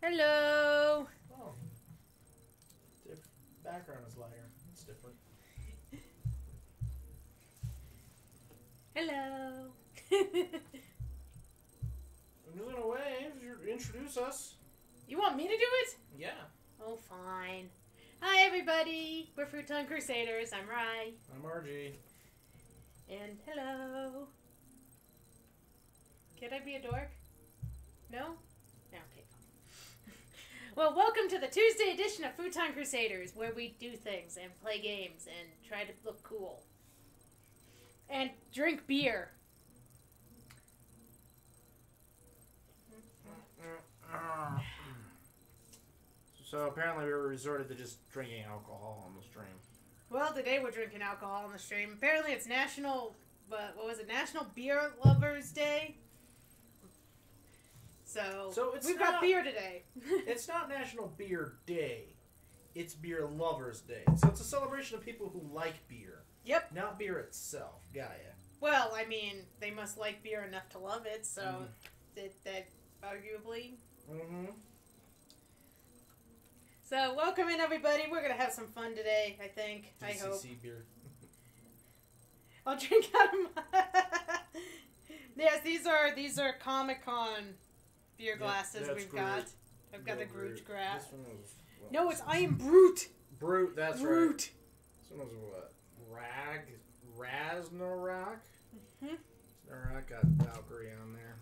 Hello. Oh. Background is lighter. It's different. Hello. I'm just gonna wave. Introduce us. You want me to do it? Yeah. Oh, fine. Hi, everybody. We're Futon Crusaders. I'm Rye. I'm RG. And hello. Can I be a dork? No? No, okay, fine. Well, welcome to the Tuesday edition of Futon Crusaders, where we do things and play games and try to look cool. And drink beer. So apparently we were resorted to just drinking alcohol on the stream. Well, today we're drinking alcohol on the stream. Apparently it's National, what was it? National Beer Lovers Day. So we've got beer today. It's not National Beer Day. It's Beer Lovers Day. So it's a celebration of people who like beer. Yep. Not beer itself. Gaia. Well, I mean, they must like beer enough to love it, so that arguably. Mm-hmm. So welcome in, everybody. We're going to have some fun today, I think. I hope. DCC beer. I'll drink out of my... Yes, these are Comic-Con beer glasses we've got. I've got the Groot glass. This one was... What, no, it's I am Brute. Brute, that's Brute. right. This one was what? Ragnarok? Mm-hmm. Ragnarok got Valkyrie on there.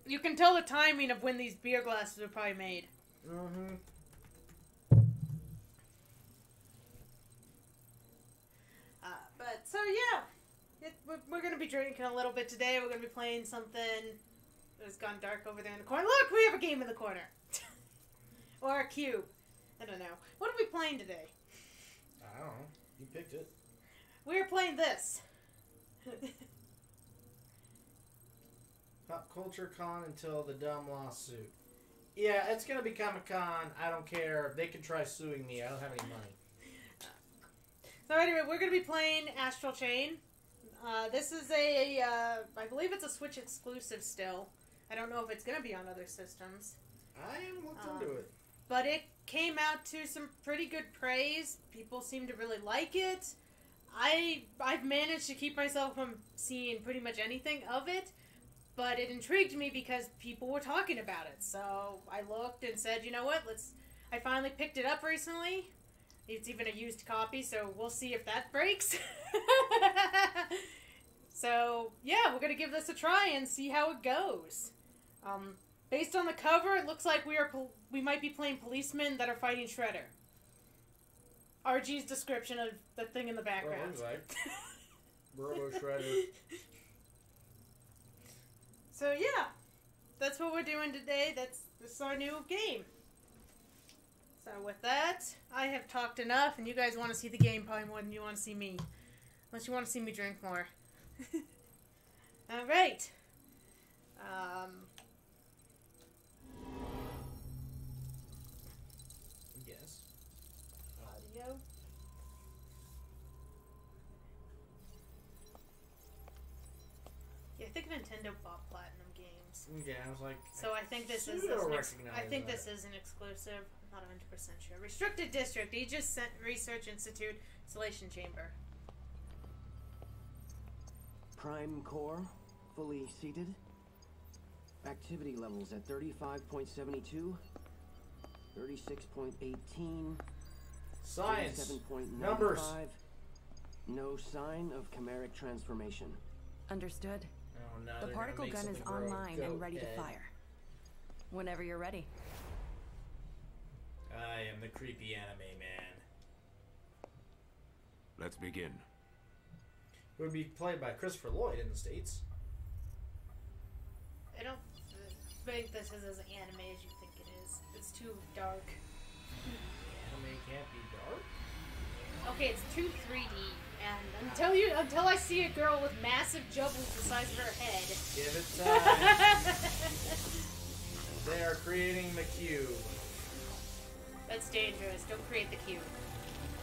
You can tell the timing of when these beer glasses were probably made. Mm-hmm. But, so yeah. We're going to be drinking a little bit today. We're going to be playing something. It's gone dark over there in the corner. Look, we have a game in the corner. Or a cube. I don't know. What are we playing today? I don't know. You picked it. We're playing this. Pop Culture Con until the dumb lawsuit. Yeah, it's going to be Comic-Con. I don't care. They can try suing me. I don't have any money. So anyway, we're going to be playing Astral Chain. This is I believe it's a Switch exclusive still. I don't know if it's going to be on other systems. I haven't looked into it. But it came out to some pretty good praise. People seem to really like it. I've managed to keep myself from seeing pretty much anything of it. But it intrigued me because people were talking about it. So I looked and said, you know what, I finally picked it up recently. It's even a used copy, so we'll see if that breaks. So, yeah, we're going to give this a try and see how it goes. Based on the cover, it looks like we might be playing policemen that are fighting Shredder. RG's description of the thing in the background. What it looks like. Robo Shredder. So, yeah. That's what we're doing today. This is our new game. So, with that, I have talked enough, and you guys want to see the game probably more than you want to see me. Unless you want to see me drink more. Alright. Yes. Audio. Yeah, I think Nintendo bought Platinum Games. Yeah, I was like... So I think this is an exclusive. I'm not 100% sure. Restricted District, Aegis Research Institute, Installation Chamber. Prime core, fully seated. Activity levels at 35.72, 36.18, Science. 37.95. Numbers. No sign of chimeric transformation. Understood. Oh, no, The particle gun is online and ready to fire. Whenever you're ready. I am the creepy anime man. Let's begin. It would be played by Christopher Lloyd in the States. I don't think this is as anime as you think it is. It's too dark. Anime can't be dark? Okay, it's too 3D, and until I see a girl with massive jubbles the size of her head. Give it time. They are creating the cube. That's dangerous. Don't create the cube.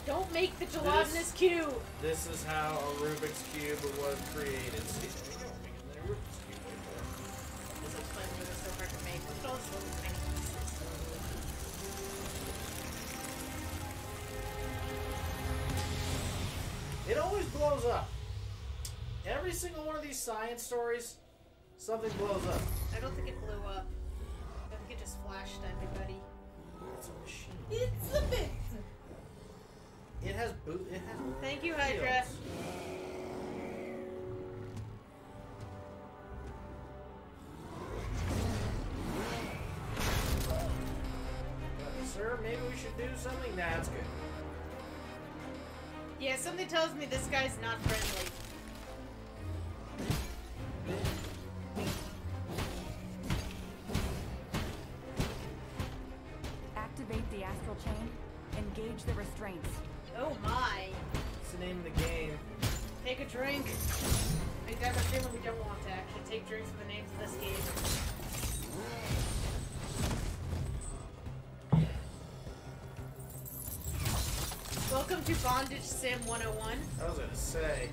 Don't make the gelatinous cube! This is how a Rubik's Cube was created. See, there we go. Making the Rubik's Cube. This explains why they're so hard to make. Look at all this little these science stories, something blows up. I don't think it blew up. I think it just flashed everybody. It's a machine. It's a bit. It has boot. It has. Thank you, Hydra. wheels. Sir, maybe we should do something. Nah, that's good. Yeah, something tells me this guy's not friendly. Activate the astral chain. Engage the restraints. Oh my. What's the name of the game? Take a drink. I got a feeling we don't want to actually take drinks for the names of this game. Welcome to Bondage Sim 101. I was gonna say.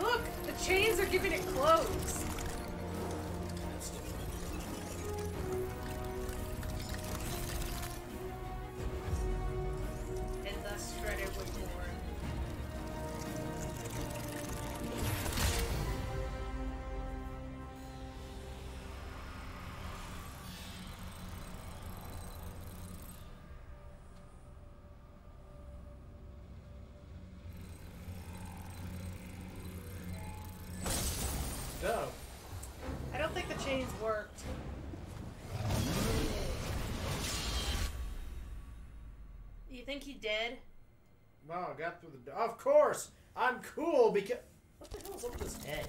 Look, the chains are giving it clothes. And thus shredded with more. No. I don't think the chains worked. You think he dead? Wow, I got through the door. Of course! I'm cool because. What the hell is up with his head?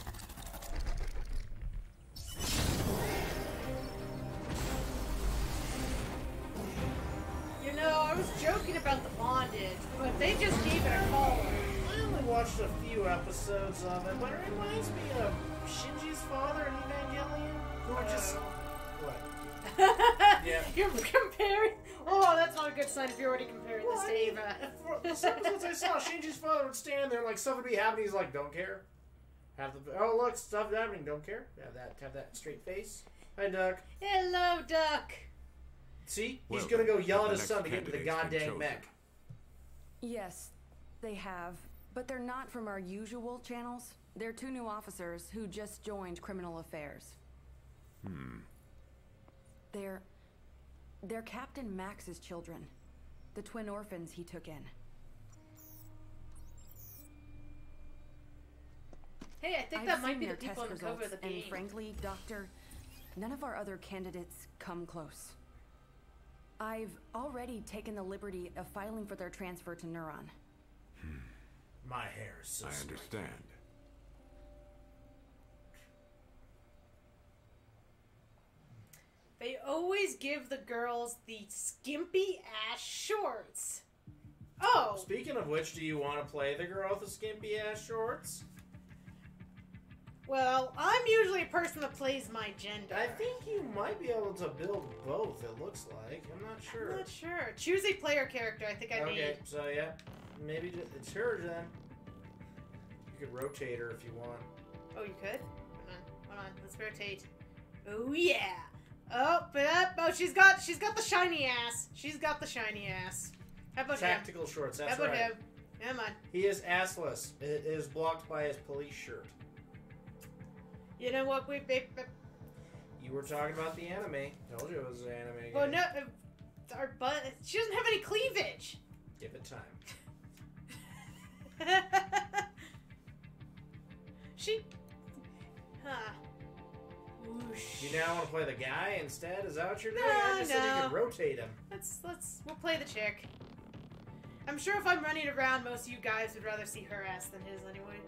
You know, I was joking about the bondage, but they just gave it a call. I only watched a few episodes of it, but it reminds me of Shinji's father in Evangelion, who were just. What? Yeah. You're comparing. Oh, that's not a good sign if you're already comparing this to Ava. For some episodes I saw, Shinji's father would stand there and like stuff would be happening. He's like, "Don't care." Have the look, stuff happening. Don't care. Have that straight face. Hi, Duck. Hello, Duck. See, Well, he's gonna go then, yell at the his son to next get to the candidate's been goddamn chosen. mech. Yes, they have. But they're not from our usual channels. They're two new officers who just joined criminal affairs. They're Captain Max's children. The twin orphans he took in. Hey, I think I've that might seen be the their people on the test cover of results, the game. and frankly, Doctor, none of our other candidates come close. I've already taken the liberty of filing for their transfer to Neuron. My hair is so I slick. understand. They always give the girls the skimpy ass shorts. Oh, Speaking of which, do you want to play the girl with the skimpy ass shorts? well, I'm usually a person that plays my gender. I think you might be able to build both. It looks like. I'm not sure. I'm not sure. Choose a player character. I think I Okay, need. so yeah, maybe it's her then. You could rotate her if you want. Oh, you could. Hold on. Let's rotate. Oh yeah. Oh, oh, she's got the shiny ass. She's got the shiny ass. How about him? Tactical shorts. That's How about right. him? Come on. He is assless. It is blocked by his police shirt. You know what? You were talking about the anime. Told you it was an anime game. Oh no, our butt. She doesn't have any cleavage. Give it time. She. Huh. Whoosh. You now want to play the guy instead? Is that what you're doing? No, I just said you no. could rotate him. We'll play the chick. I'm sure if I'm running around, most of you guys would rather see her ass than his anyway.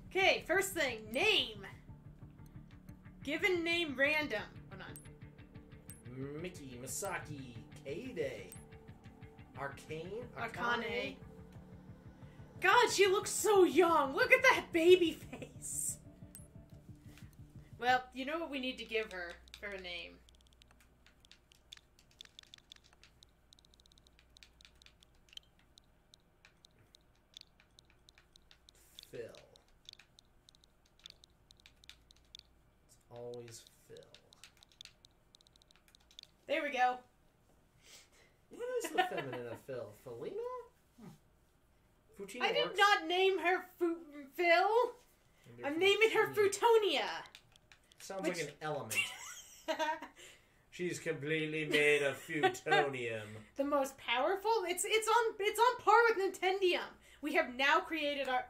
Okay, first thing, name. Given name random. Hold on. Mickey, Misaki, K-Day, Arcane, Akane. God, she looks so young. Look at that baby face. Well, you know what we need to give her for a name. Phil. It's always Phil. There we go. the feminine of Phil? Felina? Futina I did works. not name her Phil. I'm naming her Futonia. Sounds like an element. She's completely made of futonium. The most powerful? It's on par with Nintendium. We have now created our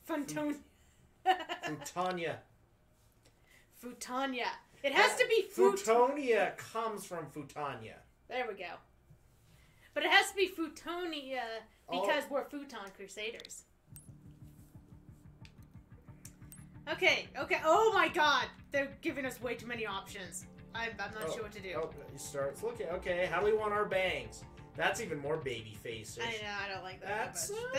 Futonia. Futania. Futania. It has to be Futonia comes from Futania. There we go. But it has to be Futonia because we're Futon Crusaders. Okay. Oh my god. They're giving us way too many options. I'm not sure what to do. Oh, it starts looking. Okay, how do we want our bangs? That's even more baby face-ish. I know, I don't like that That's much.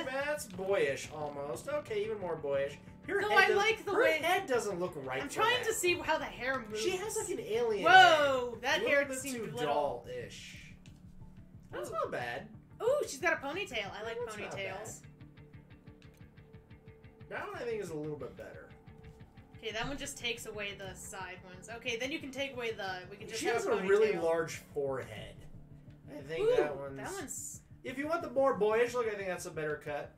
that's boyish almost. Okay, even more boyish. Her No, head I like the her way... head doesn't look right. I'm for trying that. to see how the hair moves. She has like an alien. Whoa, head. that A hair little bit seemed too little... doll-ish. That's not bad. Ooh, she's got a ponytail. I like That's not ponytails. That one I think is a little bit better. Okay, that one just takes away the side ones. Okay, then you can take away the... We can just She have has a a really ponytail. large forehead. I think Ooh, that one's... If you want the more boyish look, I think that's a better cut.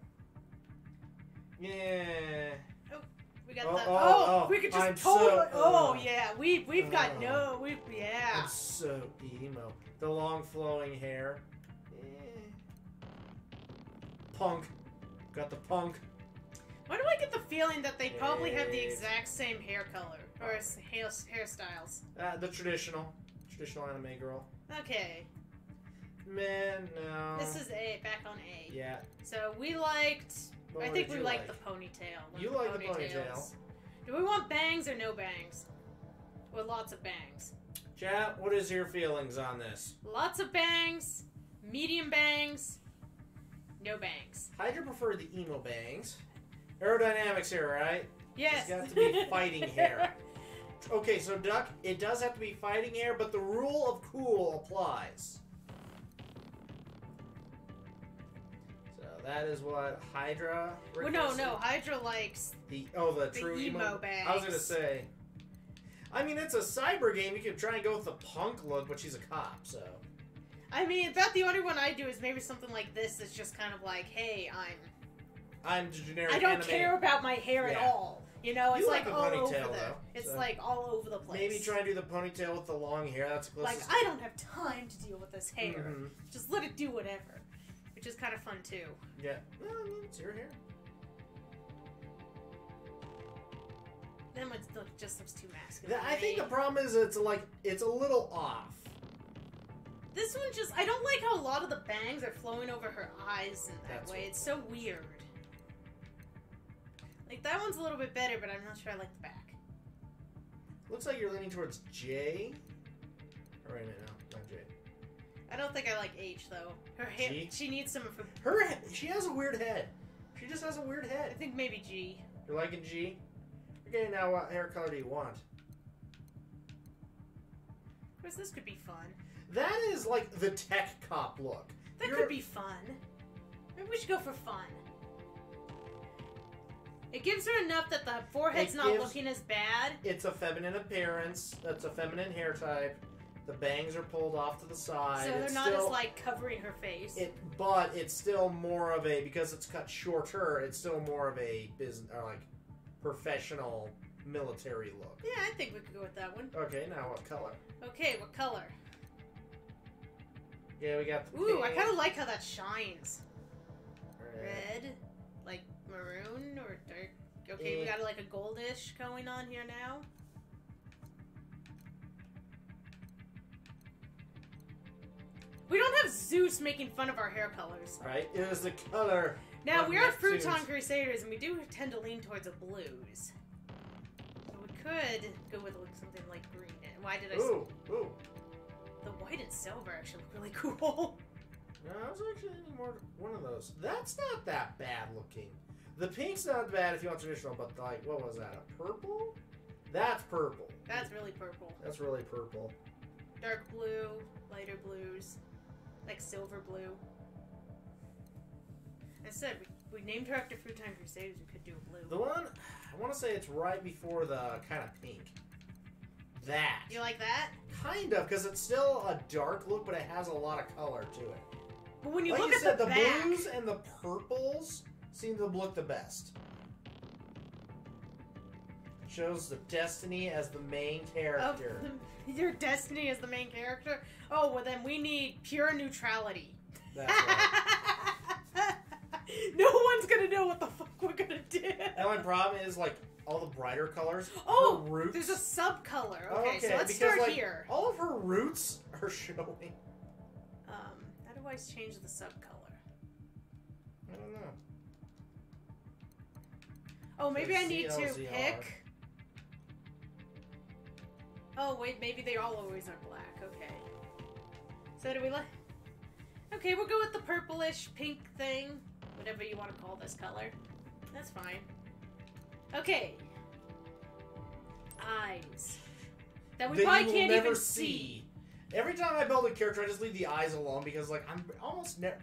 Yeah. We got we could just I'm totally... so, yeah, we've got yeah. I'm so emo. The long flowing hair. Eh. Punk. Got the punk. Why do I get the feeling that they probably have the Yes. exact same hair color? Or hairstyles? The traditional anime girl. Okay. Man, no. This is back on A. Yeah. So we liked... What I think did we you like the ponytail. You like the ponytail. Do we want bangs or no bangs? Or lots of bangs? Chat, what is your feelings on this? Lots of bangs, medium bangs, no bangs. Hydra preferred the emo bangs. Aerodynamics here, right? Yes. It's got to be fighting hair. Okay, so Duck, it does have to be fighting hair, but the rule of cool applies. So that is what Hydra Well, no, Hydra likes the true emo bangs. I was gonna say. I mean, it's a cyber game. You can try and go with the punk look, but she's a cop, so. I mean, about the only one I do is maybe something like this that's just kind of like, hey, I'm generic. I don't anime. care about my hair at Yeah. all. You know, it's You like like the all ponytail, over the... though, It's so. like all over the place. Maybe try and do the ponytail with the long hair. That's the Like, closest. I don't have time to deal with this hair. Mhm. Just let it do whatever. Which is kind of fun, too. Yeah. Well, I mean, it's your hair. Then it just looks too masculine. I think the problem is it's a little off. This one just... I don't like how a lot of the bangs are flowing over her eyes in that That's way. what- It's so weird. Like, that one's a little bit better, but I'm not sure I like the back. Looks like you're leaning towards J. Or wait a minute, no, not J. I don't think I like H, though. Her hair... G? She needs some of her... She has a weird head. She just has a weird I head. think maybe G. You're liking G? Okay, now what hair color do you want? Of course, this could be fun. That is like the tech cop look. That could be fun. Maybe we should go for fun. It gives her enough that the forehead's not looking as bad. It's a feminine appearance. That's a feminine hair type. The bangs are pulled off to the side. So they're It's not still, as, like, covering her face. But it's still more of a, because it's cut shorter, it's still more of a business, or like, professional military look. Yeah, I think we could go with that one. Okay, now what color? Okay, what color? Yeah, we got the Ooh, I pink. kind of like how that shines. Red. Red, like maroon or dark. Okay, we got like a goldish going on here now. We don't have Zeus making fun of our hair colors. Right, it is the color. Now, of we are Neptune's. Futon Crusaders, and we do tend to lean towards the blues. So we could go with something like green. Why did I say... Ooh. The white and silver actually look really cool. No, I was actually thinking more one of those. That's not that bad looking. The pink's not bad if you want traditional, but like, what was that? A purple? That's purple. That's really purple. That's really purple. Dark blue, lighter blues, like silver blue. I said, we named her after Futon Crusaders, we could do a blue. The one, I want to say it's right before the kind of pink. that. You like that? Kind of, because it's still a dark look, but it has a lot of color to it. But when you Like look you at said, the back, blues and the purples seem to look the best. Shows the Destiny as the main character. Your Destiny is the main character? Oh, well then we need pure neutrality. That's right. No one's gonna know what the fuck we're gonna do. The only problem is, like, all the brighter colors. Oh, her roots. there's a sub-color. Okay, so let's because, start like, here. All of her roots are showing. How do I change the sub-color? I don't know. Oh, maybe I need to CLZR. pick... Oh, wait, maybe they all always are black. Okay. So do we like... Okay, we'll go with the purplish pink thing. Whatever you want to call this color. That's fine. Okay. Eyes. That we probably can't even see. Every time I build a character, I just leave the eyes alone because, like, I'm almost never...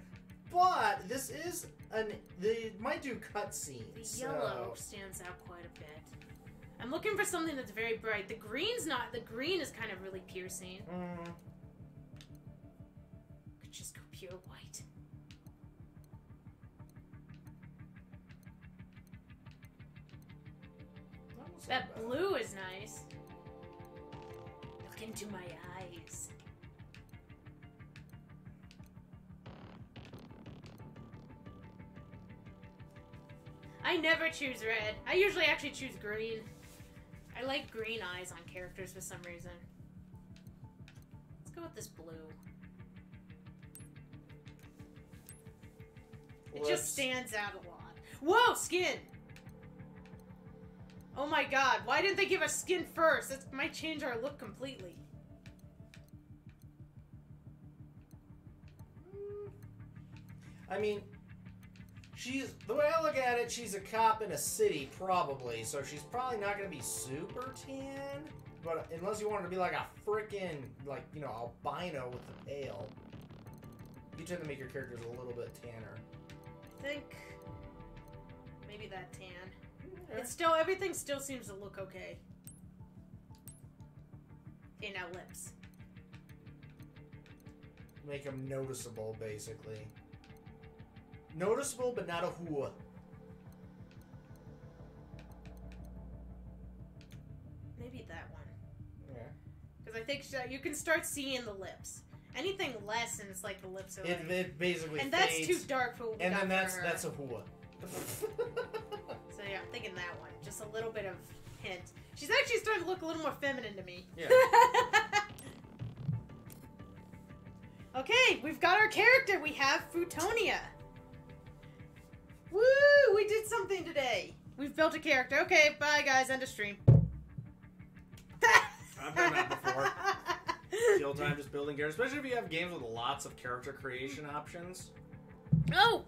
But this is an... They might do cutscenes. The yellow stands out quite a bit. I'm looking for something that's very bright. The green's not... The green is kind of really piercing. Could just go pure white. That blue is nice. Look into my eyes. I never choose red. I usually actually choose green. I like green eyes on characters for some reason. Let's go with this blue. It just stands out a lot. Whoa, skin! Oh my god, why didn't they give us skin first? That might change our look completely. I mean, the way I look at it, she's a cop in a city, probably, so she's probably not going to be super tan, but unless you want her to be like a frickin', like, you know, albino with the pale, you tend to make your characters a little bit tanner. I think maybe that tan. Okay. It's still, everything still seems to look okay. Okay, now lips. Make them noticeable, basically. Noticeable, but not a hua. Maybe that one. Yeah. Because I think you can start seeing the lips. Anything less, and it's like the lips are like... It basically and fades. that's too dark for what we and got then for her. that's a hua. So yeah, I'm thinking that one. Just a little bit of hint. She's actually starting to look a little more feminine to me. Yeah. Okay, we've got our character. We have Futonia. Woo! We did something today. We've built a character. Okay, bye guys. End of stream. I've done that before. Kill time just building characters, especially if you have games with lots of character creation options. Oh!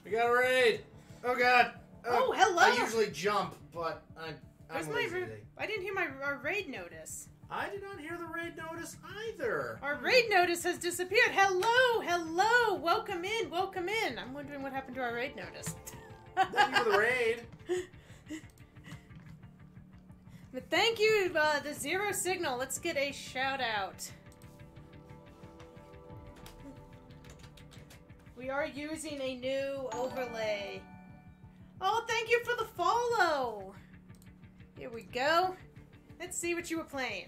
We got a raid! Oh god! Oh, hello! I usually jump, but I'm Where's lazy my today. I didn't hear our raid notice. I did not hear the raid notice either. Our raid notice has disappeared. Hello! Hello! Welcome in! Welcome in! I'm wondering what happened to our raid notice. Thank you for the raid. But thank you, the Zero Signal. Let's get a shout out. We are using a new overlay. Oh, thank you for the follow. Here we go. Let's see what you were playing.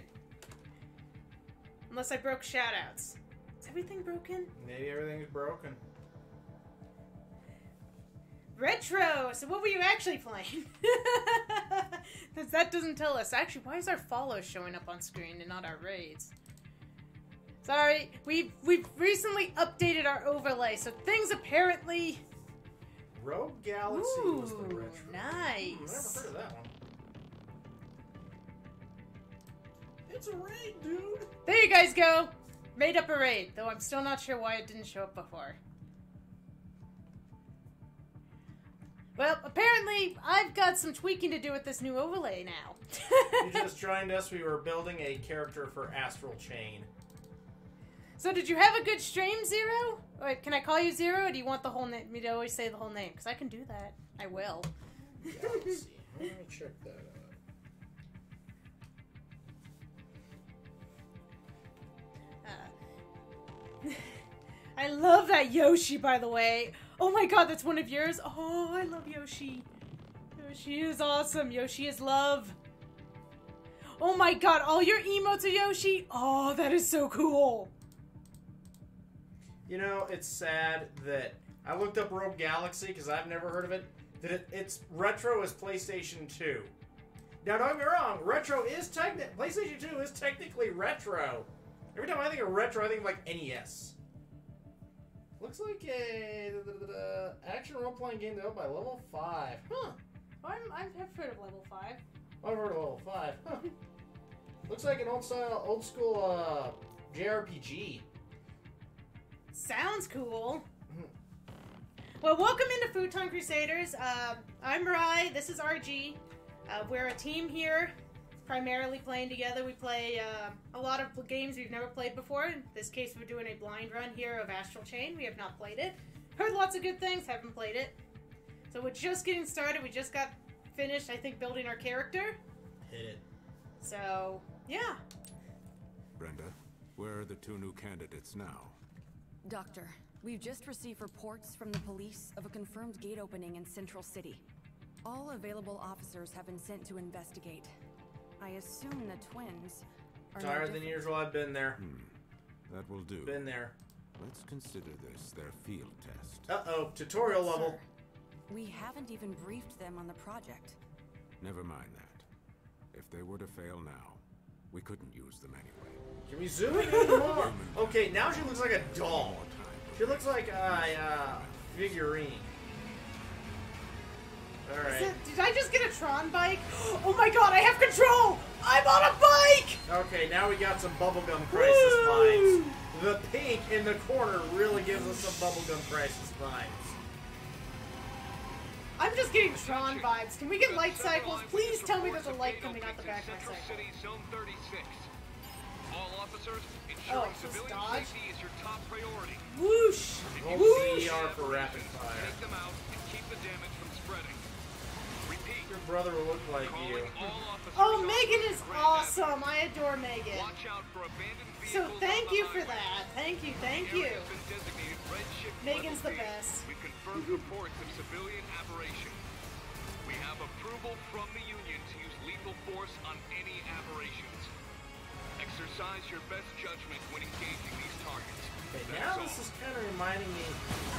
Unless I broke shout outs. Is everything broken? Maybe everything's broken. Retro! So what were you actually playing? That doesn't tell us. Actually, why is our follow showing up on screen and not our raids? Sorry, we've recently updated our overlay, so things apparently... Rogue Galaxy was the retro. Nice. Never heard of that one. It's a raid, dude. There you guys go. Made up a raid, though I'm still not sure why it didn't show up before. Well, apparently, I've got some tweaking to do with this new overlay now. You just joined us. We were building a character for Astral Chain. So did you have a good stream, Zero? Wait, can I call you Zero, or do you want the whole name? Me to always say the whole name? Because I can do that. I will. Galaxy. Let me check that out. I love that Yoshi, by the way. Oh my god, that's one of yours? Oh, I love Yoshi. Yoshi is awesome. Yoshi is love. Oh my god, all your emotes are Yoshi? Oh, that is so cool. You know, it's sad that I looked up Rogue Galaxy because I've never heard of it. That it's retro as PlayStation 2. Now, don't get me wrong, PlayStation 2 is technically retro. Every time I think of retro, I think of like NES. Looks like a action role-playing game developed by Level 5. Huh. I've heard of Level 5. I've heard of Level 5. Huh. Looks like an old school JRPG. Sounds cool. Well, welcome into Futon Crusaders. I'm Mirai. This is RG. We're a team here, primarily playing together. We play a lot of games we've never played before. In this case, we're doing a blind run here of Astral Chain. We have not played it. Heard lots of good things, haven't played it. So we're just getting started. We just got finished, I think, building our character. Hit it. So, yeah. Brenda, where are the 2 new candidates now? Doctor, we've just received reports from the police of a confirmed gate opening in Central City. All available officers have been sent to investigate. I assume the twins are Tired than usual, I've been there. That will do. Been there. Let's consider this their field test. Uh-oh, tutorial level. Sir, we haven't even briefed them on the project. Never mind that. If they were to fail now, we couldn't use them anyway. Can we zoom in anymore? Okay, now she looks like a doll. She looks like a figurine. Alright. Did I just get a Tron bike? Oh my god, I have control! I'm on a bike! Okay, now we got some Bubblegum Crisis vibes. The pink in the corner really gives us some Bubblegum Crisis vibes. I'm just getting Tron vibes. Can we get light cycles? Please tell me there's a light coming out the back of my cycle. Zone 36. All officers, Oh, ensuring it's just civilian dodge? safety is your top priority. Whoosh! Hold Whoosh! CR for rapid fire. Take them out and keep the damage from spreading. Repeat. Your brother will look like you. Calling all officers Oh, on Megan is Grand awesome! I adore Megan. Avenue. Watch out for abandoned So vehicles thank on the you for highway. that. Thank you, thank The you. area has been designated red shift Megan's the level B. best. We confirmed reports of civilian aberration. We have approval from the Union to use lethal force on any aberrations. Exercise your best judgment when engaging these targets. Okay, That's now all. this is kind of reminding me.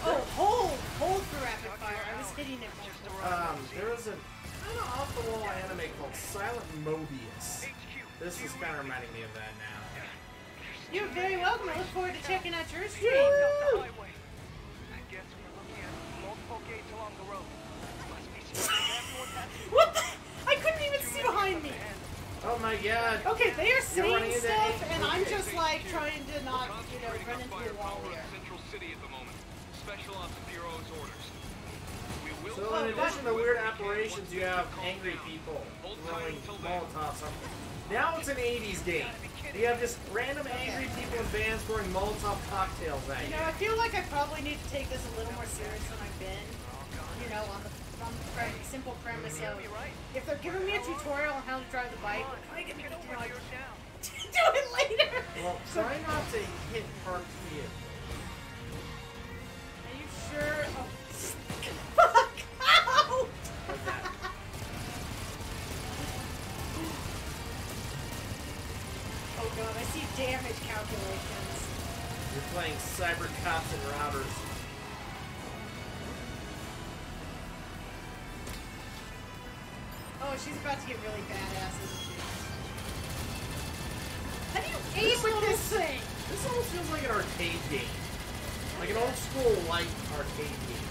Oh, hold for rapid fire. I was hitting it multiple. There was a kind of off-the-wall anime called Silent Mobius. This is kind of reminding me of that now. You're very welcome. I look forward to checking out your stream. Woo! Highway. I guess we're looking at multiple gates along the road. Must be something everyone has. What the? I couldn't even see behind me. Oh my god. Okay, they are You're saying running into stuff, a- and I'm just like trying to not, We're run concentrating into our the wall firepower here. in Central City at the moment. Special Ops Bureau's orders. We will So in addition to weird apparitions, you have angry people throwing Molotovs. Now it's an 80s game. You have just random angry people in vans throwing Molotov cocktails at You you. know, I feel like I probably need to take this a little more serious than I've been. You know, on the simple premise of if they're giving me a tutorial on how to drive the bike, I can do it later. Well, try not to hit part you. Are you sure? Oh, fuck! Ow! Oh god, I see damage calculations. You're playing Cyber Cops and Robbers. Oh, she's about to get really badass, isn't she? How do you aim with this thing? This almost feels like an arcade game. Like an old school light arcade game.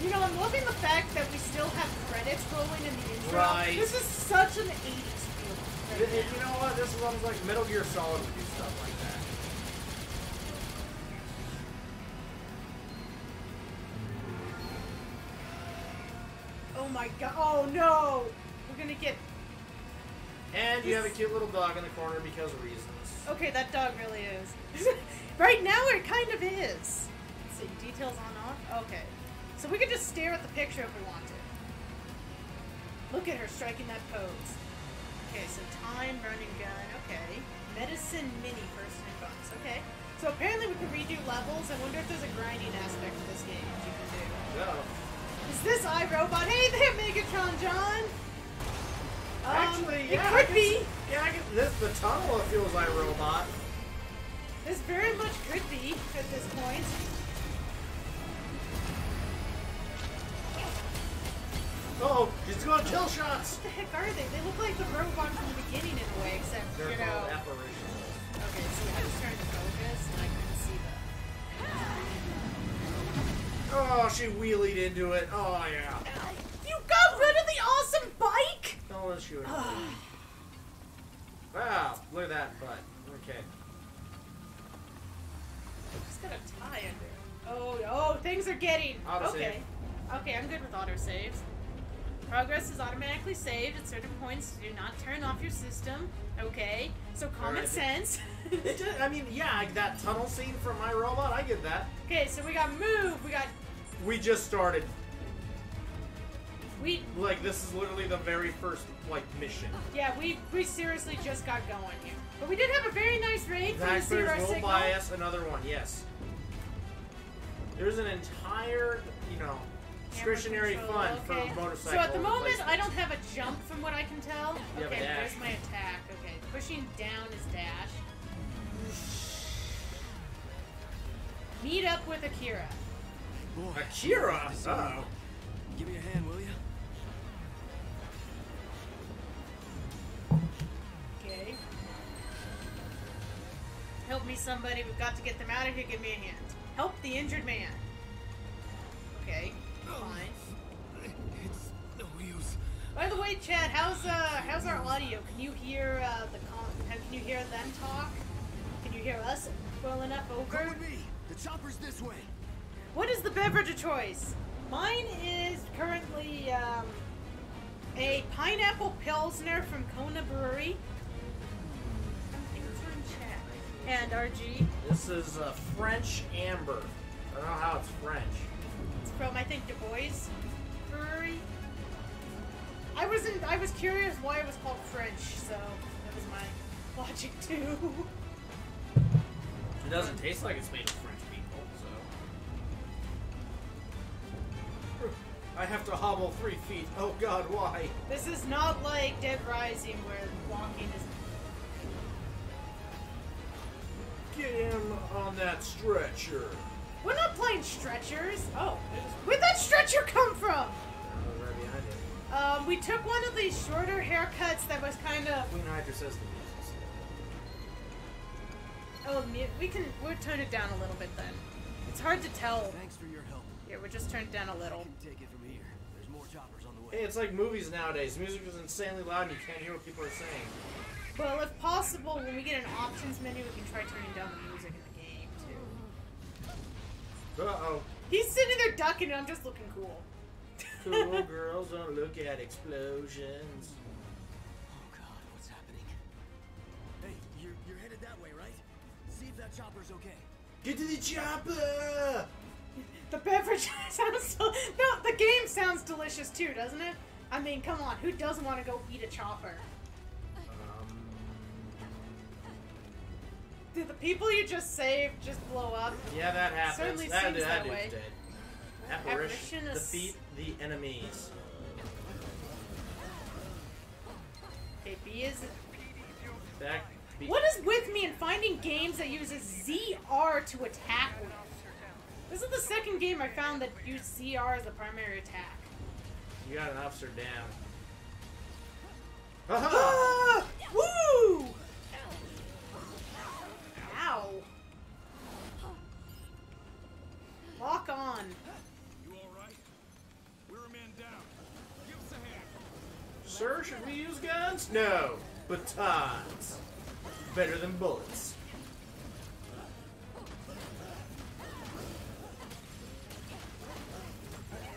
You know, I'm loving the fact that we still have credits rolling in the intro. Right. This is such an 80s feel. Right You know what? This is almost like Metal Gear Solid would do stuff like that. Oh my god. Oh no! We're gonna get... And you have a cute little dog in the corner because of reasons. Okay, that dog really is. Right now it kind of is. Let's see, details on off? Okay. So we can just stare at the picture if we want to. Look at her striking that pose. Okay, so time, running gun, okay. Medicine mini, first $10. Okay. So apparently we can redo levels. I wonder if there's a grinding aspect to this game that you can do. No. Is this iRobot? Hey there, Megatron John! Actually, yeah. It could be. Yeah, the tunnel feels like robot. This very much could be at this point. Oh, she's going kill shots. What the heck are they? They look like the robot from the beginning in a way, except, They're you know... called apparitions. Okay, so I just trying to focus, and I couldn't see them. Oh, she wheelied into it. Oh, yeah. You got rid of the awesome bike? Don't let you. Wow, look at that butt. Okay. It's got a tie under it. Oh, things are getting... Autosave. Okay. Okay, I'm good with autosaves. Progress is automatically saved at certain points. Do not turn off your system. Okay, so common Alright. sense. It just, I mean, yeah, that tunnel scene from My Robot, I get that. Okay, so we got move. We just started. We Like, this is literally the very first, like, mission. yeah, we seriously just got going here. But we did have a very nice raid for the That Zero will Signal. buy us another one, yes. There's an entire, you know, discretionary Camera fund control, for motorcycle. So at the moment, replacements. I don't have a jump from what I can tell. You have a Okay, dash. there's my attack. Okay, pushing down is dash. Meet up with Akira. Boy, Akira? Uh-oh. give me a hand, will you? Okay. Help me, somebody. We've got to get them out of here. Give me a hand. Help the injured man. Okay, fine. It's no use. By the way, Chad, how's our audio? Can you hear can you hear them talk? Can you hear us well enough over? Come with me. The chopper's this way. What is the beverage of choice? Mine is currently a pineapple pilsner from Kona Brewery. And RG. This is a French amber. I don't know how it's French. It's from, I think, Du Bois Brewery. I was curious why it was called French, so that was my logic too. It doesn't taste like it's made of French people, so. I have to hobble 3 feet. Oh god, why? This is not like Dead Rising where walking is... Get him on that stretcher. We're not playing stretchers. Oh, where'd that stretcher come from? Right behind it. We took one of these shorter haircuts that was kind of... Queen Hydra says the music's Oh, we'll turn it down a little bit then. It's hard to tell. Thanks for your help. Yeah, we'll just turn it down a little. I can take it from here. There's more choppers on the way. Hey, it's like movies nowadays. Music is insanely loud and you can't hear what people are saying. Well, if possible, when we get an options menu, we can try turning down the music in the game, too. Uh-oh. He's sitting there ducking and I'm just looking cool. Cool girls don't look at explosions. Oh god, what's happening? Hey, you're headed that way, right? See if that chopper's okay. Get to the chopper! The beverage sounds so... No, the game sounds delicious, too, doesn't it? I mean, come on, who doesn't want to go eat a chopper? Did the people you just saved just blow up? Yeah, that happens. Certainly that seems that dude's way. dead. Apparition is- Defeat the enemies. Okay, B is... Back. What is with me in finding games that uses ZR to attack with? This is the second game I found that used ZR as the primary attack. You got an officer down. Ah! Woo! Ow. Lock on. You alright? We're a man down. Give us a hand. Sir, should we use guns? No. Batons. Better than bullets.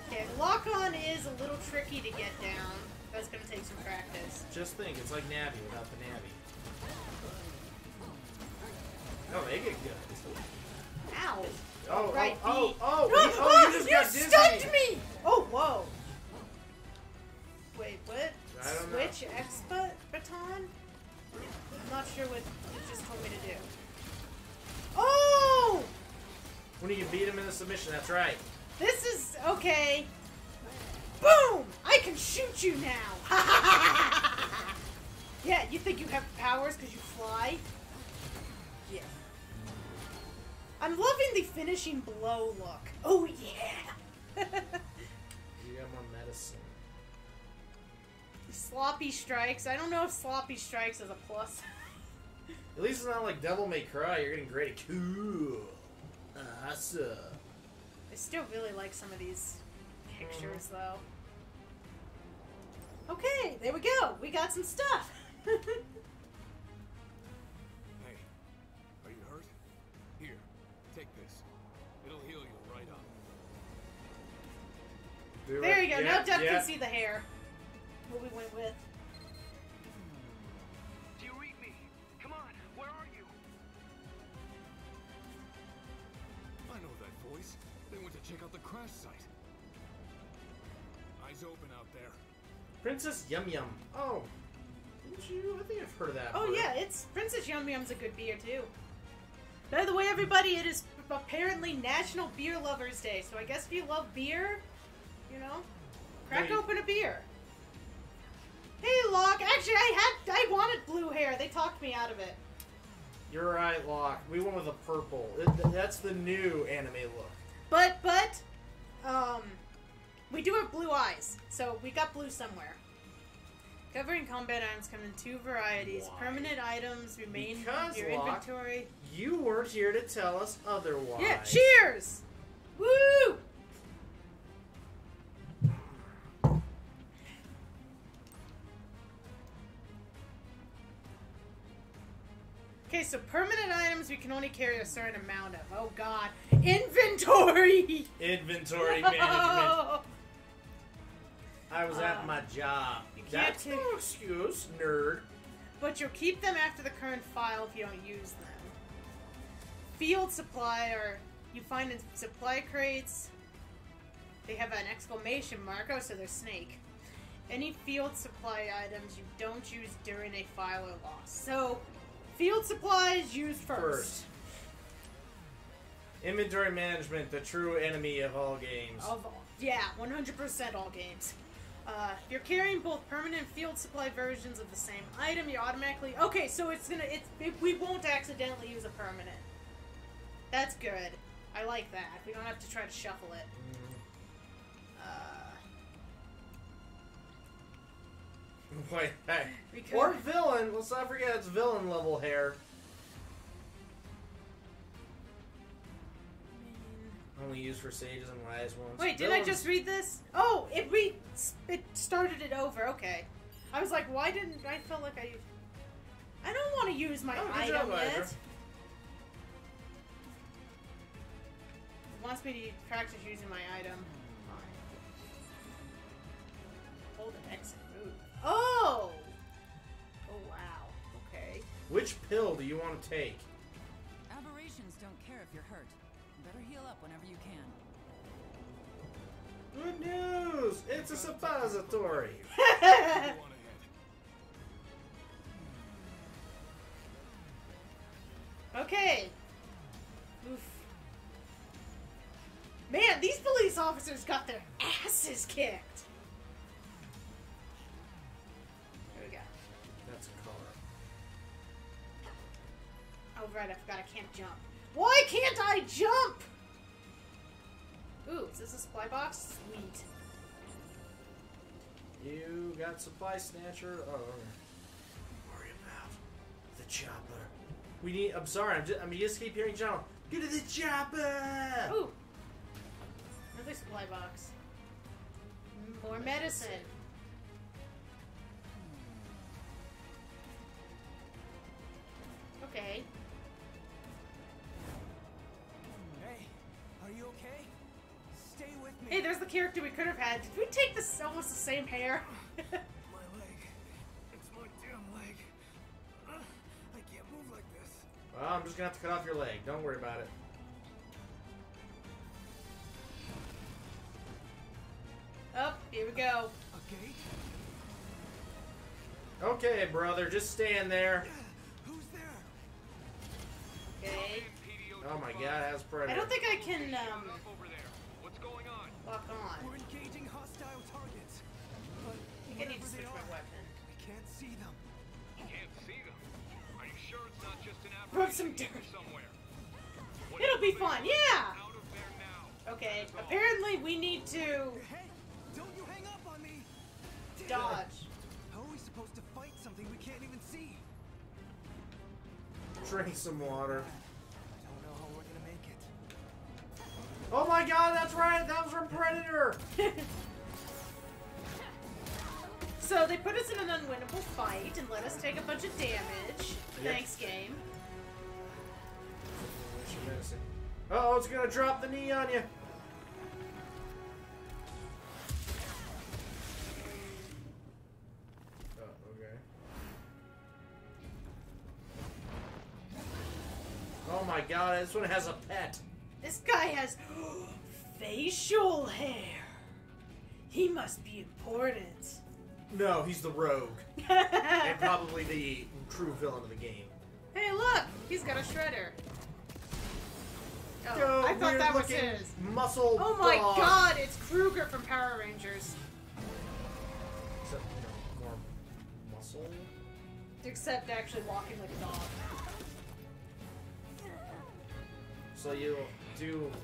Okay, lock on is a little tricky to get down. That's gonna take some practice. Just think, it's like Navi without the Navi. Oh, they get good. Ow. Oh, Right, oh, B. oh, Ah, oh, you just got dizzy. stunned me! Oh, whoa. Wait, what? I don't know. Switch X baton? I'm not sure what it just told me to do. Oh, When you beat him in the submission, that's right. This is okay. Boom! I can shoot you now. Yeah, you think you have powers because you fly? Yeah. I'm loving the finishing blow look. Oh yeah. You got more medicine. Sloppy strikes. I don't know if sloppy strikes is a plus. At least it's not like Devil May Cry. You're getting great. Cool. Awesome. I still really like some of these pictures, though. Okay, there we go. We got some stuff. Hey, are you hurt? Here, take this. It'll heal you right up. There you go. Yeah, Now Duck yeah. can see the hair. What we went with. Do you read me? Come on, where are you? I know that voice. They went to check out the crash site. Eyes open out there. Princess Yum Yum. Oh. Didn't you? I think I've heard of that. Oh word. yeah, it's Princess Yum Yum's a good beer too. By the way, everybody, it is apparently National Beer Lovers Day. So I guess if you love beer, you know, crack No, you- open a beer. Hey, Locke. Actually, I wanted blue hair. They talked me out of it. You're right, Locke. We went with a purple. That's the new anime look. But, we do have blue eyes, so we got blue somewhere. Covering combat items come in two varieties. Why? Permanent items remain Because, in your Locke, inventory. You weren't here to tell us otherwise. Yeah, cheers! Woo! Okay, so permanent items we can only carry a certain amount of. Oh god. Inventory! Inventory management. I was at my job. you can't That's take- no excuse, nerd. But you'll keep them after the current file if you don't use them. Field supply, or you find in supply crates, they have an exclamation mark. Oh, so they're snake. Any field supply items you don't use during a file are lost. So, field supplies used first. Inventory management, the true enemy of all games. Yeah, 100% all games. If you're carrying both permanent and field supply versions of the same item, you automatically... Okay, so we won't accidentally use a permanent. That's good. I like that. We don't have to try to shuffle it. Wait, hey. Because- Or villain. Let's not forget it's villain level hair. Only used for sages and wise ones. Wait, did I just read this? Oh, it started it over. Okay. I was like, why didn't I feel like I don't want to use my Oh, good item job, yet. Hydra. It wants me to practice using my item. Hold an exit move. Oh! Oh, wow. Okay. Which pill do you want to take? Aberrations don't care if you're hurt. Better heal up whenever you can. Good news! It's a suppository. Go on ahead. Okay. Oof. Man, these police officers got their asses kicked. There we go. That's a car. Oh, right, I forgot I can't jump. Why can't I jump? Ooh, is this a supply box? Sweet. You got supply snatcher. Oh, okay. Don't worry about the chopper. We need. I'm sorry. You just keep hearing John. Get to the chopper. Ooh. Another supply box. More medicine. Okay. Hey, are you okay? Stay with me. Hey, there's the character we could have had. Did we take this almost the same hair? My leg. It's my damn leg. I can't move like this. Well, I'm just gonna have to cut off your leg. Don't worry about it. Oh, here we go. A gate? Okay, brother, just stand there. Who's there? Okay. Oh my god, it has predator. I don't think I can, Over there. What's going on? lock on. We're engaging hostile targets. But I think I need to switch my weapon. we can't see them. You can't see them. Are you sure it's not just an Rub aberration some dirt. somewhere? It'll be fun, yeah! Out of there now. Okay, apparently we need to Hey, don't you hang up on me! dodge. How are we supposed to fight something we can't even see? Drink some water. I don't know how we're gonna make it. Oh my god, that's right! That was from Predator! So they put us in an unwinnable fight and let us take a bunch of damage. Yep. Thanks, game. Uh-oh, it's gonna drop the knee on you. Oh, okay. Oh my god, this one has a pet. This guy has facial hair. He must be important. No, he's the rogue. And probably the true villain of the game. Hey, look! He's got a shredder. Oh, Yo, I thought that was weird-looking his. Muscle Oh my dog. god, it's Kruger from Power Rangers. Except, more muscle? Except actually walking like a dog. So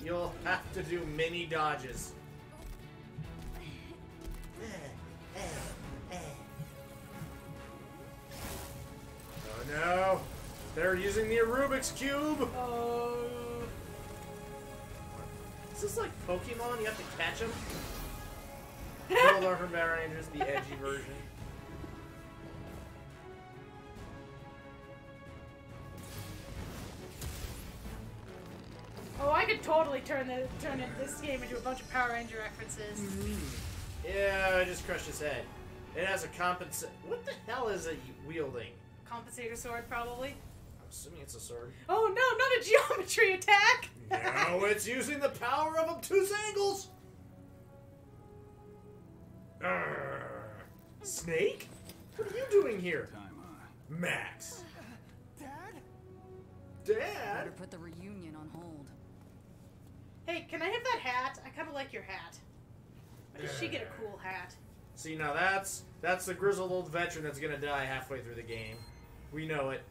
you'll have to do mini dodges. Oh no! They're using the Rubik's Cube! Oh. Is this like Pokemon? You have to catch them? World of from Power Rangers, the edgy version. Oh, I could totally turn this game into a bunch of Power Ranger references. Yeah, I just crushed his head. It has a compensa- What the hell is it wielding? Compensator sword, probably. I'm assuming it's a sword. Oh no, not a geometry attack! No, it's using the power of obtuse angles! Snake? What are you doing here? Time, huh? Max. Dad? Dad? Better put the reunion on hold. Hey, can I have that hat? I kind of like your hat. Why does she get a cool hat? See, now that's the grizzled old veteran that's gonna die halfway through the game. We know it.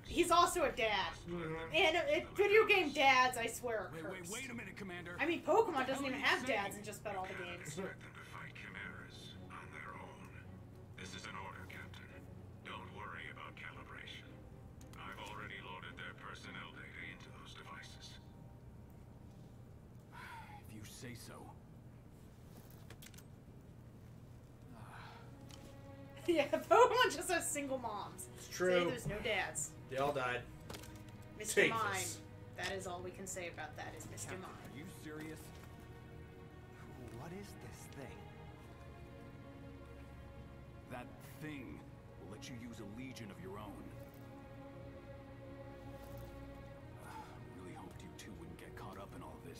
He's also a dad. Mhm. And video game dads, I swear, are Wait, cursed. wait a minute, Commander. I mean, Pokemon doesn't even have dads in just about all the games. Expect them to fight chimeras on their own. This is an order, Captain. Don't worry about calibration. I've already loaded their personnel data into those devices. If you say so. Yeah, Pokemon just has single moms. It's true. Say there's no dads. They all died. Mr. Take Mime. this. That is all we can say about that is Mr. Mime. Are you serious? What is this thing? That thing will let you use a legion of your own. Really hoped you two wouldn't get caught up in all this.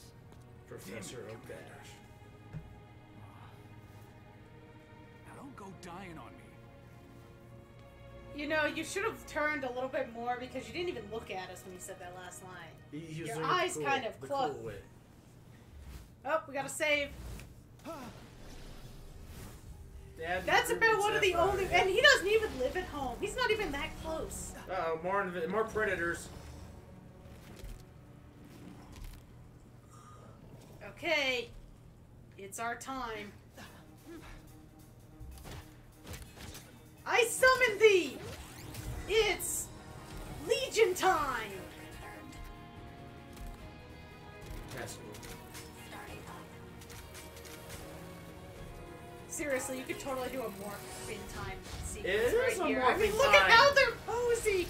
Professor O'Dash. Now don't go dying on me. You know, you should have turned a little bit more because you didn't even look at us when you said that last line. He was Your doing eyes the cool, kind of the close. cool way. Oh, we gotta save. Dad That's drew about me one of the sapphire. only. And he doesn't even live at home. He's not even that close. Uh-oh, more predators. Okay. It's our time. I summon thee! It's Legion time! That's cool. Seriously, you could totally do a morphin time sequence It is right a here. I mean, morphin' look at time. how they're posing!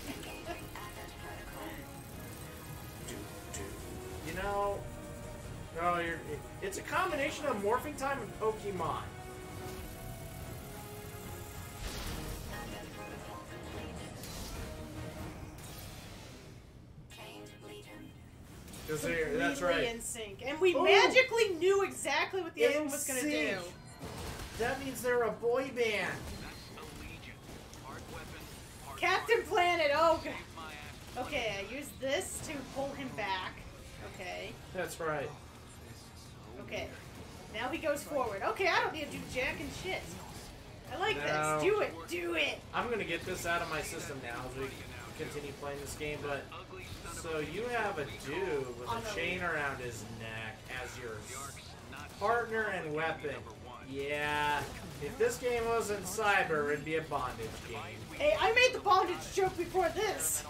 You know, no, it's a combination of Morphing Time and Pokemon. Because that's Completely right. in sync. And we Ooh. magically knew exactly what the other In one was gonna do. sync. That means they're a boy band. That's a legion. Hard weapon, hard Captain target. Planet, oh god. My ass. Okay, I use this to pull him back. Okay. That's right. Okay. Now he goes forward. Okay, I don't need to do jack and shit. I like No. this. Do it. Do it. I'm gonna get this out of my system now as we continue playing this game, but so you have a dude with a chain around his neck as your partner and weapon. Yeah, if this game wasn't cyber, it'd be a bondage game. Hey, I made the bondage joke before this.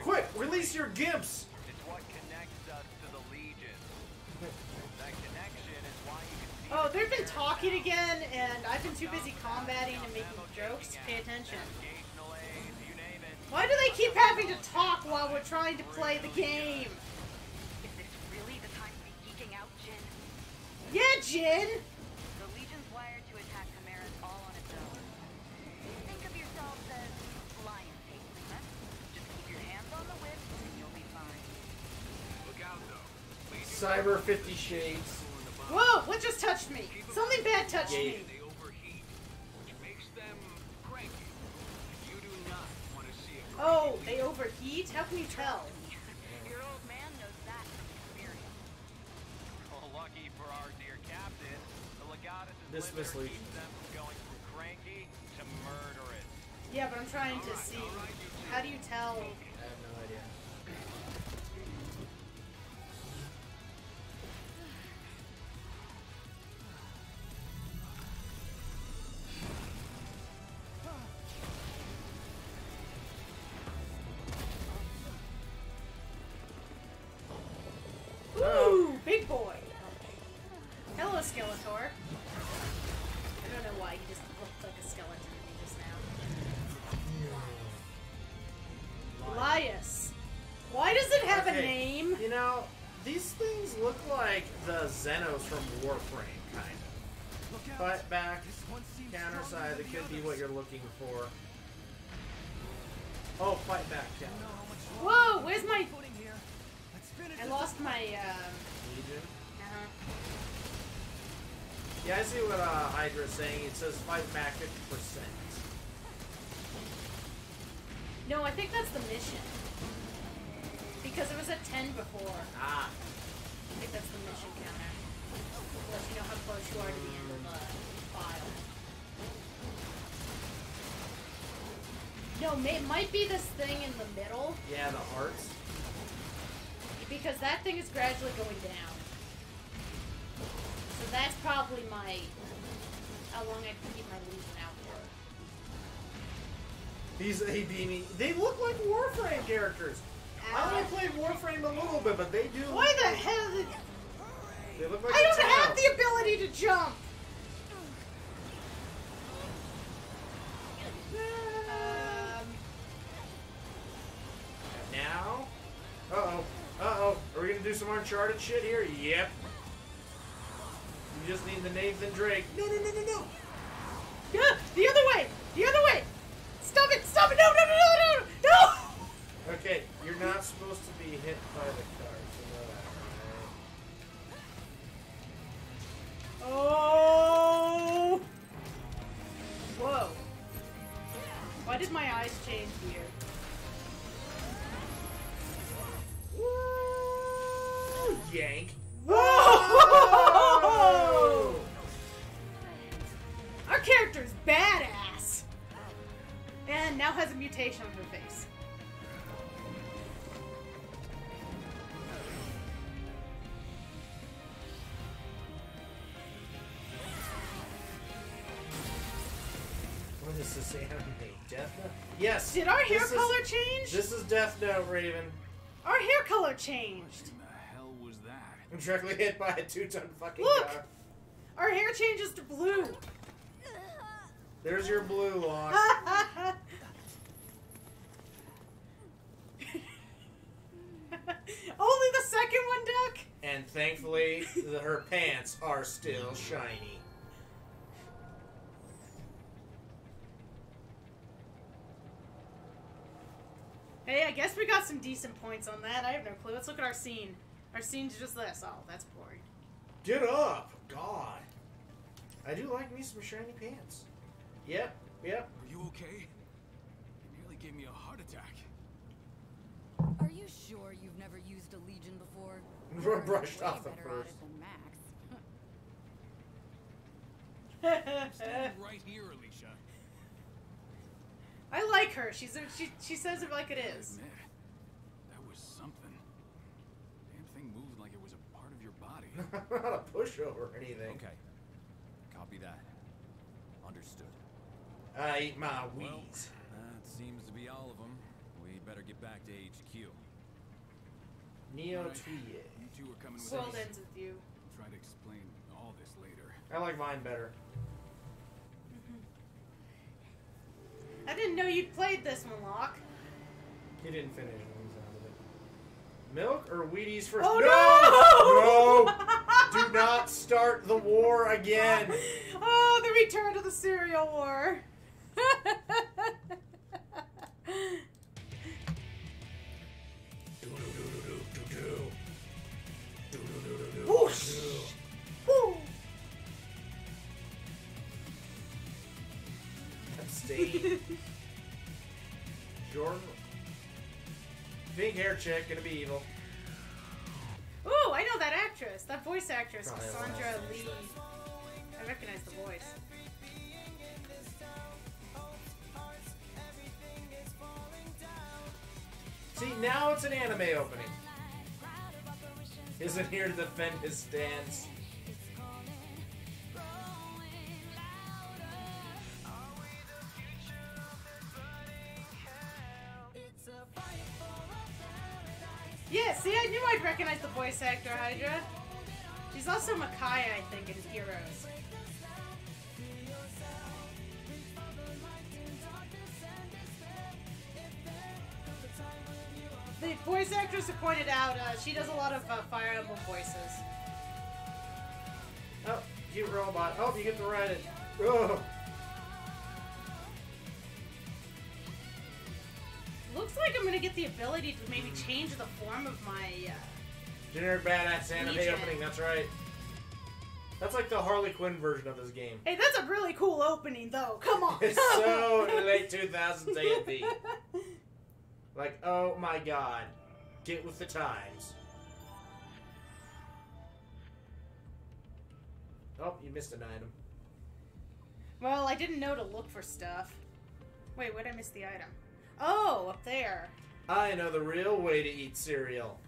Quick, release your gimps! It's what connects us to the Legion. That connection is why you can see Oh, they've been talking again, and I've been too busy combating and making jokes. Pay attention. navigational aids, you name it. Why do they keep having to talk while we're trying to play the game? Is this really the time to be geeking out, Jin? Yeah, Jin! The Legion's wired to attack Chimera's all on its own. Think of yourselves as lion tasting them. Just keep your hands on the whip and you'll be fine. Look out, though. Cyber 50 Shades. Whoa, what just touched me? Something bad touched me. They overheat, which makes them cranky. You do not want to see a Oh, they overheat? How can you tell? Your old man knows that from experience. Well, lucky for our dear captain, the legatus This misleads. keeps them from going from cranky to murderous. Yeah, but I'm trying to see. How do you tell? I have no idea. Ooh, big boy. Hello, Skeletor. I don't know why he just looked like a skeleton to me just now. Elias. Why does it have a Okay, name? You know, these things look like the Xenos from Warframe, kind of. Fight back, counter side, that could be what you're looking for. Oh, fight back, counter. Whoa, where's my... Footing here. Let's finish I this. lost my, Legion. uh-huh. Yeah, I see what Hydra's saying. It says fight back 50%. No, I think that's the mission. Because it was at 10 before. Ah. I think that's the mission counter. Let you know how close you are to the end of the file. No, it might be this thing in the middle, Yeah, the hearts. because that thing is gradually going down. So that's probably how long I can keep my Legion out for. These beanie. They look like Warframe characters. I only played Warframe a little bit, but they do. Why the hell did... They look like I a don't town. have the ability to jump! Now? Uh-oh. Uh-oh. Are we gonna do some Uncharted shit here? Yep. You just need the Nathan Drake. No, no, no, no, no! Yeah, the other way! The other way! Stop it! Stop it! No, no, no, no, no! No! Okay, you're not supposed to be hit by the cars. You know that, right? Oh! Whoa. Why did my eyes change weird? Woo! Yank. Whoa! Our character's badass! And now has a mutation on her face. What is this anime? Death Note? Yes. Did our hair this is- color change? This is Death Note, Raven. Our hair color changed. What the hell was that? I'm directly hit by a 2-ton fucking Look! car. Our hair changes to blue. There's your blue lock. Only the second one, Duck? And thankfully, her pants are still shiny. Hey, I guess we got some decent points on that. I have no clue. Let's look at our scene. Our scene's just this. Oh, that's boring. Get up! God. I do like me some shiny pants. Yep, yep. Are you okay? You nearly gave me a heart attack. Are Are you sure you've never used a Legion before? We're brushed Way off the better at first. it than Max. I'm standing right here, Alicia. I like her. She says it like it is. Admit, that was something. Damn thing moved like it was a part of your body. Not a pushover or anything. Okay. Copy that. Understood. I eat my Well, wheeze. that seems to be all of them. We better get back to HQ. Neo Alright, Twier. You two are coming with World us. ends with you. Try to explain all this later. I like mine better. I didn't know you'd played this one, Locke. He didn't finish it. Milk or Wheaties for... Oh, no! No! Do not start the war again. Oh, the return to the cereal war. Whoosh! Woo! Abstain. Jordan. Pink hair chick, gonna be evil. Ooh, I know that actress. That voice actress, Probably Cassandra last Lee. I recognize the voice. See, now it's an anime opening. Isn't here to defend his stance. Yeah, see, I knew I'd recognize the voice actor, Hydra. She's also Makai, I think, in Heroes. The voice actress who pointed out, she does a lot of Fire Emblem voices. Oh, cute robot. Oh, you get to ride it. Ugh. Looks like I'm gonna get the ability to maybe change the form of my, Generic badass anime Legion. opening, that's right. That's like the Harley Quinn version of this game. Hey, that's a really cool opening, though. Come on. It's so late 2000s A&B. Like, oh my god. Get with the times. Oh, you missed an item. Well, I didn't know to look for stuff. Wait, where'd I miss the item? Oh, up there. I know the real way to eat cereal.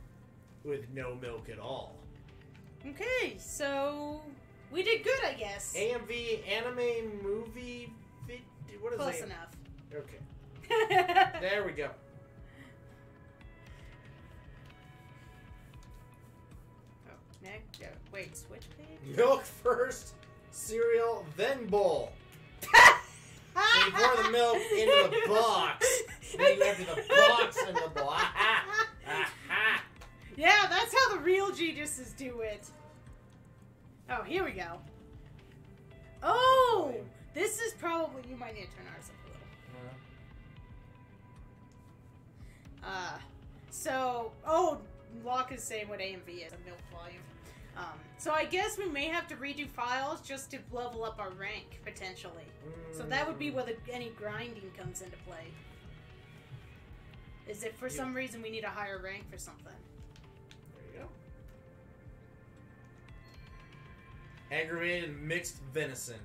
With no milk at all. Okay, so we did good, I guess. AMV, anime, movie, what is Close it? enough. Okay. There we go. Oh, next. Wait, switch page? Milk first, cereal, then bowl. So you pour the milk into the box. Then you empty the box in the bowl. Aha! Aha! Yeah, that's how the real geniuses do it. Oh, here we go. Oh! This is probably... You might need to turn ours up a little. So... Oh, Locke is saying what AMV is, a milk volume. So I guess we may have to redo files just to level up our rank, potentially. So that would be where any grinding comes into play. Is if for some reason we need a higher rank for something. There you go. Aggravated mixed venison.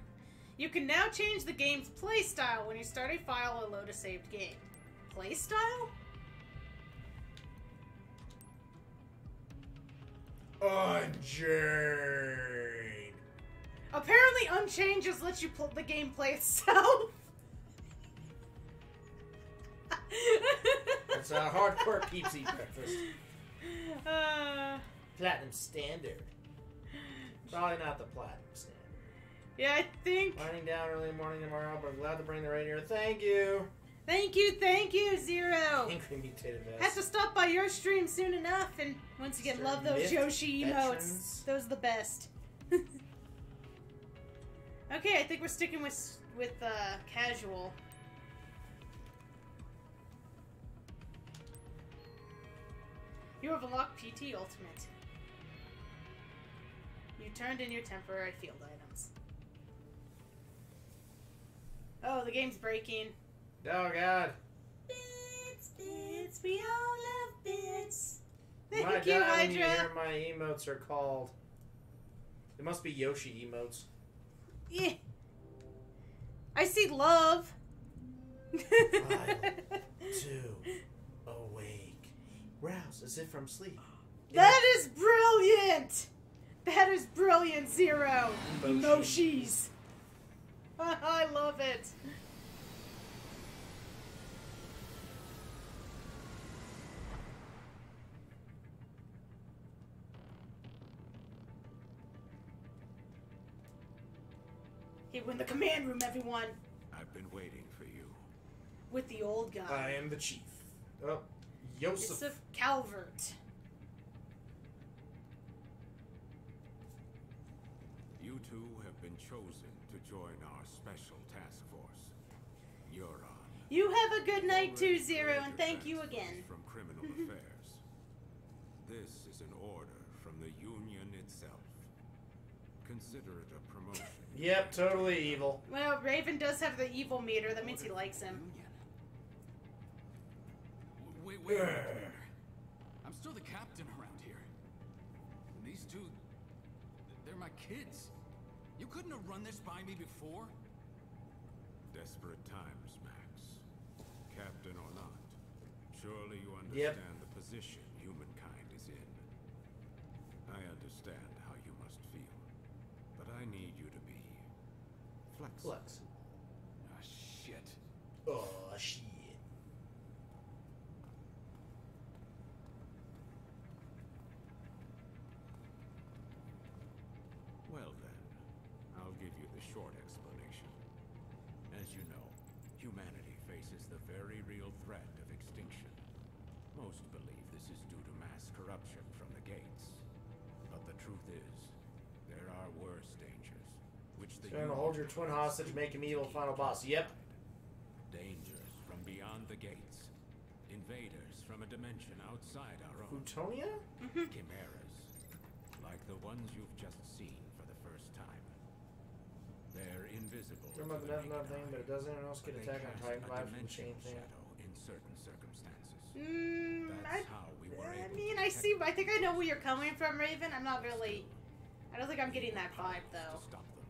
You can now change the game's playstyle when you start a file or load a saved game. Playstyle? Unchained. Apparently Unchained just lets you the game play itself. That's a hardcore peeps eat breakfast. Platinum standard. Probably not the platinum standard. Yeah, I think... Winding down early morning tomorrow, but I'm glad to bring the radio. Thank you. Thank you, Zero. Angry mutated vest. Have to stop by your stream soon enough, and once again, love those Yoshi emotes. Veterans. Those are the best. Okay, I think we're sticking with casual. You have unlocked PT Ultimate. You turned in your temporary field items. Oh, the game's breaking. Oh, God. Bits, we all love bits. You might Thank you, die when you Hydra. hear my emotes are called. It must be Yoshi emotes. Yeah. I see love. 5, 2, awake. Rouse as if from sleep. That is brilliant! That is brilliant, Zero. Emoshis. I love it. Okay, we're in the command room, everyone. I've been waiting for you. With the old guy. I am the chief. Oh, Yosef. Yosef Calvert. You two have been chosen to join our special task force. You're on. You have a good night too, Zero, and thank you again. From criminal affairs. This is an order from the Union itself. Consider it a promotion. Yep, totally evil. Well, Raven does have the evil meter. That means he likes him. Wait a minute. I'm still the captain around here. And these two, they're my kids. You couldn't have run this by me before? Desperate times, Max. Captain or not, surely you understand the position humankind is in. I understand how you must feel, but I need you to be flexible. Flexible. Ah, shit. Oh, shit. Well then, I'll give you the short explanation. As you know, humanity faces the very real threat of extinction. Most believe this is due to mass corruption from the gates. But the truth is, there are worse dangers, which the Trying to hold your twin hostage, make him evil final boss. Yep. Dangers from beyond the gates. Invaders from a dimension outside our own. Futonia? Chimeras, like the ones you've just seen for the first time. They're invisible. Remember to the nothing, naked but it eye, doesn't else get but they attacked on cast Titan a vibes from the dimensional same thing. shadow in certain circumstances. I That's how we were able mean, to I see. detect I think I know where you're coming from, Raven. I'm not really. I don't think I'm getting that vibe though. to stop them.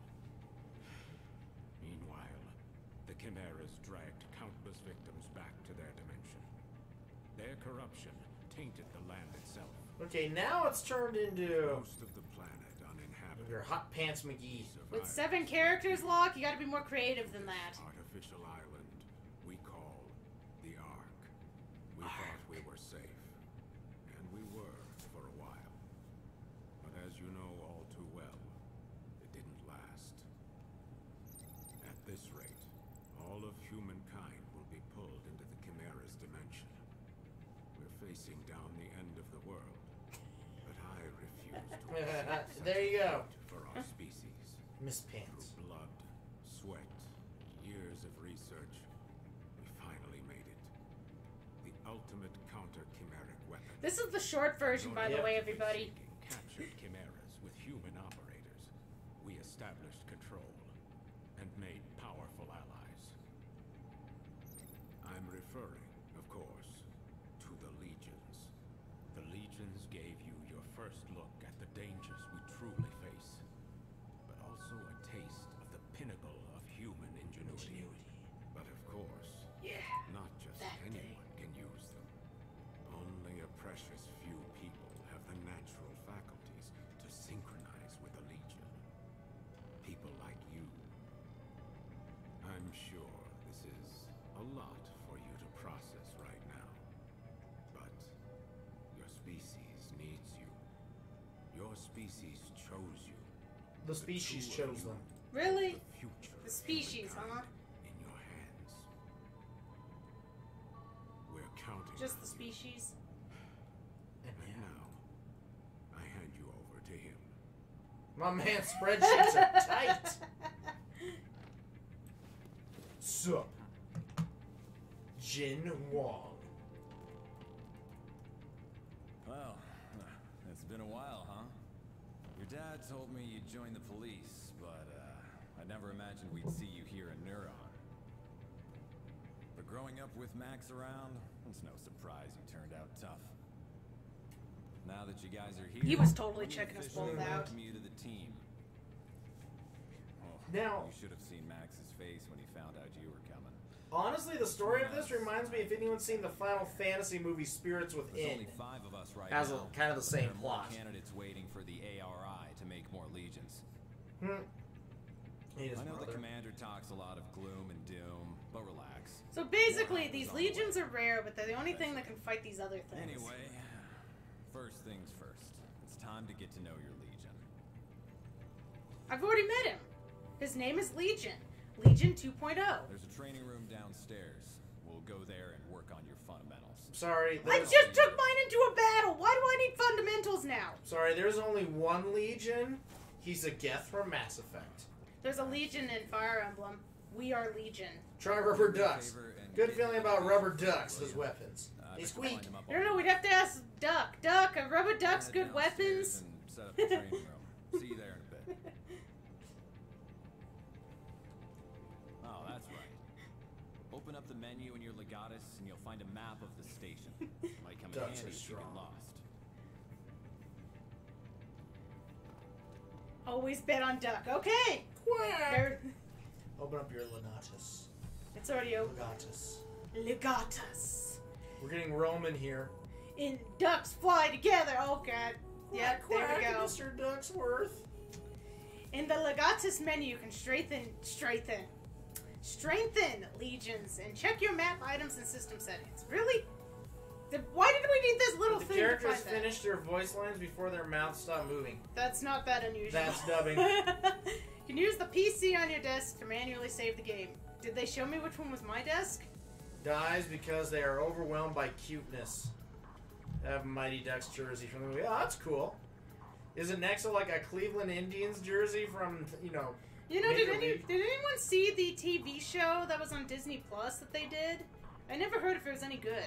Meanwhile, the Chimeras dragged countless victims back to their dimension. Their corruption tainted the land itself. Okay, now it's turned into Most of the planet uninhabited. your hot pants McGee. With 7 characters, Locke, you got to be more creative than that. Artificial island we call the Ark. We thought we were safe, and we were for a while. But as you know all too well, it didn't last. At this rate, all of humankind will be pulled into the Chimera's dimension. We're facing down the end of the world, but I refuse to accept There you go. for our species. Miss Pants. Through blood, sweat, years of research, we finally made it. The ultimate counter-chimeric weapon. This is the short version, by the way, everybody. Captured chimeras with human operators. We established control and made powerful allies. I'm referring, of course, to the Legions. The Legions gave you your first look at the dangers we truly face, but also a taste of the pinnacle of human ingenuity. But of course, not just anyone can use them. Only a precious few people have the natural faculties to synchronize with the Legion. People like you. I'm sure this is a lot for you to process right now. But your species needs you. Your species chose you. The species chose them. Really? The future The of species, humankind huh? in your hands. We're counting Just on the you. species. And now, I hand you over to him. My man's spreadsheets are tight. Sup? Jin Wong. Well, it's been a while, huh? Your dad told me you'd join the police, but I never imagined we'd see you here in Neuron. But growing up with Max around, it's no surprise you turned out tough. Now that you guys are here, He was totally let me checking us officially both out. welcome you to the team. Oh, Now- you should have seen Max's face when he found out you were coming. Honestly, the story of this reminds me if anyone's seen the Final Fantasy movie Spirits There's Within. only 5 of us right Has now. kind of the same There are more plot. candidates waiting for the ARI to make more legions. He is I know the brother. commander talks a lot of gloom and doom, but relax. So basically, these legions are rare, but they're the only thing that can fight these other things. Anyway, first things first. It's time to get to know your legion. I've already met him. His name is Legion. Legion 2.0. There's a training room downstairs. We'll go there and work on your fundamentals. Sorry, I there's, just took mine into a battle. Why do I need fundamentals now? sorry, there's only one Legion. He's a Geth from Mass Effect. There's a Legion in Fire Emblem. We are Legion. Try rubber ducks. Favor and Good get feeling to about the rubber legion. ducks as weapons. I They bet you'll squeak. find them up No, on no, the- we'd have to ask Duck. Duck, are rubber ducks Head good weapons? downstairs and set up the training room. See you there in a bit. Oh, that's right. Open up the menu in your legatus and you'll find a map of the station. Might come in Ducks handy are if you get strong. lost. Always bet on Duck. Okay. There- Open up your Legatus. It's already open. Legatus. Legatus. We're getting Roman here. In ducks fly together. Oh god. Yep, there we go. Mr. Ducksworth. In the Legatus menu, you can strengthen legions and check your map items and system settings. Really? Why did we need this little The thing to characters find that? finish their voice lines before their mouths stop moving. That's not that unusual. That's dubbing. You can use the PC on your desk to manually save the game. Did they show me which one was my desk? Dies because they are overwhelmed by cuteness. I have a Mighty Ducks jersey from the movie. Oh, that's cool. Is it next to like a Cleveland Indians jersey from, You know, Major did League? anyone see the TV show that was on Disney Plus that they did? I never heard if it was any good.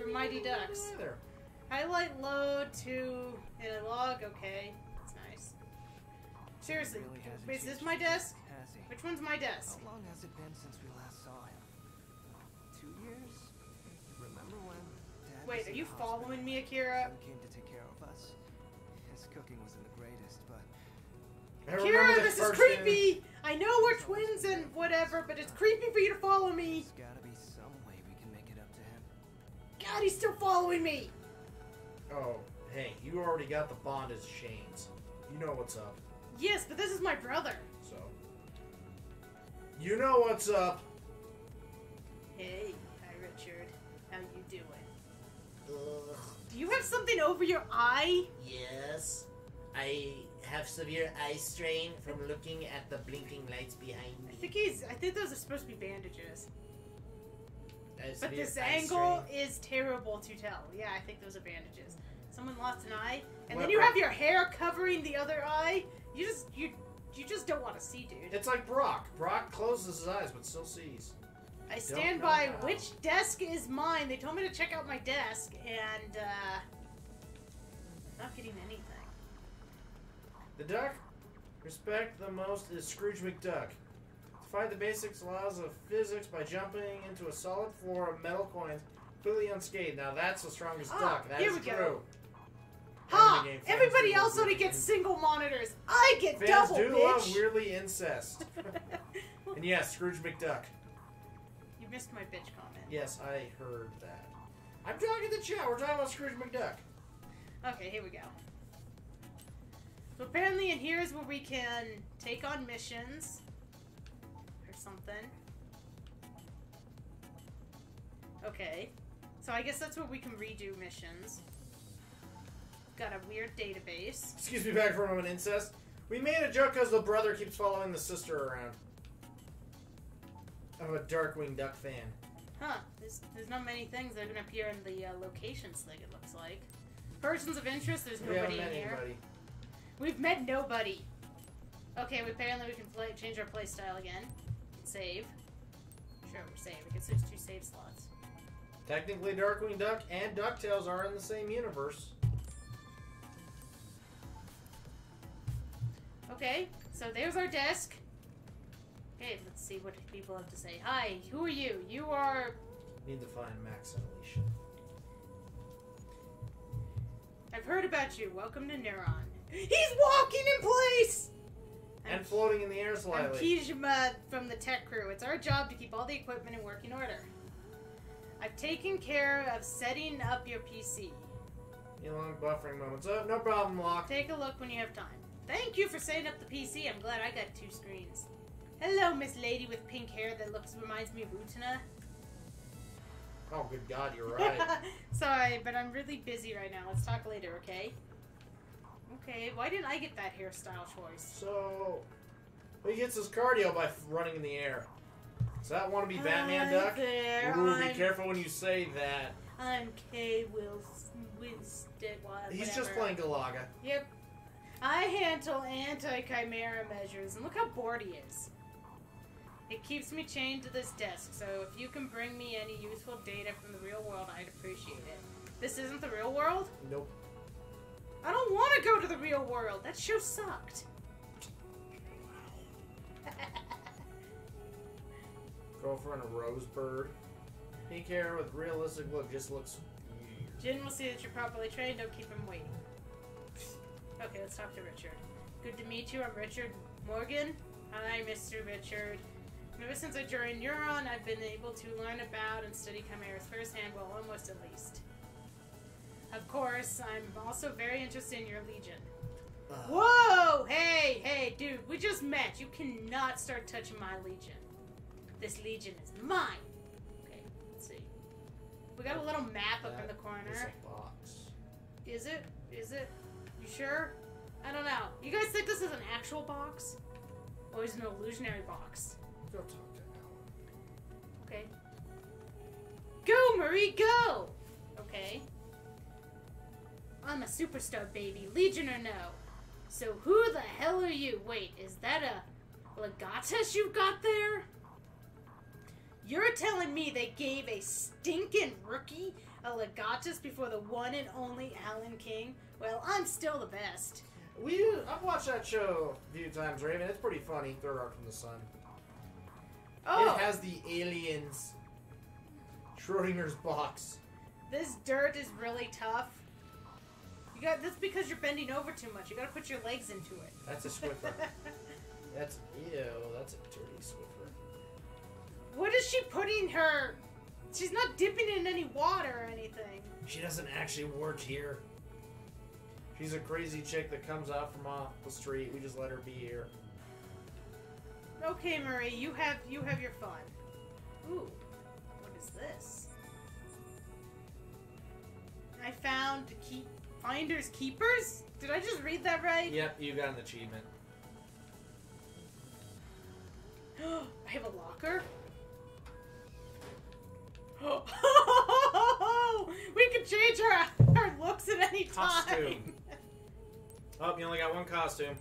For Mighty Ducks. Either. Highlight load to in a log. Okay, that's nice. Seriously, Really hasn't wait, is this changed my much, desk? has he? Which one's my desk? How long has it been since we last saw him? 2 years? Remember when Dad Wait, was are in you the hospital following me, Akira? and came to take care of us? His cooking wasn't the greatest, but I remember Akira, the this is first creepy! I know we're twins and whatever, but it's creepy for you to follow me. there's gotta be some way we can make it up to him. God, he's still following me! Oh, hey, you already got the bondage chains. You know what's up. Yes, but this is my brother. So. You know what's up. Hey, hi Richard. How you doing? Ugh. Do you have something over your eye? Yes. I have severe eye strain from looking at the blinking lights behind me. I think those are supposed to be bandages. I have But severe this eye angle strain. is terrible to tell. Yeah, I think those are bandages. Someone lost an eye, and What then you about- have your hair covering the other eye. You just don't want to see, dude. It's like Brock. Brock closes his eyes but still sees. I stand know by how. which desk is mine. They told me to check out my desk, and not getting anything. The duck respect the most is Scrooge McDuck. Defy the basic laws of physics by jumping into a solid floor of metal coins completely unscathed. Now that's the strongest duck. That here is we go. true. Ha! Game fans Everybody do else love only weirdly- gets single monitors. I get Fans double, do bitch. love weirdly incest. And yes, Scrooge McDuck. You missed my bitch comment. Yes, I heard that. I'm talking to the chat. We're talking about Scrooge McDuck. Okay, here we go. So apparently in here is where we can take on missions. Or something. Okay. So I guess that's where we can redo missions. Got a weird database. Excuse me back for a moment, incest. We made a joke because the brother keeps following the sister around. I'm a Darkwing Duck fan. Huh. There's not many things that are going to appear in the locations thing, it looks like. Persons of interest, there's We haven't nobody in met here. anybody. We've met nobody. Okay, apparently we can change our play style again. Save. Sure, we're saved. We can choose 2 save slots. Technically, Darkwing Duck and DuckTales are in the same universe. Okay, so there's our desk. Okay, let's see what people have to say. Hi, who are you? You are... Need to find Max and Alicia. heard about you. Welcome to Neuron. He's walking in place! And floating in the air I'm slightly. Kijima from the tech crew. It's our job to keep all the equipment in working order. I've taken care of setting up your PC. You long buffering moments. Oh, no problem, Locke. Take a look when you have time. Thank you for setting up the PC. I'm glad I got 2 screens. Hello, Miss Lady with pink hair that reminds me of Utana. Oh, good God, you're right. Sorry, but I'm really busy right now. Let's talk later, okay? Okay, why didn't I get that hairstyle choice? So, he gets his cardio by running in the air. Does that want to be Batman, Duck? There, Ooh, be careful when you say that. I'm K. Winstead. He's just playing Galaga. Yep. I handle anti-chimera measures, and look how bored he is. It keeps me chained to this desk, so if you can bring me any useful data from the real world, I'd appreciate it. This isn't the real world? Nope. I don't want to go to the real world. That show sucked. Girlfriend of Rosebird. Pink hair with realistic look just looks weird. Jin will see that you're properly trained. Don't keep him waiting. Okay, let's talk to Richard. Good to meet you. I'm Richard Morgan. Hi, Mr. Richard. Ever since I joined Neuron, I've been able to learn about and study chimeras firsthand, well, almost at least. Of course, I'm also very interested in your Legion. Whoa! Hey, dude, we just met. You cannot start touching my Legion. This Legion is mine. Okay, let's see. We got a little map up in the corner. It's a box. Is it? Is it? You sure? I don't know. You guys think this is an actual box? Or is it an illusionary box? Go talk to Alan. Okay. Go, Marie, go! Okay. I'm a superstar, baby. Legion or no. So who the hell are you? Wait, is that a legatus you've got there? You're telling me they gave a stinking rookie a legatus before the one and only Alan King? Well, I'm still the best. I've watched that show a few times, Raven. It's pretty funny. Third Arc from the Sun. Oh! It has the aliens. Schrodinger's box. This dirt is really tough. That's because you're bending over too much. You gotta put your legs into it. That's a Swiffer. That's a dirty Swiffer. What is she putting her? She's not dipping in any water or anything. She doesn't actually work here. She's a crazy chick that comes out from off the street. We just let her be here. Okay, Marie, you have your fun. Ooh, what is this? I found Finders Keepers? Did I just read that right? Yep, you got an achievement. I have a locker? We can change our looks at any time. Costume. Oh, you only got one costume.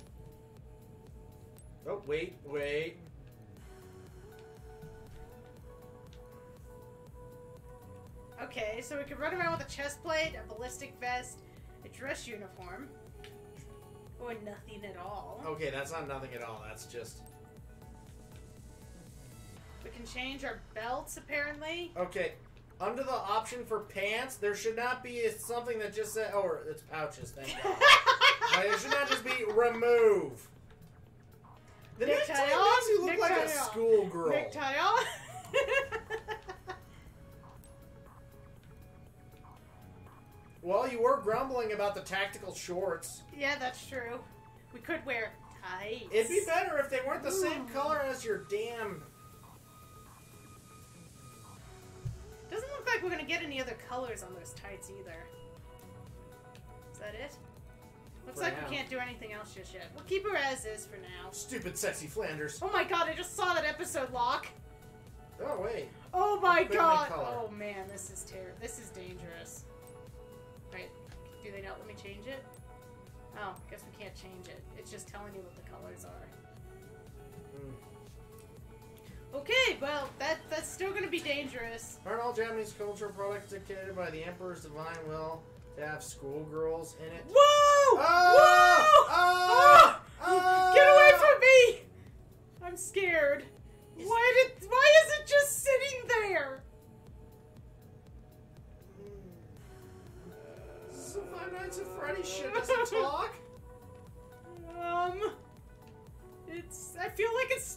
Oh, wait. Okay, so we can run around with a chest plate, a ballistic vest, a dress uniform, or nothing at all. Okay, that's not nothing at all. That's just... We can change our belts, apparently. Okay, under the option for pants, there should not be something that just said... Oh, it's pouches, thank God. It should not just be remove. The necktie makes you look like a schoolgirl. Necktie on. Well, you were grumbling about the tactical shorts. Yeah, that's true. We could wear tights. It'd be better if they weren't the same color as your damn... Doesn't look like we're gonna get any other colors on those tights either. Is that it? Looks like we can't do anything else just yet. We'll keep her as is for now. Stupid sexy Flanders. Oh my god, I just saw that episode, Locke. Oh, wait. Oh my god. Oh man, this is terrible. This is dangerous. Right. Do they not let me change it? Oh, guess we can't change it. It's just telling you what the colors are. Okay, well, that's still gonna be dangerous. Aren't all Japanese cultural products dictated by the Emperor's divine will to have schoolgirls in it? Whoa! Whoa! Get away from me! I'm scared. Why is it just sitting there? This is a Five Nights at Freddy's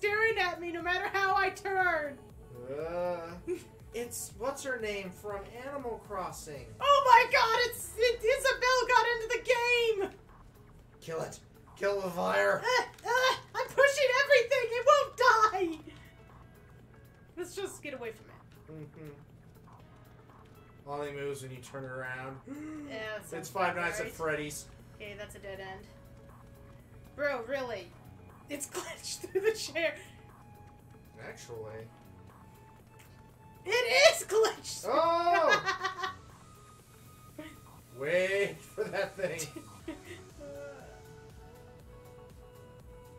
staring at me no matter how I turn. It's what's her name from Animal Crossing. Oh my god, Isabel got into the game! Kill it. Kill the fire. I'm pushing everything! It won't die! Let's just get away from it. Only moves when you turn it around. Yeah, it's Five Nights at Freddy's. Okay, that's a dead end. Bro, really? It's glitched through the chair. Actually. It is glitched! Oh! Wait for that thing.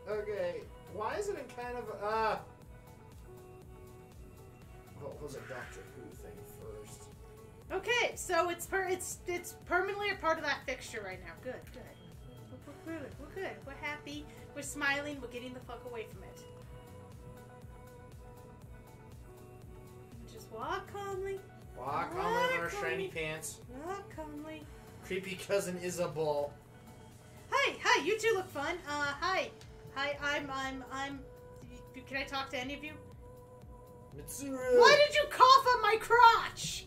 Okay, why is it in kind of what was a Doctor Who thing first? Okay, so it's permanently a part of that fixture right now. Good. We're good. We're happy. We're smiling. We're getting the fuck away from it. Just walk calmly. Walk calmly in our shiny pants. Walk calmly. Creepy cousin Isabel. Hi, you two look fun. Hi, I'm. Can I talk to any of you? Mitsuru. Why did you cough on my crotch?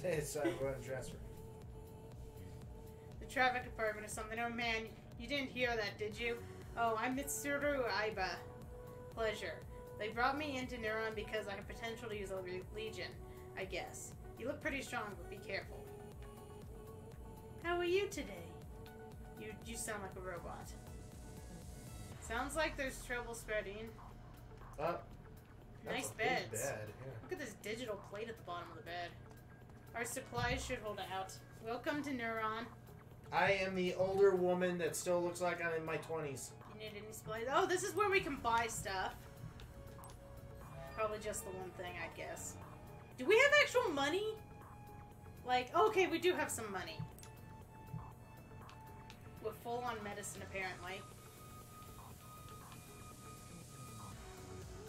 It's going to transfer. The traffic department or something. Oh man, you didn't hear that, did you? Oh, I'm Mitsuru Aiba. Pleasure. They brought me into Neuron because I have potential to use a Legion, I guess. You look pretty strong, but be careful. How are you today? You sound like a robot. Sounds like there's trouble spreading. Nice beds. Bed, yeah. Look at this digital plate at the bottom of the bed. Our supplies should hold out. Welcome to Neuron. I am the older woman that still looks like I'm in my 20s. You need any supplies? Oh, this is where we can buy stuff. Probably just the one thing, I guess. Do we have actual money? Like, okay, we do have some money. We're full on medicine, apparently.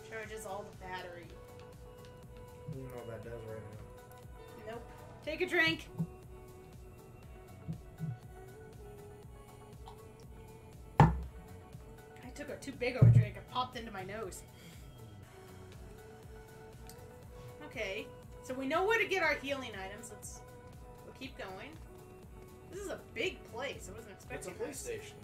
Charges all the battery. I don't know what that does right now. Nope. Take a drink. I took a too big of a drink. It popped into my nose. Okay. So we know where to get our healing items. We'll keep going. This is a big place. I wasn't expecting It's a police this. station.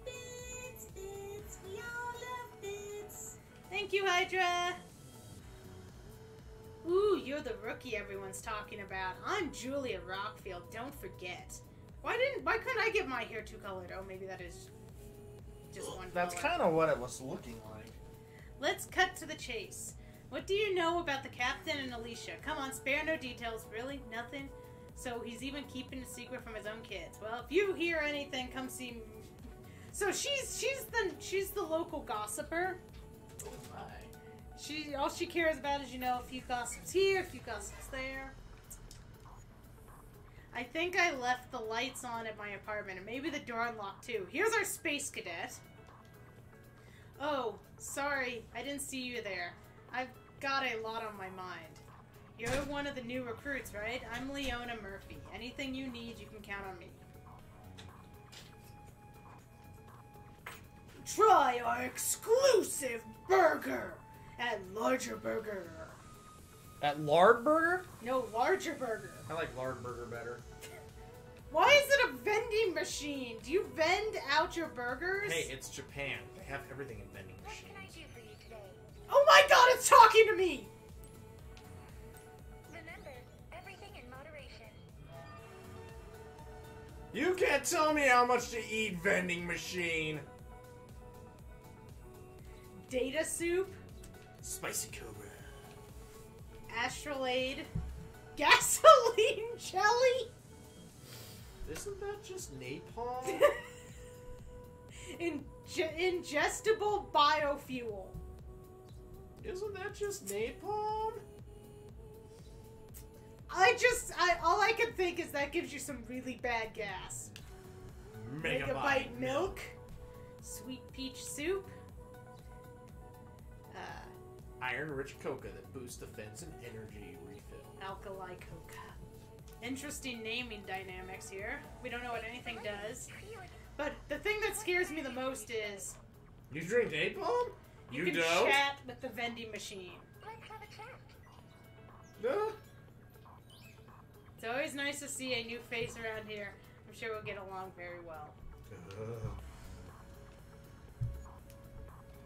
Bits, we all love bits. Thank you, Hydra. Ooh, you're the rookie everyone's talking about. I'm Julia Rockfield, don't forget. Why couldn't I get my hair two colored? Oh, maybe that is just one That's color. kind of what it was looking like. Let's cut to the chase. What do you know about the captain and Alicia? Come on, spare no details. Really? Nothing? So he's even keeping a secret from his own kids. Well, if you hear anything, come see me. So she's the local gossiper. Oh my. All she cares about is, a few gossips here, a few gossips there. I think I left the lights on at my apartment, and maybe the door unlocked too. Here's our space cadet. Oh, sorry, I didn't see you there. I've got a lot on my mind. You're one of the new recruits, right? I'm Leona Murphy. Anything you need, you can count on me. Try our exclusive burger at Larger Burger. At Lard Burger? No, Larger Burger. I like Lard Burger better. Why is it a vending machine? Do you vend out your burgers? Hey, it's Japan. They have everything in vending machines. What can I do for you today? Oh my god, it's talking to me! Remember, everything in moderation. You can't tell me how much to eat, vending machine. Data soup, Spicy Cobra. Astral gasoline jelly, Isn't that just napalm? ingestible biofuel. Isn't that just napalm? All I can think is that gives you some really bad gas. Megabyte milk, sweet peach soup, Iron-rich coca that boosts defense and energy refill. alkali coca. Interesting naming dynamics here. We don't know what anything does. But the thing that scares me the most is You drink napalm? You can don't? chat with the vending machine. Let's have a chat. No. It's always nice to see a new face around here. I'm sure we'll get along very well.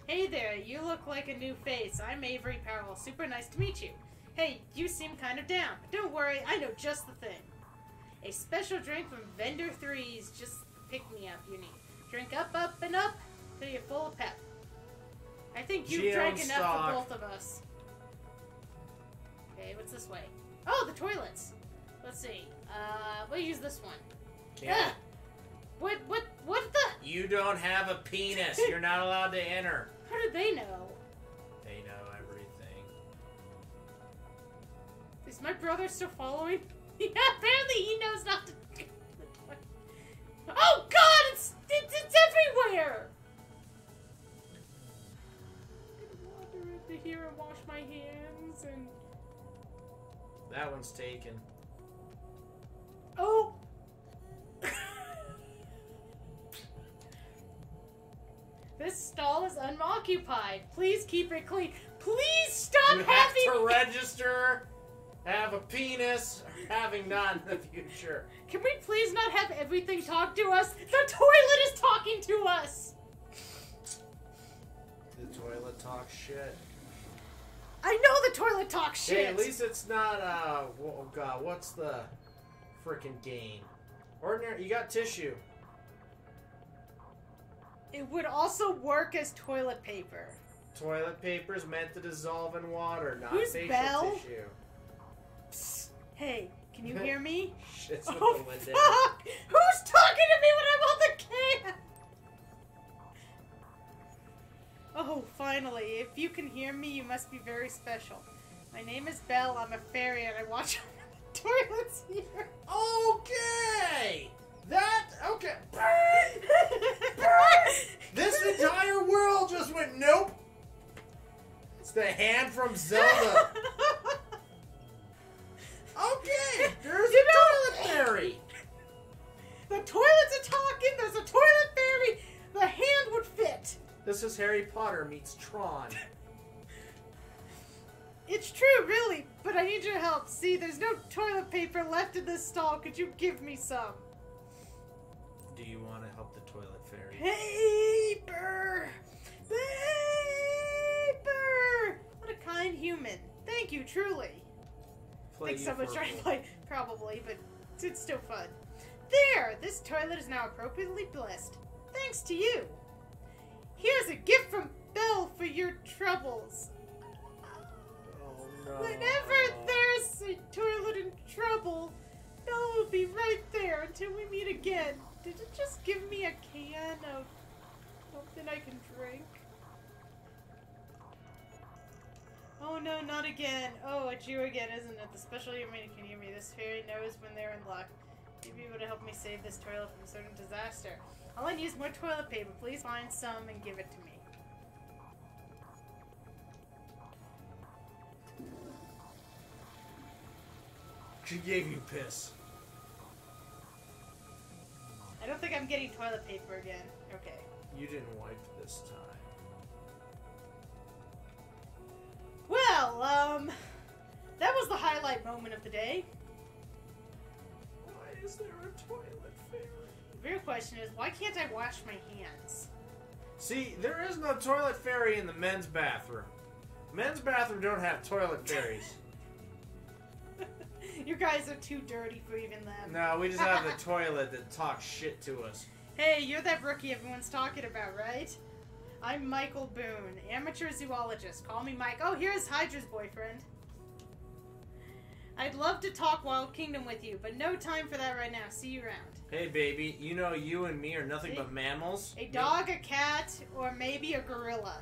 Hey there, you look like a new face. I'm Avery Powell. Super nice to meet you. Hey, you seem kind of down, but don't worry, I know just the thing. A special drink from Vendor 3's just pick-me-up you need. Drink up, up, and up till you're full of pep. I think you've drank enough for both of us. Okay, what's this way? Oh, the toilets. Let's see. We'll use this one. Yeah. What the? You don't have a penis. You're not allowed to enter. How did they know? They know everything. Is my brother still following? Yeah, apparently he knows not to. Oh God! It's everywhere. I'm gonna wander into here and wash my hands and. That one's taken. Oh. This stall is unoccupied. Please keep it clean. Please stop You having. have to register, have a penis, or having none in the future. Can we please not have everything talk to us? The toilet is talking to us. The toilet talks shit. I know the toilet talks shit. Hey, at least it's not, oh God, what's the frickin' gain? Ordinary, you got tissue. It would also work as toilet paper. Toilet paper is meant to dissolve in water, not Who's facial Belle? tissue. Psst. Hey, can you hear me? Shit's with Oh, the lid down. fuck! Who's talking to me when I'm on the can? Oh, finally. If you can hear me, you must be very special. My name is Belle. I'm a fairy, and I watch toilets here. Okay! Okay. This entire world just went nope. It's the hand from Zelda. Okay, there's a toilet fairy. The toilets are talking. There's a toilet fairy. The hand would fit. This is Harry Potter meets Tron. It's true, really, but I need your help. See, there's no toilet paper left in this stall. Could you give me some? Do you want to help the toilet fairy? Paper! Paper! What a kind human. Thank you, truly. I think someone's trying to play, probably, but it's still fun. There! This toilet is now appropriately blessed. Thanks to you. Here's a gift from Belle for your troubles. Oh no. Whenever there's a toilet in trouble, Belle will be right there until we meet again. Did it just give me a can of something I can drink? Oh no, not again. Oh, it's you again, isn't it? The special human can hear me. This fairy knows when they're in luck. You'll be able to help me save this toilet from a certain disaster. All I need is more toilet paper. Please find some and give it to me. She gave you piss. I don't think I'm getting toilet paper again. Okay. You didn't wipe this time. Well, that was the highlight moment of the day. Why is there a toilet fairy? The real question is, why can't I wash my hands? See, there is no toilet fairy in the men's bathroom. Men's bathroom don't have toilet fairies. You guys are too dirty for even them. No, we just have the toilet that talks shit to us. Hey, you're that rookie everyone's talking about, right? I'm Michael Boone, amateur zoologist. Call me Mike. Oh, here's Hydra's boyfriend. I'd love to talk Wild Kingdom with you, but no time for that right now. See you around. Hey, baby, you know you and me are nothing but mammals. A dog, a cat, or maybe a gorilla.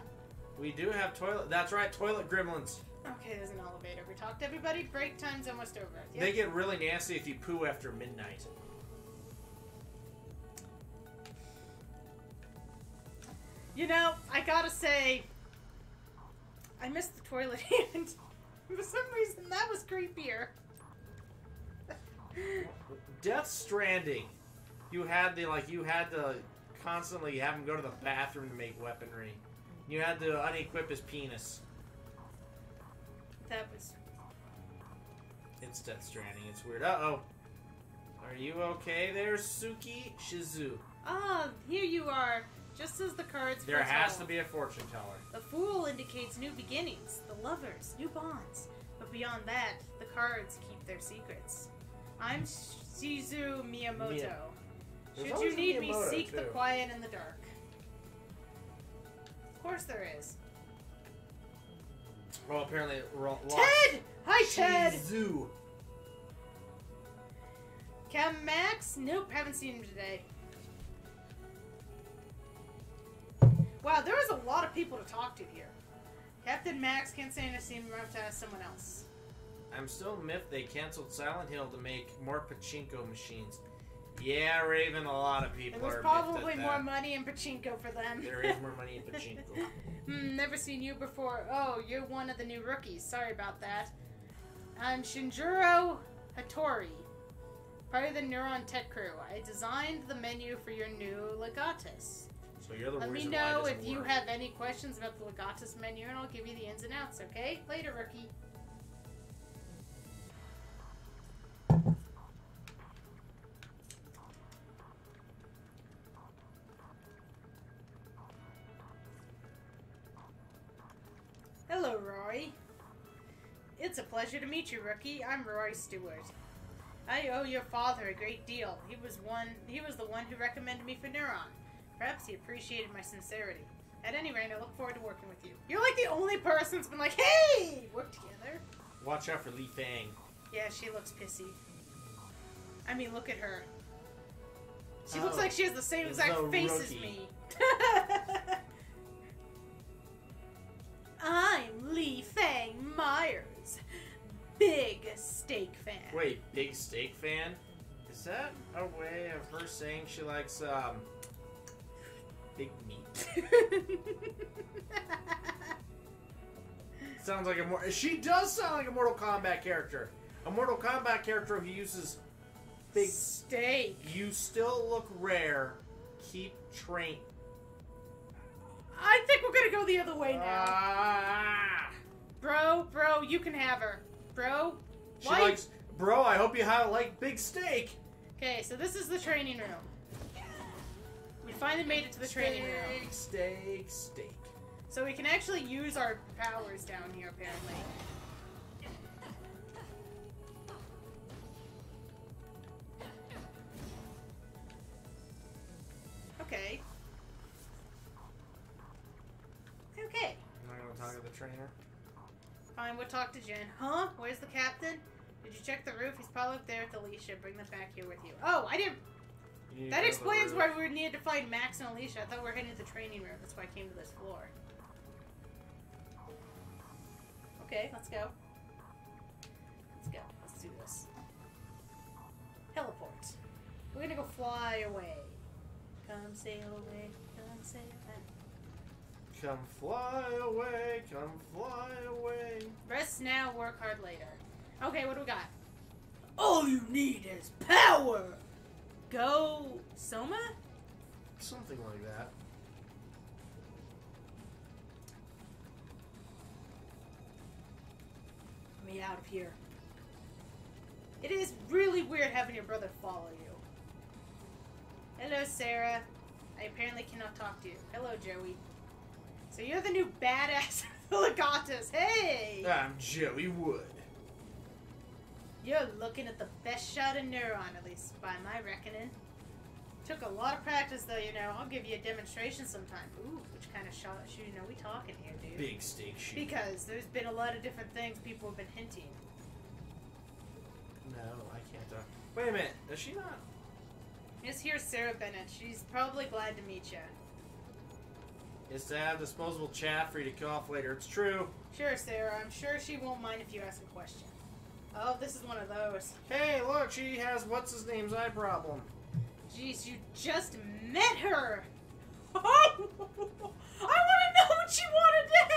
We do have toilet. That's right, toilet gremlins. Okay, there's an elevator. We talked to everybody. Break time's almost over. Yep. They get really nasty if you poo after midnight. You know, I gotta say, I missed the toilet hand. For some reason, that was creepier. Death Stranding. You had the constantly have him go to the bathroom to make weaponry. You had to unequip his penis. That was... It's Death Stranding. It's weird. Uh-oh. Are you okay there, Suki Shizu? Ah, here you are. Just as the cards There foretell. has to be a fortune teller. The Fool indicates new beginnings, the lovers, new bonds. But beyond that, the cards keep their secrets. I'm Shizu Miyamoto. There's Should always you a need me, Miyamoto, seek the too. quiet and the dark. Of course there is. Well, apparently we're all lost. Ted! Hi, Ted! Shizu. Cam Max? Nope, haven't seen him today. Wow, there was a lot of people to talk to here. Captain Max can't say anything, we're going to have to ask someone else. I'm still miffed they canceled Silent Hill to make more pachinko machines. Yeah, Raven, a lot of people There was are probably miffed at more that. money in pachinko for them. There is more money in pachinko. Never seen you before. Oh, you're one of the new rookies. Sorry about that. I'm Shinjiro Hattori, part of the Neuron Tech crew. I designed the menu for your new legatus. So you're the Let me reason why it know doesn't if you work. have any questions about the legatus menu, and I'll give you the ins and outs, okay? Later, rookie. Hello, Roy. It's a pleasure to meet you, rookie. I'm Roy Stewart. I owe your father a great deal. He was the one who recommended me for Neuron. Perhaps he appreciated my sincerity. At any rate, I look forward to working with you. You're like the only person that's been like, hey! Work together. Watch out for Li Fang. Yeah, she looks pissy. I mean, look at her. She Oh, looks like she has the same exact the face as rookie. me. I'm Li Fang Myers. Big steak fan. Wait, big steak fan? Is that a way of her saying she likes, big meat? Sounds like a more. She does sound like a Mortal Kombat character. A Mortal Kombat character who uses big. Steak. You still look rare. Keep train. I think we're gonna go the other way now. Ah! Bro, you can have her. Bro, She why? likes. Bro, I hope you like big steak. Okay, so this is the training room. We finally made it to the training room. Steak. So we can actually use our powers down here, apparently. Okay. Okay. I'm not gonna talk to the trainer. Fine, we'll talk to Jen. Huh? Where's the captain? Did you check the roof? He's probably up there with Alicia. Bring them back here with you. Oh, I didn't... You need to That go to the explains roof. why we needed to find Max and Alicia. I thought we were heading to the training room. That's why I came to this floor. Okay, let's go. Let's go. Let's do this. Teleport. We're gonna go fly away. Come sail away. Come sail away. Come fly away. Come fly away. Rest now, work hard later. Okay, what do we got? All you need is power! Go... Soma? Something like that. Get me out of here. It is really weird having your brother follow you. Hello, Sarah. I apparently cannot talk to you. Hello, Joey. So you're the new badass legatus. Hey! I'm Joey Wood. You're looking at the best shot of Neuron, at least by my reckoning. Took a lot of practice, though, you know. I'll give you a demonstration sometime. Ooh, which kind of shot shooting are we talking here, dude? Big steak shoot. Because there's been a lot of different things people have been hinting. No, I can't talk. Wait a minute. Does she not? Yes, here's Sarah Bennett. She's probably glad to meet you. Is to have disposable chat for you to kill off later. It's true. Sure, Sarah. I'm sure she won't mind if you ask a question. Oh, this is one of those. Hey, look, she has what's his name's eye problem. Jeez, you just met her! I want to know what she wanted to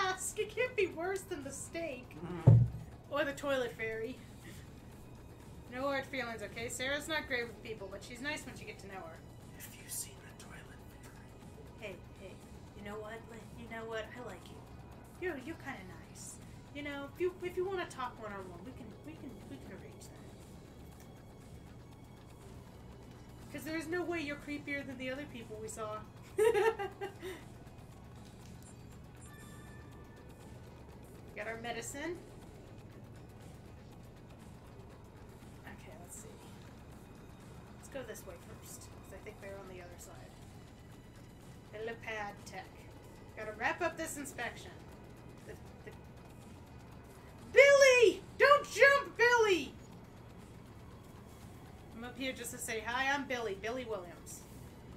ask! It can't be worse than the steak. Or the toilet fairy. No hard feelings, okay? Sarah's not great with people, but she's nice once you get to know her. Have you seen the toilet know what? I like you. You're kind of nice. You know, if you want to talk one-on-one, we can arrange that. Because there's no way you're creepier than the other people we saw. Got our medicine. Okay, let's see. Let's go this way first, because I think they're on the other side. Helipad tech. Gotta wrap up this inspection. Billy! Don't jump, Billy! I'm up here just to say hi. I'm Billy Williams.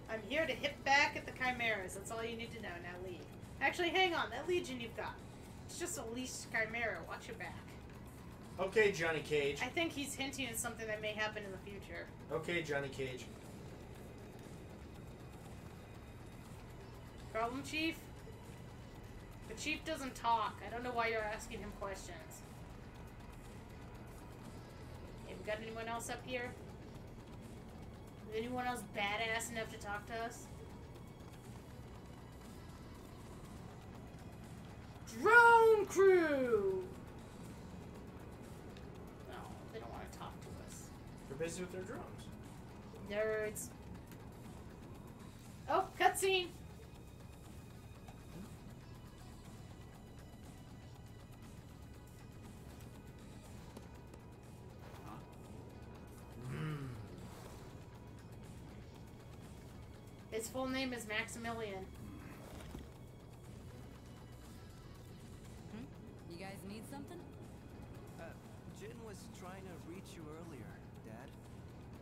I'm here to hit back at the chimeras. That's all you need to know. Now leave. Actually, hang on. That legion you've got. It's just a leashed chimera. Watch your back. Okay, Johnny Cage. I think he's hinting at something that may happen in the future. Okay, Johnny Cage. Problem, Chief? The Chief doesn't talk. I don't know why you're asking him questions. Hey, we got anyone else up here? Is anyone else badass enough to talk to us? Drone crew! No, they don't want to talk to us. They're busy with their drones. Nerds. Oh, cutscene! His full name is Maximilian. You guys need something? Jin was trying to reach you earlier, Dad.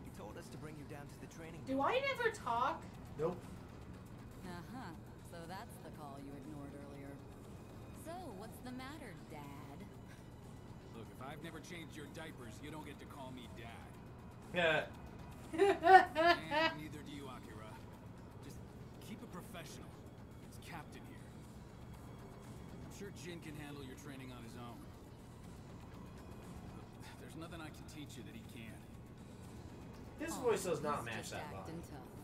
He told us to bring you down to the training. Do I never talk? Nope. Uh-huh. So that's the call you ignored earlier. So, what's the matter, Dad? Look, if I've never changed your diapers, you don't get to call me Dad. Yeah. And neither do you, Akira. Just keep it professional. It's Captain here. I'm sure Jin can handle your training on his own. Look, there's nothing I can teach you that he can't. His voice does not He's match just that acting vibe. tough.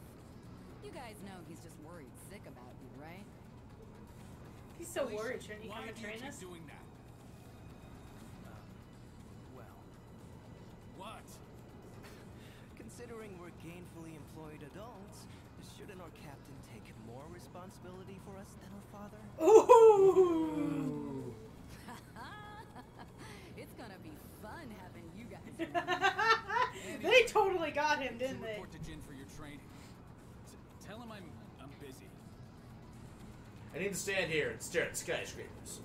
You guys know he's just worried sick about you, right? He's so Alicia, worried. Shouldn't he why come and do you train keep us? doing that? Well, What? considering we're gainfully employed adults, shouldn't our captain take more responsibility for us than our father? Ooh! It's gonna be fun having you guys around. They totally got him, didn't You they? report to Jin for your training. Tell him I'm busy. I need to stand here and stare at skyscrapers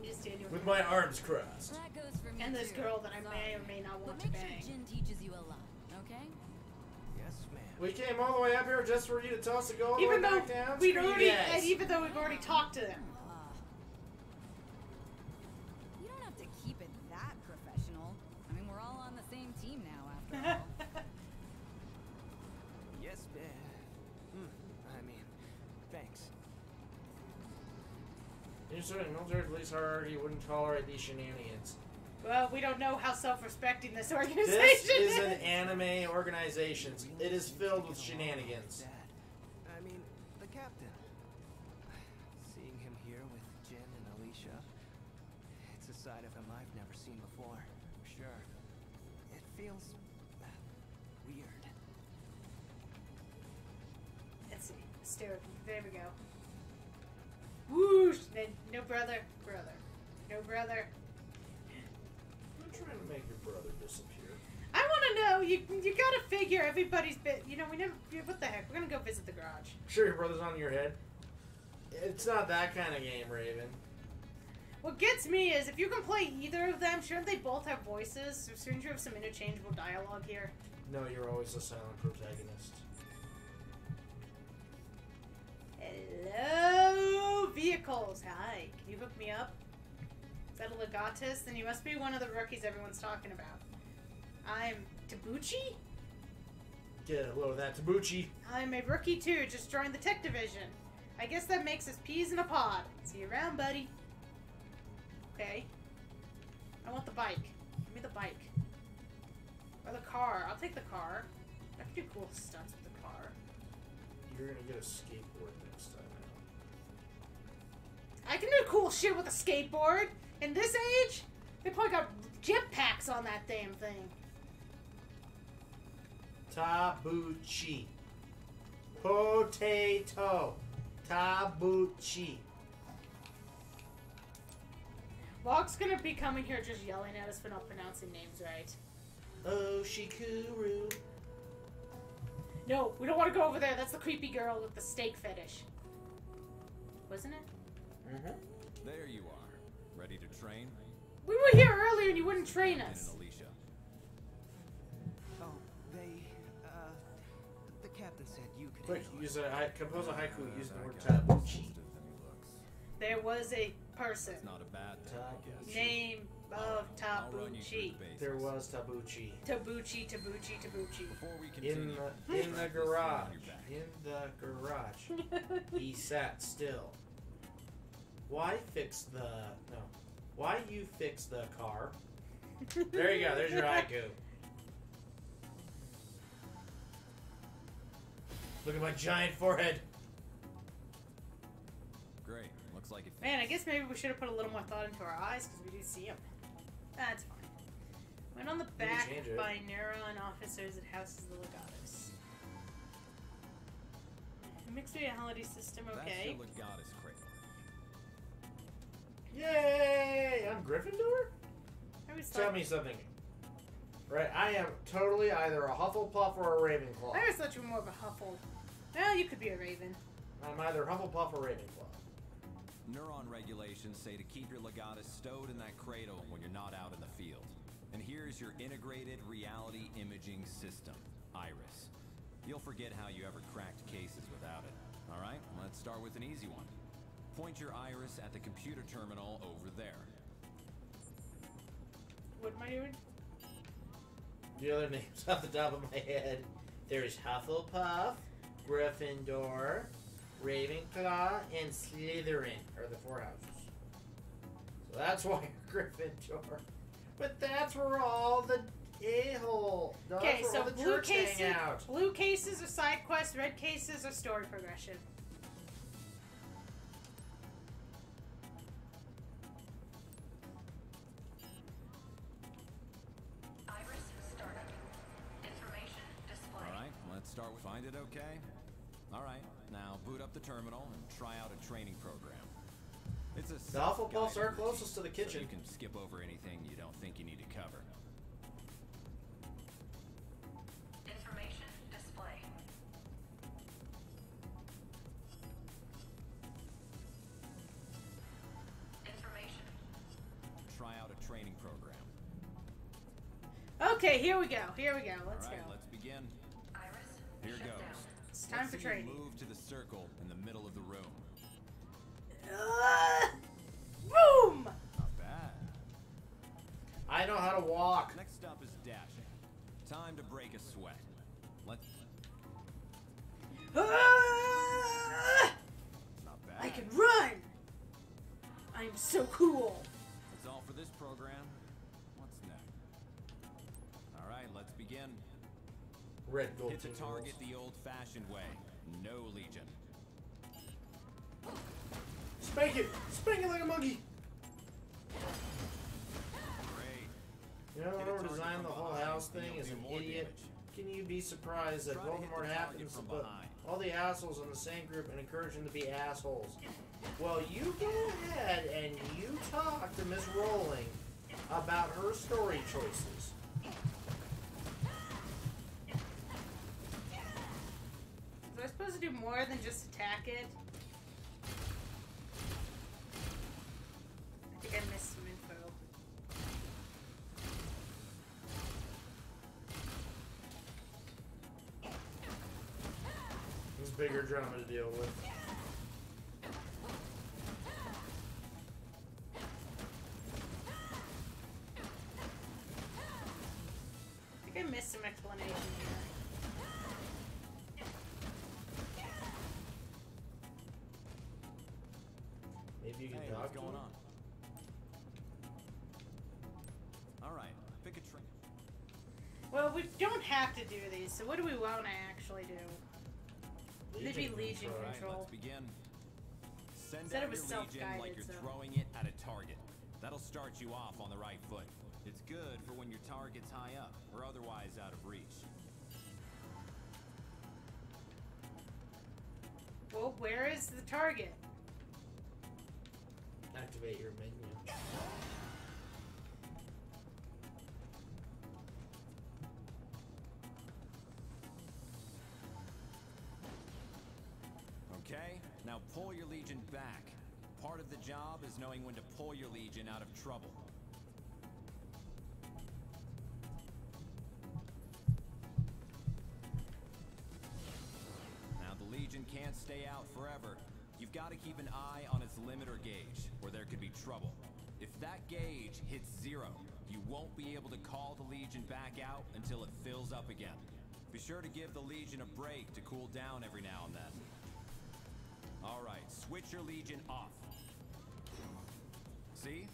You just stand here with my arms crossed. That goes for me And this too. girl that I may Sorry. or may not want But to make bang. sure Jin teaches you a lot, okay? Yes, ma'am. We came all the way up here just for you to tell us to go all the way Even though back down. we'd Screw you already, guys. and even though we've already talked to them. You don't have to keep it that professional. I mean, we're all on the same team now, after all. Yes, ma'am. I mean, thanks. Usually, military police hierarchy wouldn't tolerate these shenanigans. Well, we don't know how self-respecting this organization This is an anime organization. It is filled with shenanigans. Dad. I mean, the captain. Seeing him here with Jin and Alicia, it's a side of him I've never seen before. Sure. It feels weird. Let's see. Stare. There we go. Whoosh! No brother. No brother. I'm trying to make your brother disappear. I want to know. You gotta figure everybody's bit. You know, we never. What the heck? We're gonna go visit the garage. Sure, your brother's on your head. It's not that kind of game, Raven. What gets me is if you can play either of them, shouldn't they both have voices? So shouldn't you have some interchangeable dialogue here? No, you're always a silent protagonist. Hello, vehicles. Hi. Can you hook me up? Is that a legatus? Then you must be one of the rookies everyone's talking about. I'm Tabuchi? Get a load of that Tabuchi. I'm a rookie too, just joined the tech division. I guess that makes us peas in a pod. See you around, buddy. Okay. I want the bike. Give me the bike. Or the car. I'll take the car. I can do cool stunts with the car. You're gonna get a skateboard next time cool shit with a skateboard. In this age, they probably got jetpacks on that damn thing. Tabuchi. Potato. Tabuchi. Locke's gonna be coming here just yelling at us for not pronouncing names right. Oshikuru. No, we don't want to go over there. That's the creepy girl with the steak fetish. Wasn't it? Mm-hmm. There you are. Ready to train? We were here earlier and you wouldn't train us. And Alicia. Oh, the captain said you could Quick, handle it. compose a haiku using the word tabuchi. There was a person. It's not a bad thing, I guess. Name of I'll run you through Tabuchi. the basics. There was tabuchi. Tabuchi, Tabuchi, Tabuchi. Before we continue, In the garage. on your back. In the garage. He sat still. Why you fix the car? There you go, there's your haiku. Look at my giant forehead. Great. Looks like it fits. Man, I guess maybe we should have put a little more thought into our eyes because we do see them. That's fine. Went on the can back change it. by Neuron officers at houses the legatus. Mixed reality system, okay. That's your legatus crate. Yay! I'm Gryffindor? I always Tell thought, me something. Right, I am totally either a Hufflepuff or a Ravenclaw. I always thought you were more of a Huffle. Well, you could be a Raven. I'm either Hufflepuff or Ravenclaw. Neuron regulations say to keep your legatus stowed in that cradle when you're not out in the field. And here's your integrated reality imaging system, Iris. You'll forget how you ever cracked cases without it. All right, let's start with an easy one. Point your iris at the computer terminal over there. What am I doing? The other names off the top of my head. There's Hufflepuff, Gryffindor, Ravenclaw, and Slytherin are the four houses. So that's why you're Gryffindor. But that's where all the a-hole. Okay, so all the blue jerks cases, hang out. blue cases are side quests, red cases are story progression. Iris startup. Information display. All right, let's start with find it okay? All right, now boot up the terminal and try out a training program. It's a The Hufflepuffs are self-guided closest to the routine, kitchen. So you can skip over anything you don't think you need to cover. Information display. Information. Try out a training program. Okay, here we go. Here we go. Let's All right, go. let's begin. Iris. Here shut goes. down. It's time Let's for see you training. Move to the circle in the middle of the room. Boom! Not bad. I know how to walk. Next up is dashing. Time to break a sweat. Let's. Not bad. I can run! I'm so cool. That's all for this program. What's next? All right, let's begin. Red gold. Hit the target the old-fashioned way. No Legion. Spank it! Spank it like a monkey! Great. You know, Hit a whoever target designed from the whole behind, house and thing you'll is do an more idiot. damage. Can you be surprised that Try to hit the Voldemort target happens to from put behind. all the assholes in the same group and encourage them to be assholes? Well, you go ahead and you talk to Miss Rowling about her story choices. Was I supposed to do more than just attack it? I think I missed some info. There's bigger drama to deal with. I think I missed some explanation here. Maybe you can Hey, talk what's to going him? on? All right, pick a train. Well, we don't have to do these, so what do we want to actually do? Maybe Legion All right, Control. let's begin. Send Said out it was your legion like self-guided, you're so. throwing it at a target. That'll start you off on the right foot. It's good for when your target's high up or otherwise out of reach. Well, where is the target? Activate your menu. Okay, now pull your legion back. Part of the job is knowing when to pull your legion out of trouble. Now the legion can't stay out forever. You've got to keep an eye on its limiter gauge, or there could be trouble. If that gauge hits 0, you won't be able to call the legion back out until it fills up again. Be sure to give the legion a break to cool down every now and then. Alright, switch your legion off. See?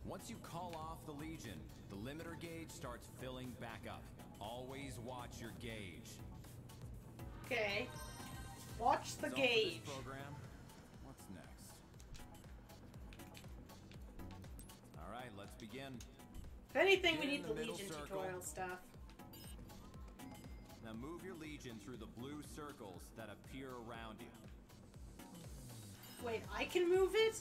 Once you call off the legion, the limiter gauge starts filling back up. Always watch your gauge. Okay. Watch the That's all for this gauge. program. What's next? Alright, let's begin. If anything, we Get in need the the middle Legion circle. tutorial stuff. Now move your legion through the blue circles that appear around you. Wait, I can move it?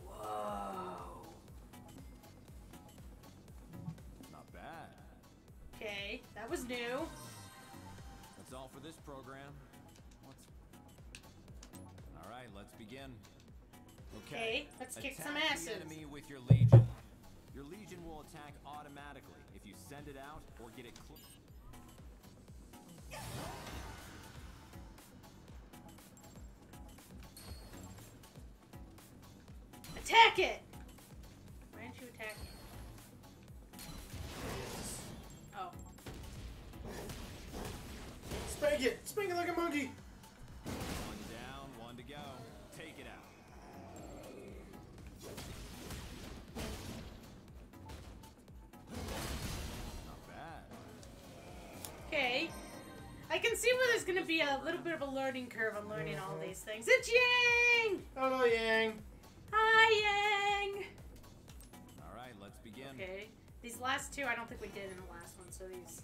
Whoa. Not bad. Okay, that was new. That's all for this program. Alright, let's begin. Okay, let's kick some Attack asses. the enemy with your legion. Your legion will attack automatically if you send it out or get it close. Attack it! Why aren't you attacking? Oh. Spank it! Spank it like a monkey! One down, one to go. Take it out. Not bad. Okay. I can see where there's gonna be a little bit of a learning curve on learning all these things. It's Yang! Hello, Yang! Hi, Yang! Alright, let's begin. Okay. These last two, I don't think we did in the last one, so these...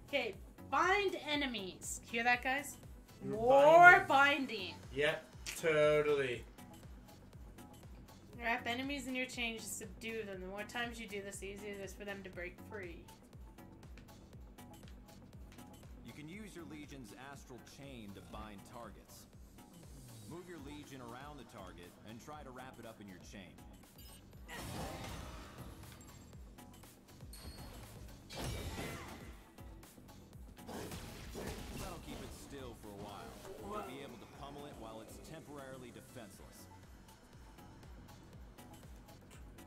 Okay. Bind enemies. Hear that, guys? You're More binding. Yep, totally. Wrap enemies in your chain to subdue them. The more times you do this, the easier it is for them to break free. You can use your legion's astral chain to bind targets. Move your legion around the target and try to wrap it up in your chain. That'll keep it still for a while. You'll be able to pummel it while it's temporarily defenseless.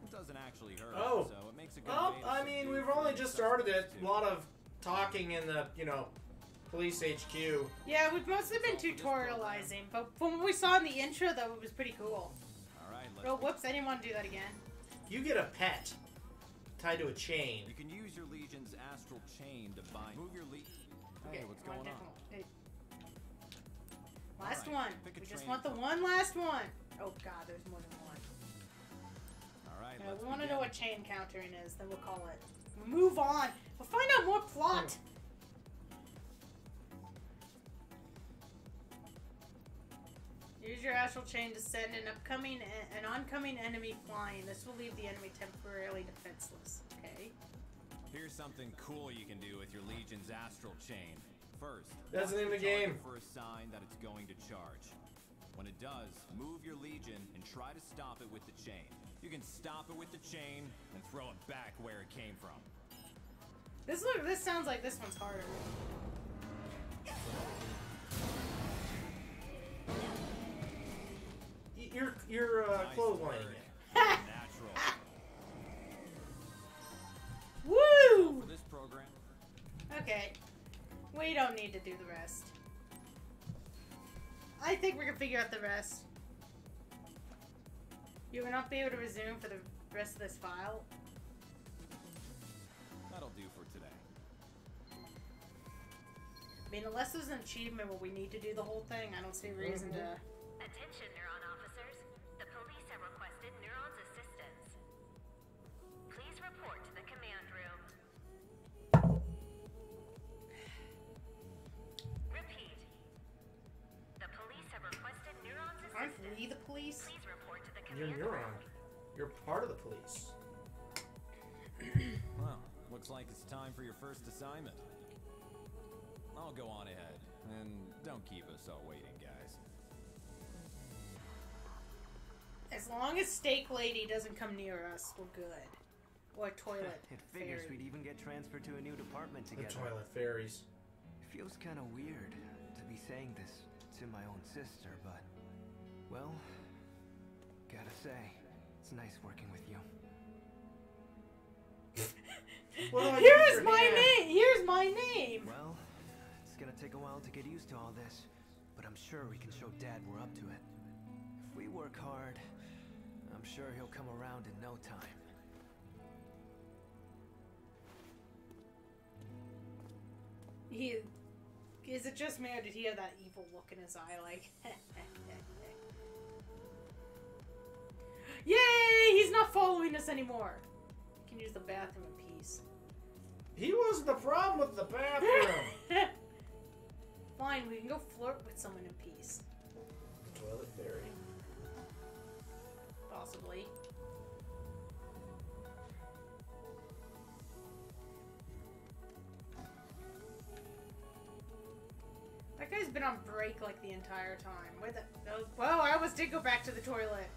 It doesn't actually hurt, Oh. so it makes a good Well, way to I mean, subdue we've only friends just such started as it. too. A lot of talking in the, police HQ. Yeah, we've mostly been tutorializing, but from what we saw in the intro, though, it was pretty cool. Alright, let's Oh, whoops, I didn't want to do that again. You get a pet tied to a chain. You can use your legion's astral chain to bind. Move your legion. Hey, Okay, what's come going on, on? Hey. Last Alright, one. pick a We just train want the for- one last one. Oh god, there's more than one. Alright, Yeah, let's we want to begin. know what chain countering is, then we'll call it. We'll move on. We'll find out more plot. Use your astral chain to send an oncoming enemy flying. This will leave the enemy temporarily defenseless. Okay. Here's something cool you can do with your legion's astral chain. First, That's the watch name of the target game. for a sign that it's going to charge. When it does, move your legion and try to stop it with the chain. You can stop it with the chain and throw it back where it came from. This sounds like this one's harder. You're Nice clotheslining work. it. Natural. Woo! For this program, Okay. We don't need to do the rest. I think we can figure out the rest. You will not be able to resume for the rest of this file. that'll do for today. mean, unless there's an achievement where we need to do the whole thing, I don't see a reason to... Attention, Neuron officers. The police have requested Neuron's assistance. Please report to the command room. Repeat. The police have requested Neuron's assistance. Aren't we the police? Please report to the You're command room. Neuron. You're part of the police. Well, looks like it's time for your first assignment. I'll go on ahead, and don't keep us all waiting, guys. As long as Steak Lady doesn't come near us, we're good. Or Toilet It figures Fairy. we'd even get transferred to a new department The together. toilet fairies. It feels kind of weird to be saying this to my own sister, but... Well, gotta say, it's nice working with you. Well, Here's my name! Here's my name! Well, it's gonna take a while to get used to all this, but I'm sure we can show Dad we're up to it. If we work hard, I'm sure he'll come around in no time. Is it just me, or did he have that evil look in his eye, like... Yay! He's not following us anymore! We can use the bathroom in peace. He wasn't the problem with the bathroom. Fine, we can go flirt with someone in peace. Toilet fairy. Possibly. That guy's been on break like the entire time. Where the... Well, I almost did go back to the toilet.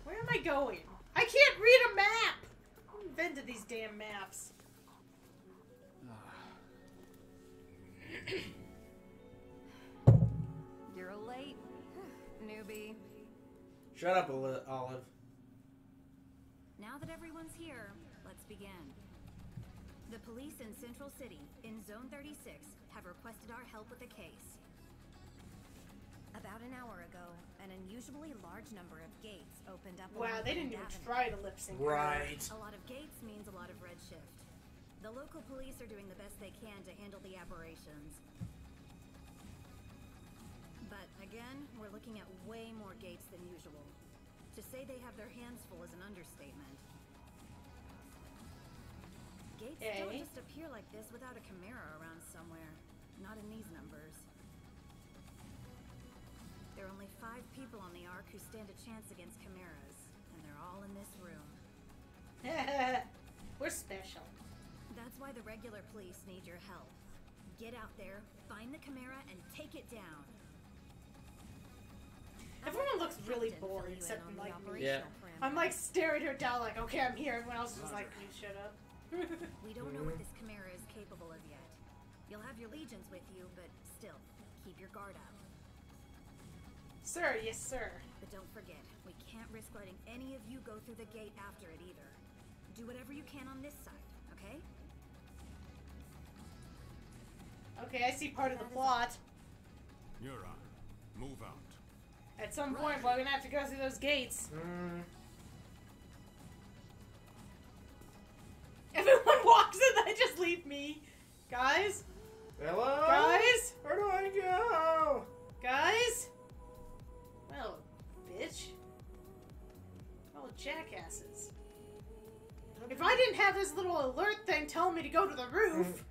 Where am I going? I can't read a map! Who invented these damn maps? You're late, newbie. Shut up, Olive. Now that everyone's here, let's begin. The police in Central City, in Zone 36, have requested our help with a case. About an hour ago, an unusually large number of gates opened up. Wow, along they didn't Grand even Avenue. try to lip sync. Right. A lot of gates means a lot of redshift. The local police are doing the best they can to handle the aberrations. But again, we're looking at way more gates than usual. To say they have their hands full is an understatement. Gates don't just appear like this without a Chimera around somewhere. Not in these numbers. There are only 5 people on the Ark who stand a chance against Chimeras, and they're all in this room. We're special. That's why the regular police need your help. Get out there, find the Chimera, and take it down. Everyone looks really Captain, bored fill you in except on for the like me. operational Yeah. parameters. I'm like staring her down like, okay, I'm here. Everyone else is like, you shut up. We don't know what this Chimera is capable of yet. You'll have your legions with you, but still, keep your guard up. Sir, yes sir. But don't forget, we can't risk letting any of you go through the gate after it either. Do whatever you can on this side, okay? Okay, I see part of the plot. Neuron, move out. At some point, we're gonna have to go through those gates. Everyone walks and they just leave me. Guys? Hello? Guys? Where do I go? Guys? Well, bitch. Oh, jackasses. If I didn't have this little alert thing telling me to go to the roof...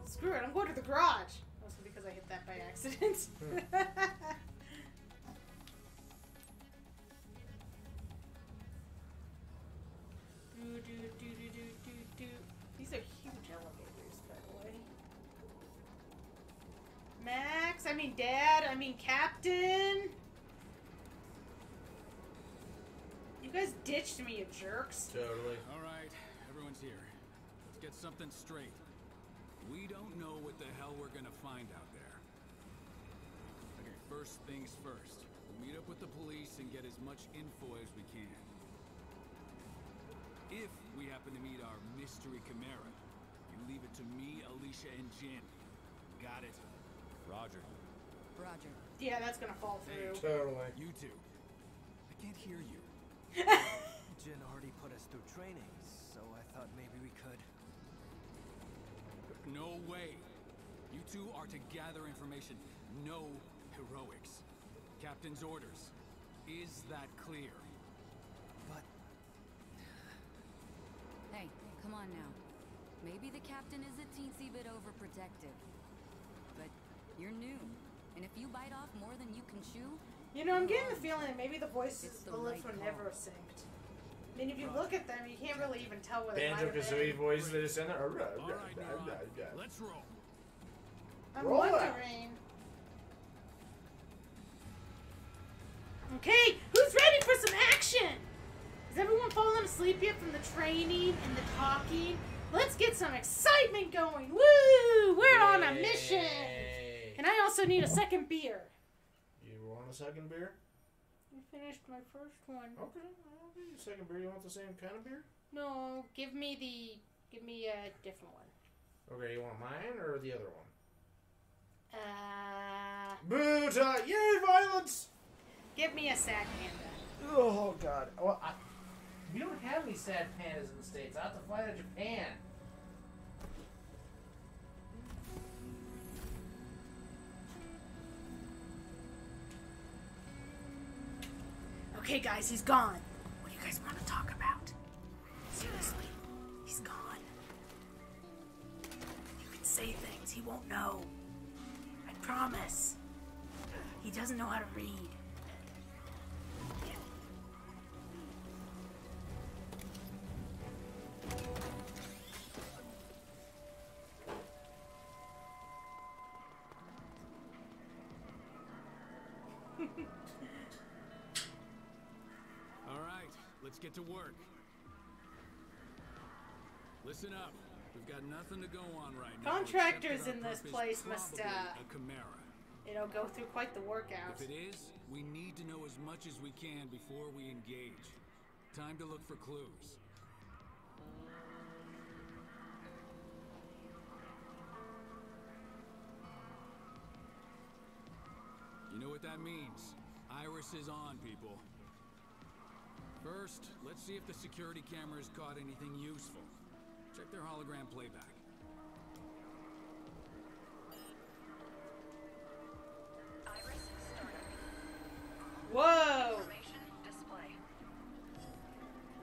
Screw it, I'm going to the garage. Mostly because I hit that by accident. These are huge elevators, by the way. Max, I mean Dad, I mean Captain. You guys ditched me, you jerks. Totally. Alright, everyone's here. Let's get something straight. We don't know what the hell we're gonna find out there. Okay, first things first. We'll meet up with the police and get as much info as we can. If we happen to meet our mystery Chimera, you leave it to me, Alicia, and Jen. Got it? Roger. Roger. Yeah, that's gonna fall through. Totally. You two. I can't hear you. Jin already put us through training, so I thought thought maybe we could. No way. You two are to gather information. No heroics. Captain's orders. Is that clear? But Hey, come on now. Maybe the captain is a teensy bit overprotective. But you're new. And if you bite off more than you can chew... You know, I'm getting the feeling that maybe the voices, the the lips right were call. never synced. I mean, if you look at them, you can't really even tell where they might have Banjo-Kazooie been. voice that is in there. All right, Neuron. Let's roll. I'm Roll it. wondering. Okay, who's ready for some action? Is everyone falling asleep yet from the training and the talking? Let's get some excitement going. Woo! We're on a mission. Yay. And I also need a second beer. You want a second beer? I finished my first one. Okay, I'll give you a second beer. You want the same kind of beer? No, give me a different one. Okay, you want mine or the other one? Uh, Buddha! Yay, violence! give me a sad panda. Oh, God. Well, we don't have any sad pandas in the States. I have to fly to Japan. Okay, guys, he's gone. What do you guys want to talk about? Seriously, he's gone. You can say things, he won't know. I promise. He doesn't know how to read. All right, let's get to work. Listen up. We've got nothing to go on right now. Contractors except that in our this purpose place must, probably a chimera. It'll go through quite the workout. If it is, we need to know as much as we can before we engage. Time to look for clues. You know what that means? Iris is on, people. First, let's see if the security cameras caught anything useful. Check their hologram playback. Iris startup. Whoa! Information display.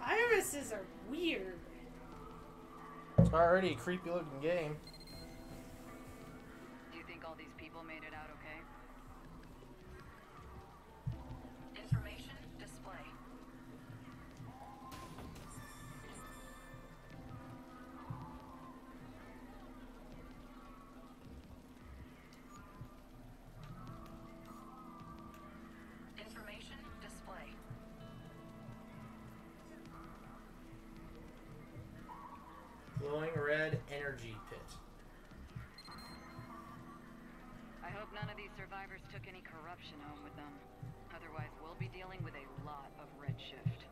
Irises are weird. It's already a creepy looking game. Do you think all these people made it out okay? Information display. Information display. Glowing red energy pit. I hope none of these survivors took any corruption home with them. Otherwise, we'll be dealing with a lot of red shift.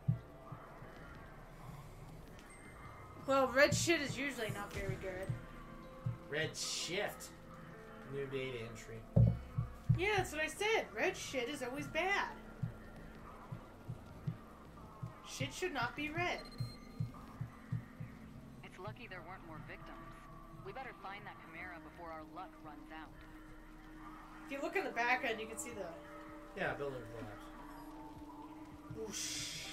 Well, red shit is usually not very good. Red shift. New data entry. Yeah, that's what I said. Red shit is always bad. Shit should not be red. It's lucky there weren't more victims. We better find that chimera before our luck runs out. If you look in the background, you can see the... Yeah, building collapse. Whoosh.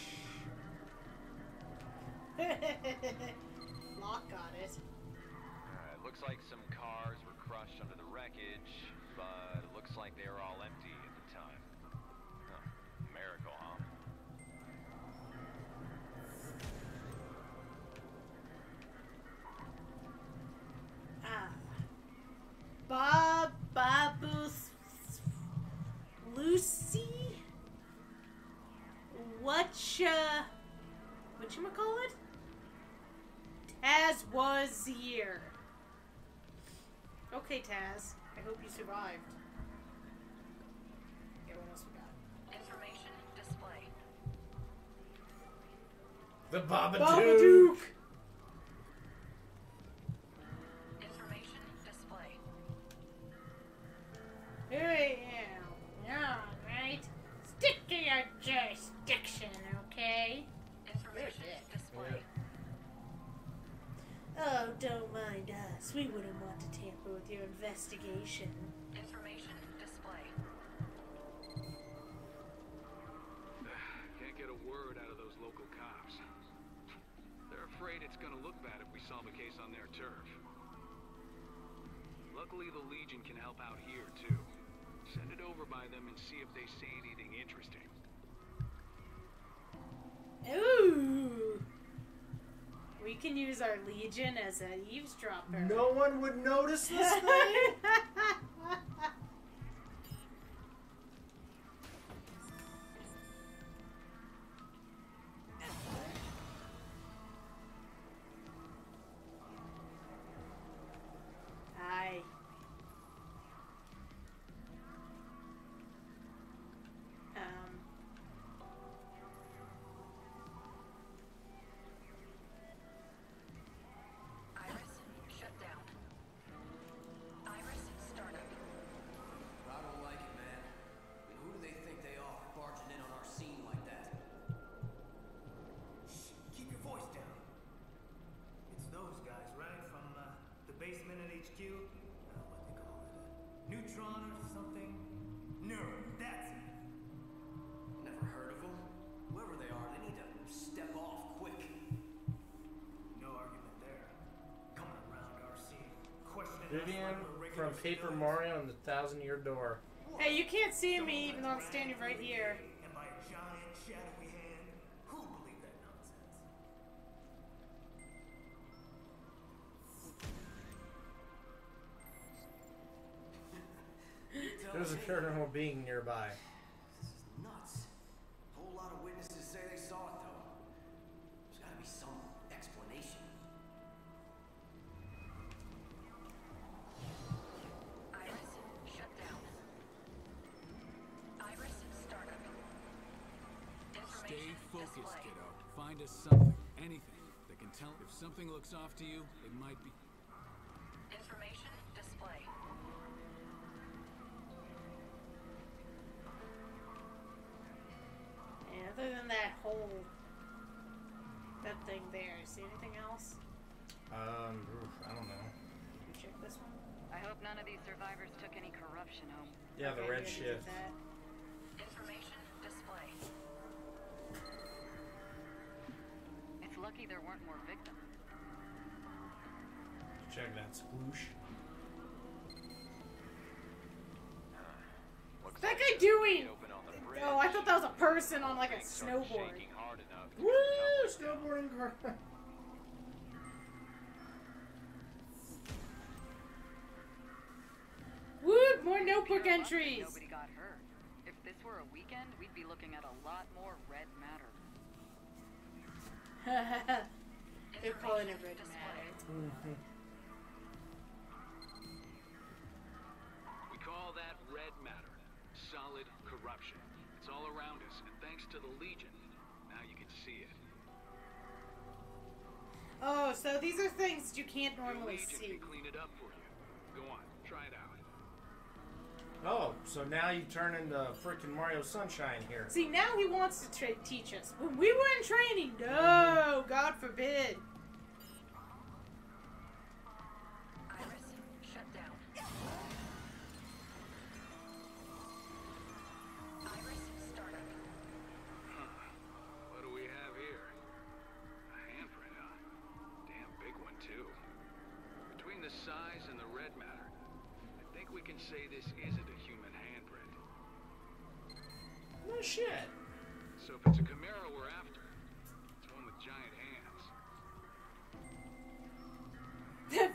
Locke got it. Alright, looks like some cars were crushed under the wreckage, but it looks like they were all empty at the time. Huh. Miracle, huh? Babus Lucy? Whatchamacallit? Taz was here. Okay, Taz. I hope you survived. Okay, what else we got? Information display. The Babadook. Babadook! Information display. Here I am. Yeah, right? Stick to your jurisdiction, okay? Information display. don't mind us. We wouldn't want to tamper with your investigation. Information display. Can't get a word out of those local cops. They're afraid it's gonna look bad if we solve a case on their turf. Luckily, the Legion can help out here, too. Send it over by them and see if they say anything interesting. Ooh! We can use our Legion as an eavesdropper. No one would notice this thing? Aye. Iris, shut down. Iris, startup. I don't like it, man. And who do they think they are, barging in on our scene like that? Shh, keep your voice down. It's those guys, right? From the basement at HQ? What they call it? Neutron or something? Neuron, that's it. Never heard of them. Whoever they are, they need to step off quick. No argument there. Coming around our scene, questioning Vivian us like we're regular from Paper civilians. Mario and the Thousand-Year Door. Hey, you can't see me even though I'm standing right here. And by a giant shadowy hand, who'll believe that nonsense? There's a paranormal being nearby. This is nuts. A whole lot of witnesses say they saw it, though. There's gotta be some explanation. Iris, shut down. Iris, startup. Stay Information focused, display. kiddo. Find us something, anything, that can tell if something looks off to you, it might be... Information display. And other than that that thing there, see anything else? Oof, I don't know. Did you check this one? I hope none of these survivors took any corruption home. Yeah, the Okay, red good, you did shift. that. Information display. It's lucky there weren't more victims. Check that sploosh. Looks What's that like guy the doing? gate open on the bridge. Oh, I thought that was a person on like a Things started snowboard. shaking hard enough to Woo! get tumbled down. Snowboarding car. Woo! More notebook Pure luck that entries. Nobody got hurt. If this were a weekend, we'd be looking at a lot more red matter. They're calling it red matter. We call that red matter. Solid corruption. It's all around us, and thanks to the Legion, now you can see it. Oh, so these are things you can't The normally Legion see. can clean it up for you. Go on, try it out. Oh, so now you turn into freaking Mario Sunshine here. See, now he wants to teach us. When we were in training, no, God forbid. Iris, shut down. Iris, startup. What do we have here? A handprint, huh? Damn big one, too. Between the size and the red matter, I think we can say this isn't a human handprint. No shit. So if it's a Chimera we're after, it's one with giant hands.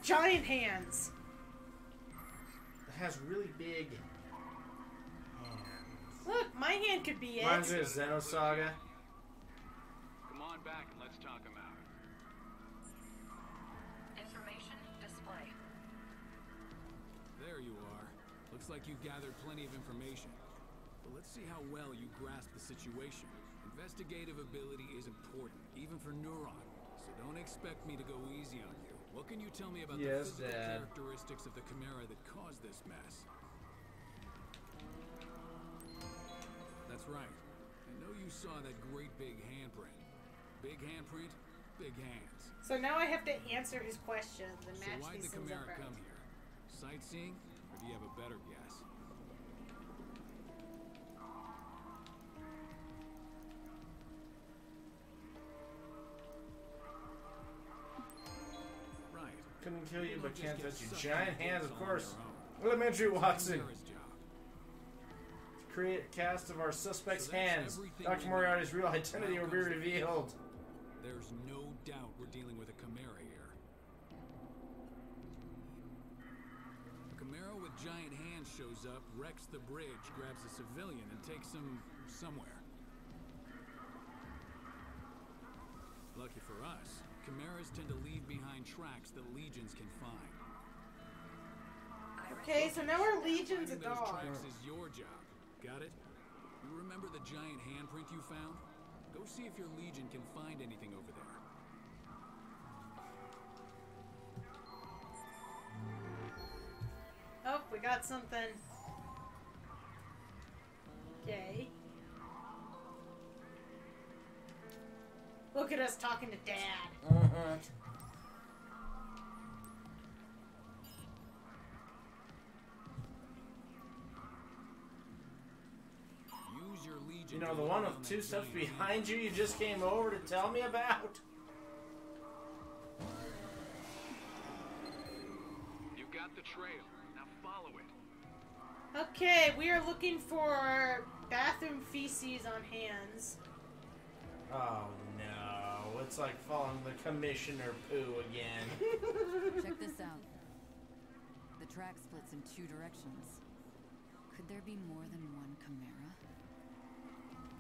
Giant hands. It has really big hands. Look, my hand could be Reminds me it. of Xenosaga. Come on back and let's talk him out. Information display. There you are. Looks like you've gathered plenty of information. But let's see how well you grasp the situation. Investigative ability is important, even for Neuron. So don't expect me to go easy on you. What can you tell me about Yes, the physical Dad. characteristics of the Chimera that caused this mess? That's right. I know you saw that great big handprint. Big handprint? big hands. So now I have to answer his questions and So match why'd these the things Chimera up right. come here? Sightseeing? Or do you have a better guess? Right. Couldn't kill you, but Just can't get touch your sucked giant into hands, this of all on course. their own. Elementary Watson. Chimera's job. Create a cast of our suspect's So that's hands. everything Dr. we Moriarty's real know. identity Now will be comes the revealed. There's no doubt we're dealing with a Chimera here. A Chimera with giant hands shows up, wrecks the bridge, grabs a civilian, and takes him somewhere. Lucky for us, Chimeras tend to leave behind tracks that legions can find. Okay, so now our legion's a Finding those dog. tracks is your job. Got it? You remember the giant handprint you found? Go see if your legion can find anything over there. Oh, we got something. Okay. Look at us talking to Dad. Use your legion. You know, to the load one on with that two steps giant behind you just came over to tell me about? You got the trail. Now follow it. Okay, we are looking for bathroom feces on hands. Oh no, it's like following the commissioner poo again. Check this out. The track splits in two directions. Could there be more than one Chimera?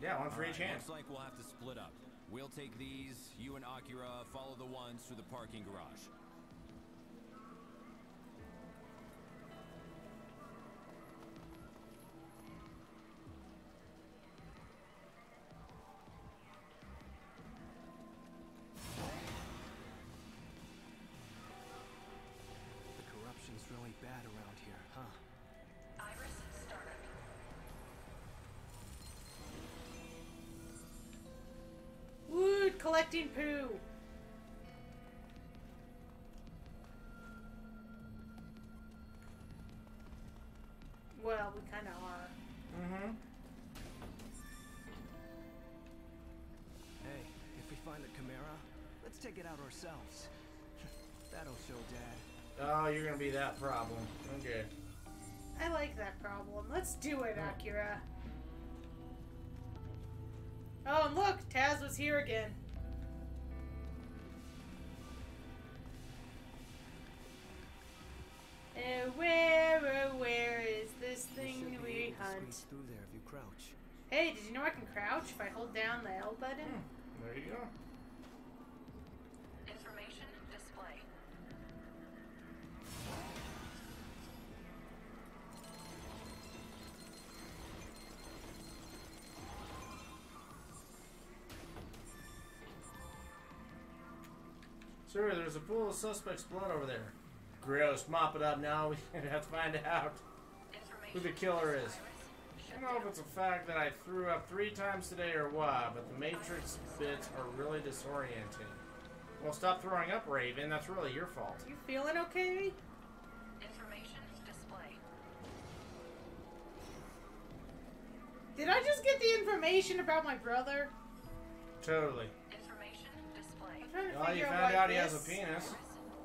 Yeah, one for each hand. Looks like we'll have to split up. We'll take these, you and Akira follow the ones through the parking garage. The corruption's really bad around here, huh? Iris started. Wood collecting poo. Well, we kind of are. Mm-hmm. Hey, if we find the Chimera, let's take it out ourselves. That'll show Dad. Oh, you're gonna be that problem. Okay. I like that problem. Let's do it, Akira. Oh, and look, Taz was here again. Where is this You thing should be we able to hunt? squeeze through there if you crouch. Hey, did you know I can crouch if I hold down the L button? There you go. Information display. Sir, there's a pool of suspect's blood over there. Gross. Mop it up now. We have to find out who the killer is. I don't know if it's a fact that I threw up 3 times today or what, but the Matrix bits are really disorienting. Well, stop throwing up, Raven. That's really your fault. You feeling okay? Information display. Did I just get the information about my brother? Totally. Information display. I'm trying to Well, you figure out found what out he has a this- penis.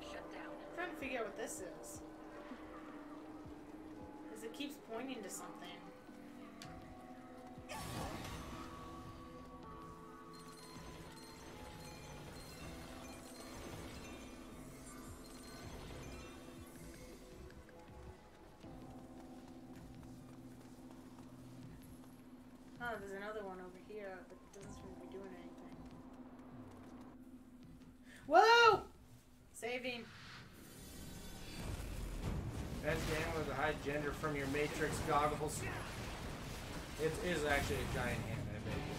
Shut down. I'm trying to figure out what this is. Because it keeps pointing to something. Oh, there's another one over here, but it doesn't seem to be doing anything. Whoa! Saving. That's Dan with a high gender from your Matrix goggles. It is actually a giant hand, I bet you.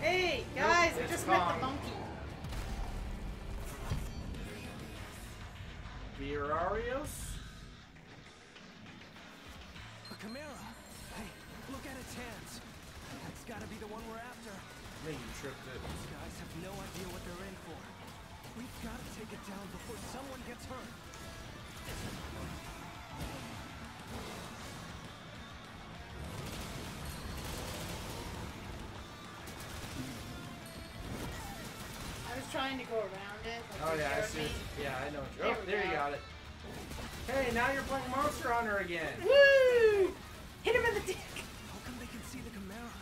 Hey, guys, Nope, I it's just met Kong. the monkey. Virarios? A Chimera! Hey, look at its hands. That's gotta be the one we're after. think you tripped it. These guys have no idea what they're in for. We've got to take it down before someone gets hurt. I was trying to go around it. Like Oh you yeah, I showed see. me. Yeah, I know. There Oh, we there go. you got it. Hey, now you're playing Monster Hunter again. Woo! Hit him in the dick. How come they can see the Chimera? The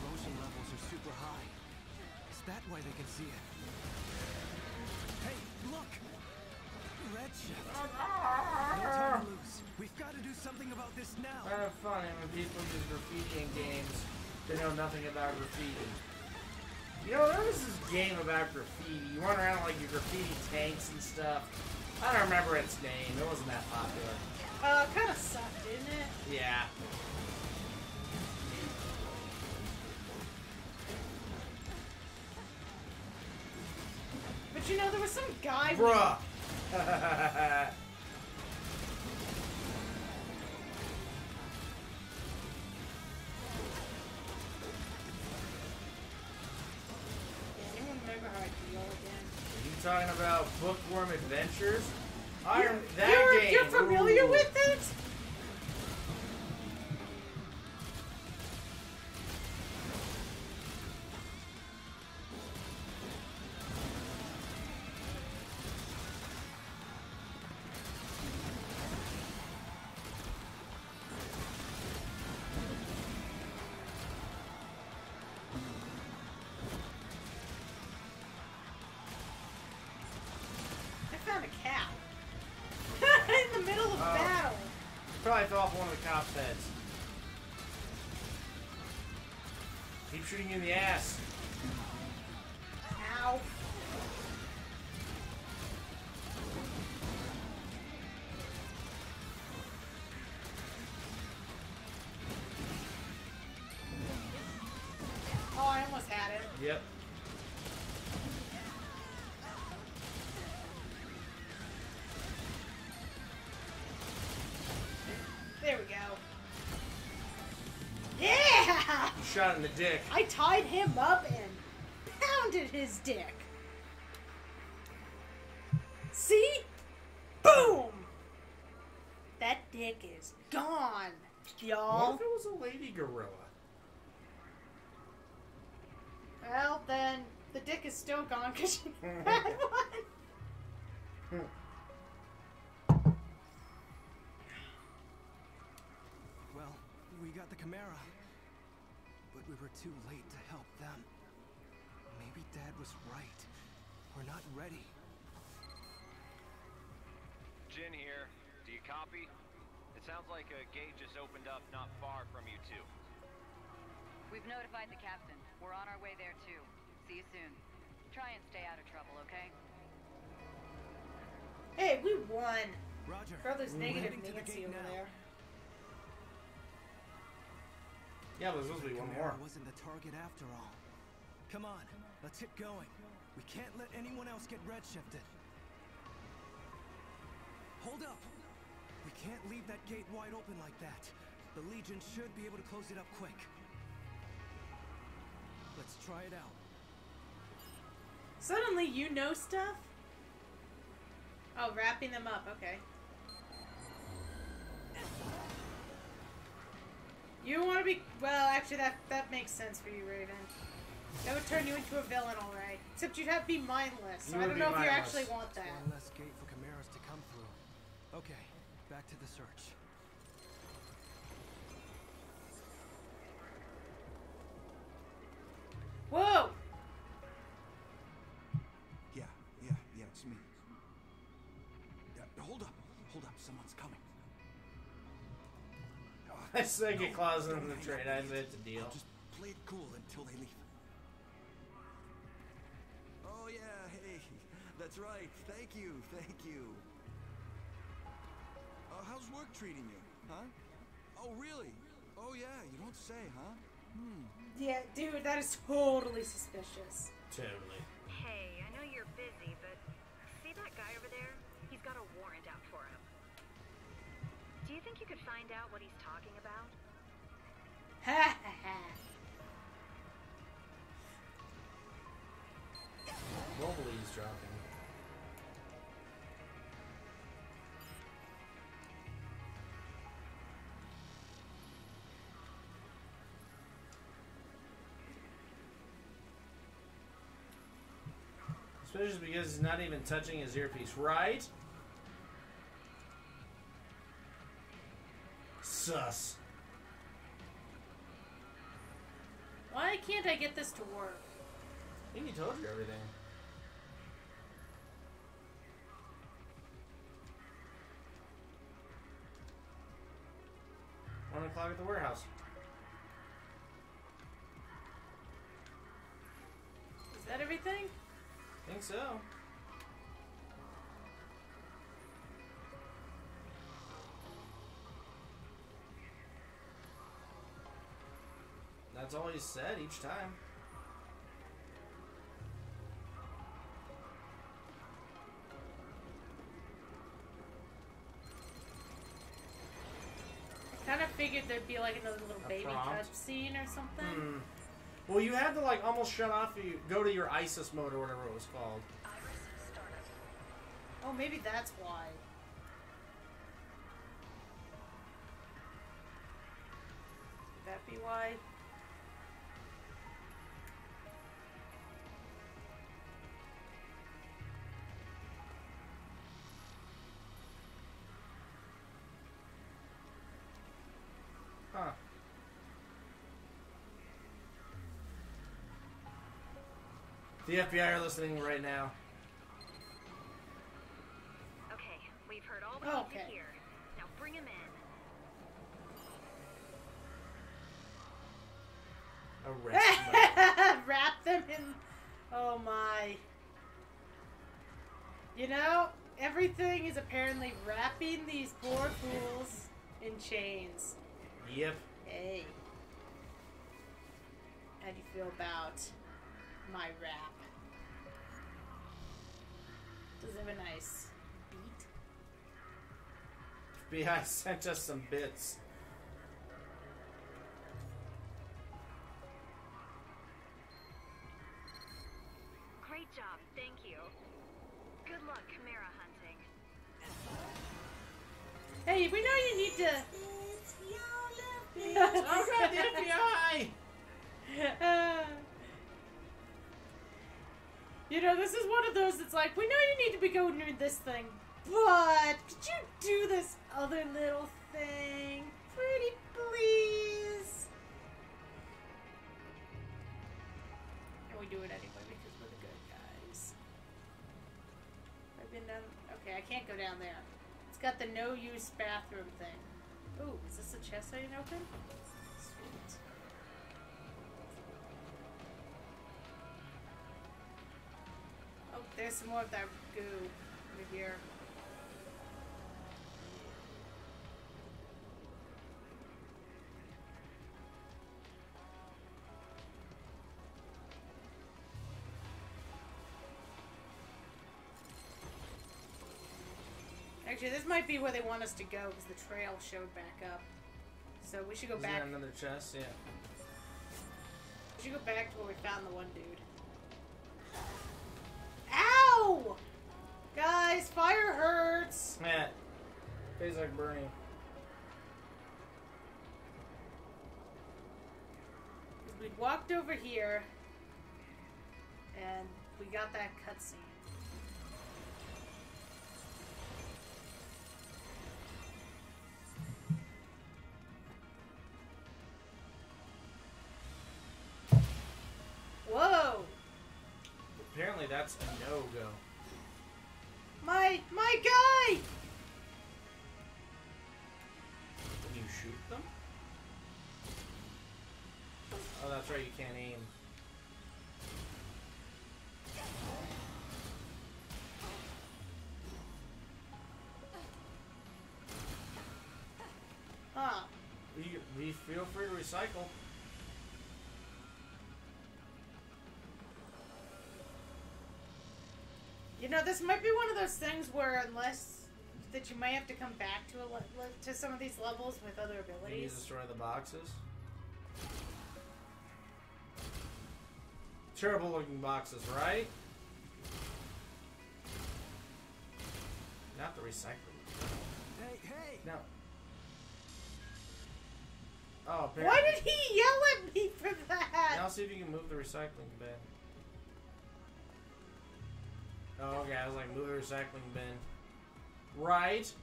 corrosion levels are super high. Is that why they can see it? Hey, look! Red shift. No time to lose. We've got to do something about this now. Kind of funny when people use graffiti in games. They know nothing about graffiti. You know, there was this game about graffiti. You run around like your graffiti tanks and stuff. I don't remember its name. It wasn't that popular. Kind of sucked, didn't it? Yeah. But you know, there was some guy. Bruh. Anyone remember how I feel again? Are you talking about Bookworm Adventures? Game. You're familiar Ooh. with it? I found a cow. In the middle of battle. Probably fell off one of the cops' heads. Keep shooting you in the ass. Ow. Oh, I almost had it. Yep. There we go. Yeah! You shot in the dick. I tied him up and pounded his dick. See? Boom! That dick is gone, y'all. What if it was a lady gorilla? Well, then the dick is still gone because she had one. Well, we got the Chimera. But we were too late to help them. Maybe Dad was right. We're not ready. Jin here. Do you copy? It sounds like a gate just opened up not far from you two. We've notified the captain. We're on our way there too. See you soon. Try and stay out of trouble, okay? Hey, we won. Roger. Brother's We're negative heading to the Nancy gate over now. there. Yeah, but there's supposed to be one Chimera more. wasn't the target after all. Come on, let's get going. We can't let anyone else get redshifted. Hold up! We can't leave that gate wide open like that. The Legion should be able to close it up quick. Let's try it out. Suddenly you know stuff? Oh, wrapping them up, okay. You want to be... Well, actually, that makes sense for you, Raven. That would turn you into a villain, alright. Except you'd have to be mindless, so You I would don't be know if you mindless. actually want that. One less gate for Chimeras to come through. Okay, back to the search. Whoa! Yeah, it's me. Hold up, someone's coming. I said get Claus in the train. I said it's a deal. Just play it cool until they leave. Oh yeah, hey, that's right. Thank you. How's work treating you, huh? Oh really? Oh yeah, you don't say, huh? Yeah, dude, that is totally suspicious. Totally. Hey, I know you're busy, but see that guy over there? He's got a warrant out for him. Do you think you could find out what he's talking about? Ha ha ha. keeps dropping. Especially because he's not even touching his earpiece, right? Sus. Why can't I get this to work? I think he told you everything. One o'clock at the warehouse. Is that everything? I think so. That's all he said each time. I kind of figured there'd be like another little baby prompt? cutscene or something. Well, you had to like almost shut off. You go to your ISIS mode or whatever it was called. Oh, maybe that's why. Could that be why? Huh. The FBI are listening right now. Okay, we've heard all we need to hear. Now bring him in. Arrest Wrap them in. Oh my. You know, everything is apparently wrapping these poor fools in chains. Yep. Hey. How do you feel about my rap? Does it have a nice beat? FBI sent us some bits. Great job, thank you. Good luck, chimera hunting. Hey, we know you need to. Oh god, the FBI! You know, this is one of those that's like, we know you need to be going through this thing, but could you do this other little thing? Pretty please? And we do it anyway because we're the good guys. I've been down. Okay, I can't go down there. It's got the no use bathroom thing. Ooh, is this a chest I didn't open? Sweet. Oh, there's some more of that goo over here. Actually, this might be where they want us to go because the trail showed back up. So we should go Isn't back. that another chest? Yeah. We should go back to where we found the one dude. Ow! Guys, fire hurts. Yeah. Tastes like burning. We walked over here, and we got that cutscene. Whoa! Apparently that's a no-go. My guy! Can you shoot them? Oh, that's right, you can't aim. Huh. We feel free to recycle. You know, this might be one of those things where unless that you might have to come back to some of these levels with other Can you abilities. destroy the boxes? Terrible looking boxes, right? Not the recycling. Hey! No. Oh, apparently. Why did he yell at me for that? Now see if you can move the recycling bin. Oh, okay, I was like, move the recycling bin. Right?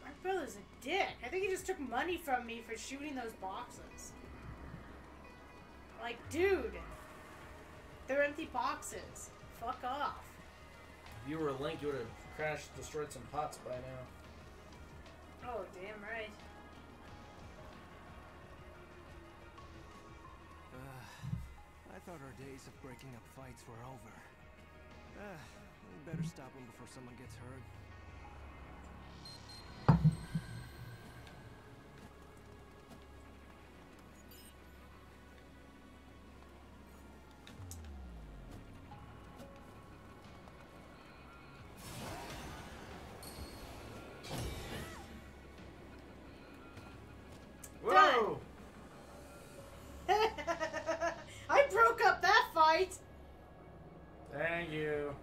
My brother's a dick. I think he just took money from me for shooting those boxes. Like, dude. They're empty boxes. Fuck off. If you were a Link, you would have crashed, destroyed some pots by now. Oh, damn right. I thought our days of breaking up fights were over. We better stop them before someone gets hurt. Whoa! I broke up that fight! Thank you.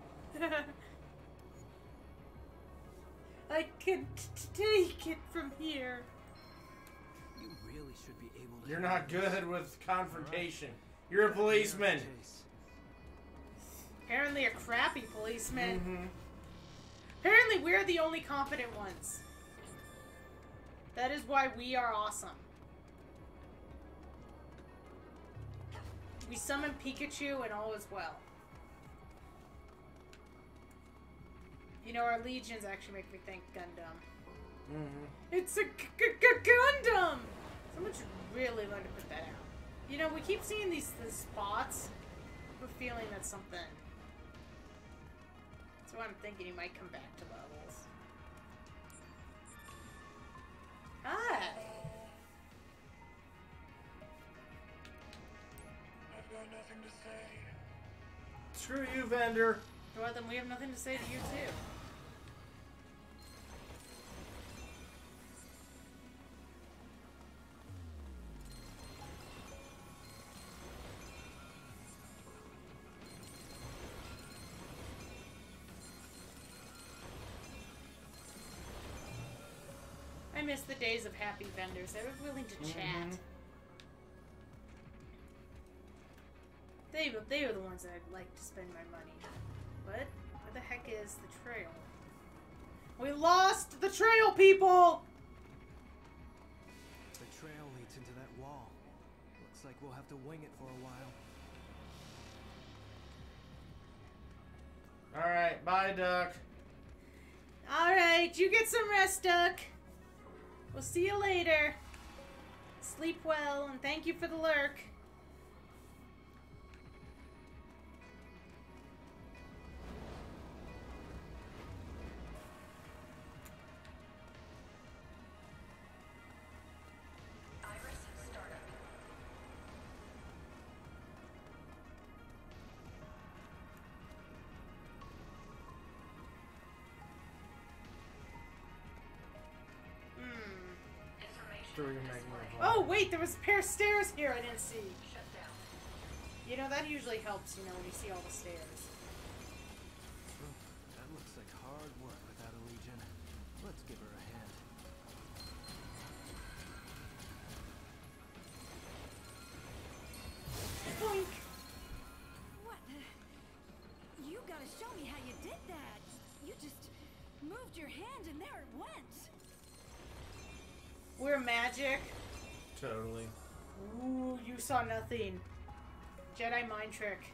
I can take it from here. You really should be able to. You're not good with confrontation. You're a policeman. Apparently a crappy policeman. Mm-hmm. Apparently we're the only competent ones. That is why we are awesome. We summon Pikachu and all is well. You know, our legions actually make me think Gundam. Mm-hmm. It's a Gundam! Someone should really learn to put that out. You know, we keep seeing these spots. I have a feeling that's something. So I'm thinking he might come back to levels. Hi! I've got nothing to say. Screw you, vendor. Well, then we have nothing to say to you, too. I miss the days of happy vendors. They were willing to chat. They were the ones that I'd like to spend my money. What? Where the heck is the trail? We lost the trail, people! The trail leads into that wall. Looks like we'll have to wing it for a while. Alright, bye, Duck. Alright, you get some rest, Duck. We'll see you later. Sleep well, and thank you for the lurk. Oh, wait, there was a pair of stairs here I didn't see. You know, that usually helps, you know, when you see all the stairs. That looks like hard work without a legion. Let's give her a hand. Boink! What? You gotta show me how you did that. You just moved your hand and there it went. We're magic. Totally. Ooh, you saw nothing. Jedi mind trick.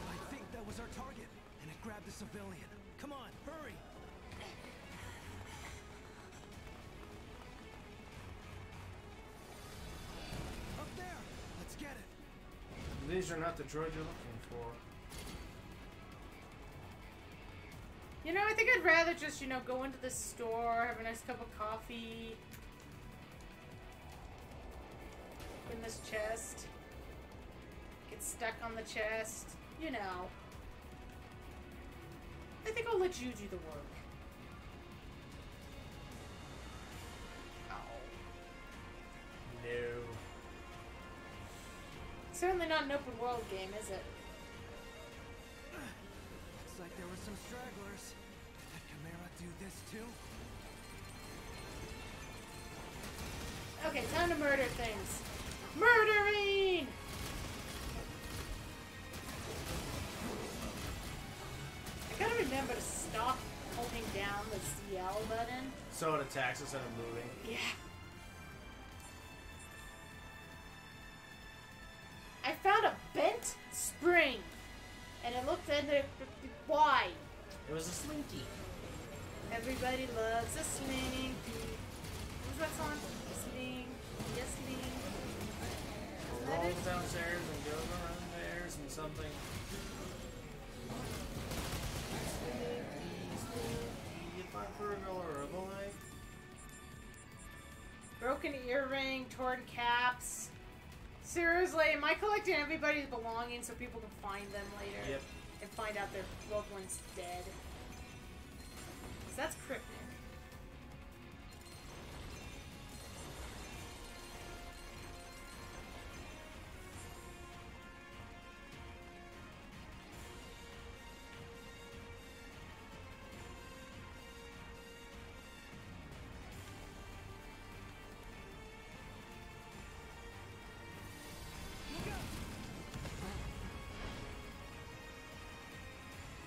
I think that was our target, and it grabbed the civilian. Come on, hurry! Up there! Let's get it! These are not the droids you're looking for. You know, I think I'd rather just, you know, go into the store, have a nice cup of coffee. In this chest. Get stuck on the chest. You know. I think I'll let you do the work. Oh. No. Certainly not an open world game, is it? some stragglers. Did Chimera do this too? Okay, time to murder things. Murdering! I gotta remember to stop holding down the CL button. So it attacks instead of moving. Yeah. I found a bent spring, and it looked at it. Why? It was a slinky. Everybody loves a sling. Who's that song? Sling. Yes, sling. Isn't that Rolls it? downstairs and goes around there and something. You find for a girl or a boy? Broken earring, torn caps. Seriously, am I collecting everybody's belongings so people can find them later? Yep. And find out their loved one's dead? 'Cause that's cryptic.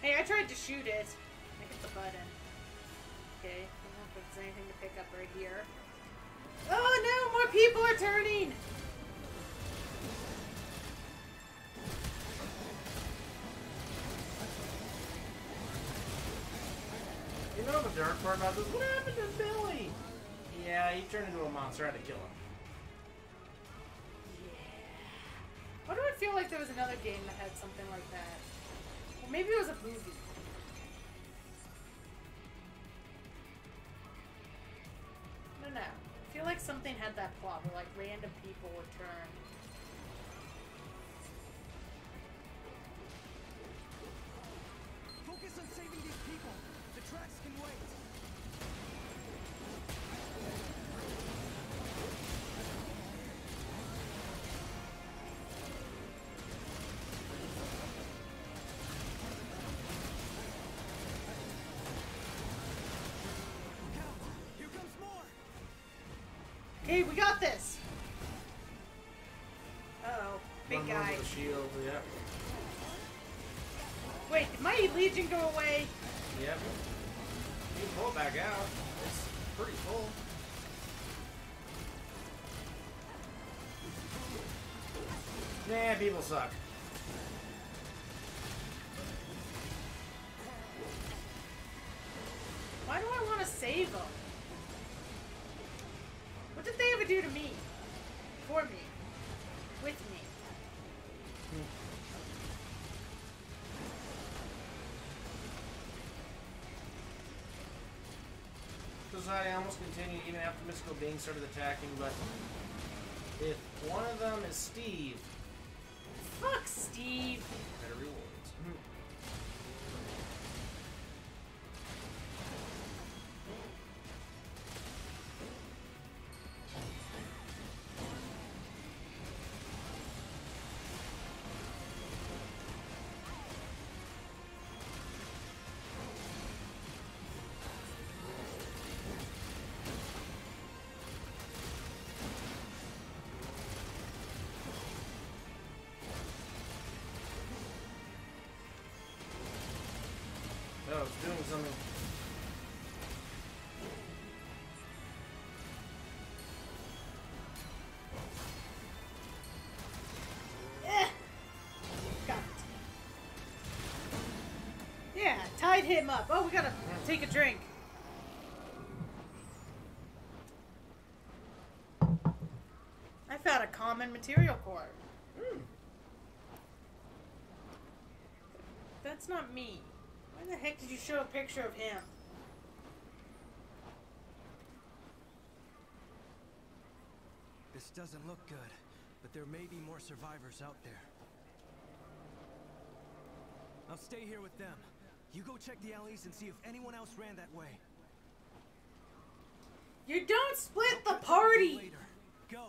Hey, I tried to shoot it. I hit the button. Okay, I don't know if there's anything to pick up right here. Oh no, more people are turning! You know the dark part about this? What happened to Billy? Yeah, he turned into a monster. I had to kill him. Why do I feel like there was another game that had something like that? Or maybe it was a movie. I don't know. I feel like something had that plot where like random people would turn. Focus on saving these people. The tracks can wait. Hey, we got this! Uh-oh. Big One more guy. with a shield, yeah. Wait, did my Legion go away? Yep. You can pull it back out. It's pretty full. Nah, people suck. Why do I want to save them? What did they ever do to me? For me? With me? Society almost continued even after mystical beings started attacking, but if one of them is Steve, Fuck Steve. better rewards. Oh, it's doing something. Got it. Yeah, tied him up. Oh, we gotta take a drink. I found a common material core. That's not me. Why the heck did you show a picture of him? This doesn't look good, but there may be more survivors out there. I'll stay here with them. You go check the alleys and see if anyone else ran that way. You don't split the party! Later. Go.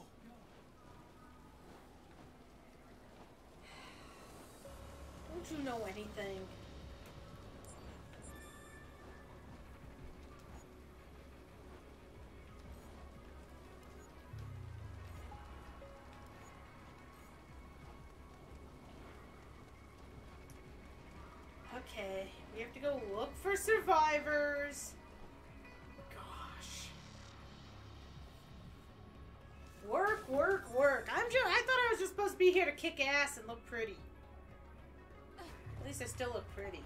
Don't you know anything? Okay, we have to go look for survivors. Gosh. Work, work, work. I thought I was just supposed to be here to kick ass and look pretty. At least I still look pretty.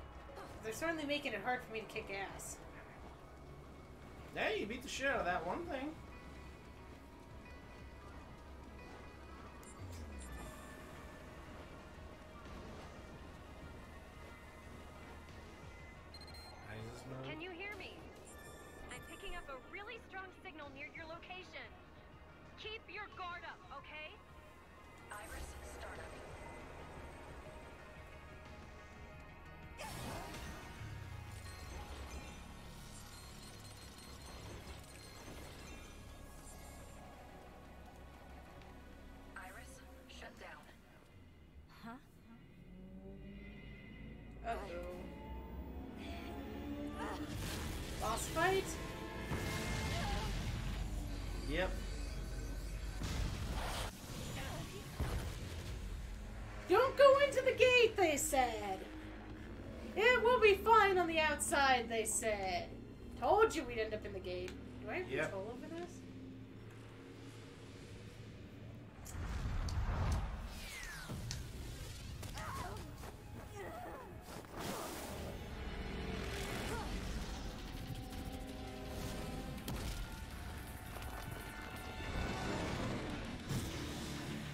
They're certainly making it hard for me to kick ass. Yeah, you beat the shit out of that one thing. Can you hear me? I'm picking up a really strong signal near your location. Keep your guard up, okay? Iris, startup. Iris, shut down. Huh? Uh-oh. Boss fight? Yep. Don't go into the gate, they said. It will be fine on the outside, they said. Told you we'd end up in the gate. Do I have control over this?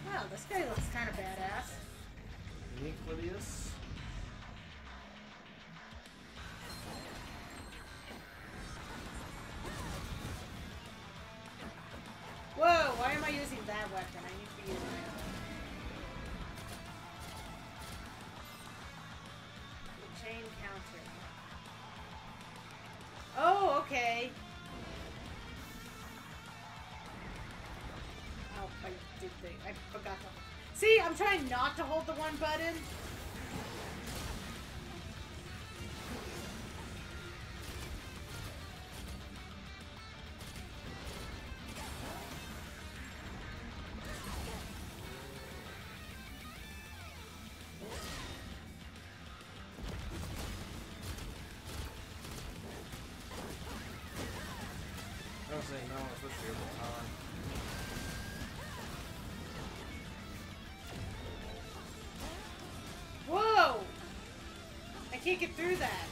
Wow, this guy looks kind of badass. Nucleus. Whoa, why am I using that weapon? I need to be using my own. Chain counter. Oh, okay. Oh, I forgot to. See, I'm trying not to hold the one button. I was saying no, it's supposed to be over time. Whoa! I can't get through that.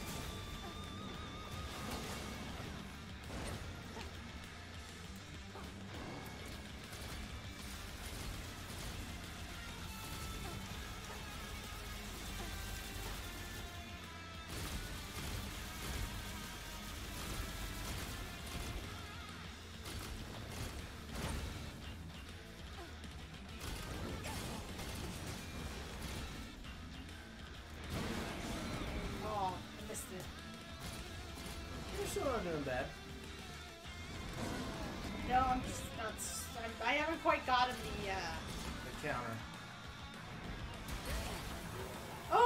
Oh, I missed it. You're still not doing bad. No, I'm just not. I haven't quite gotten the. The counter.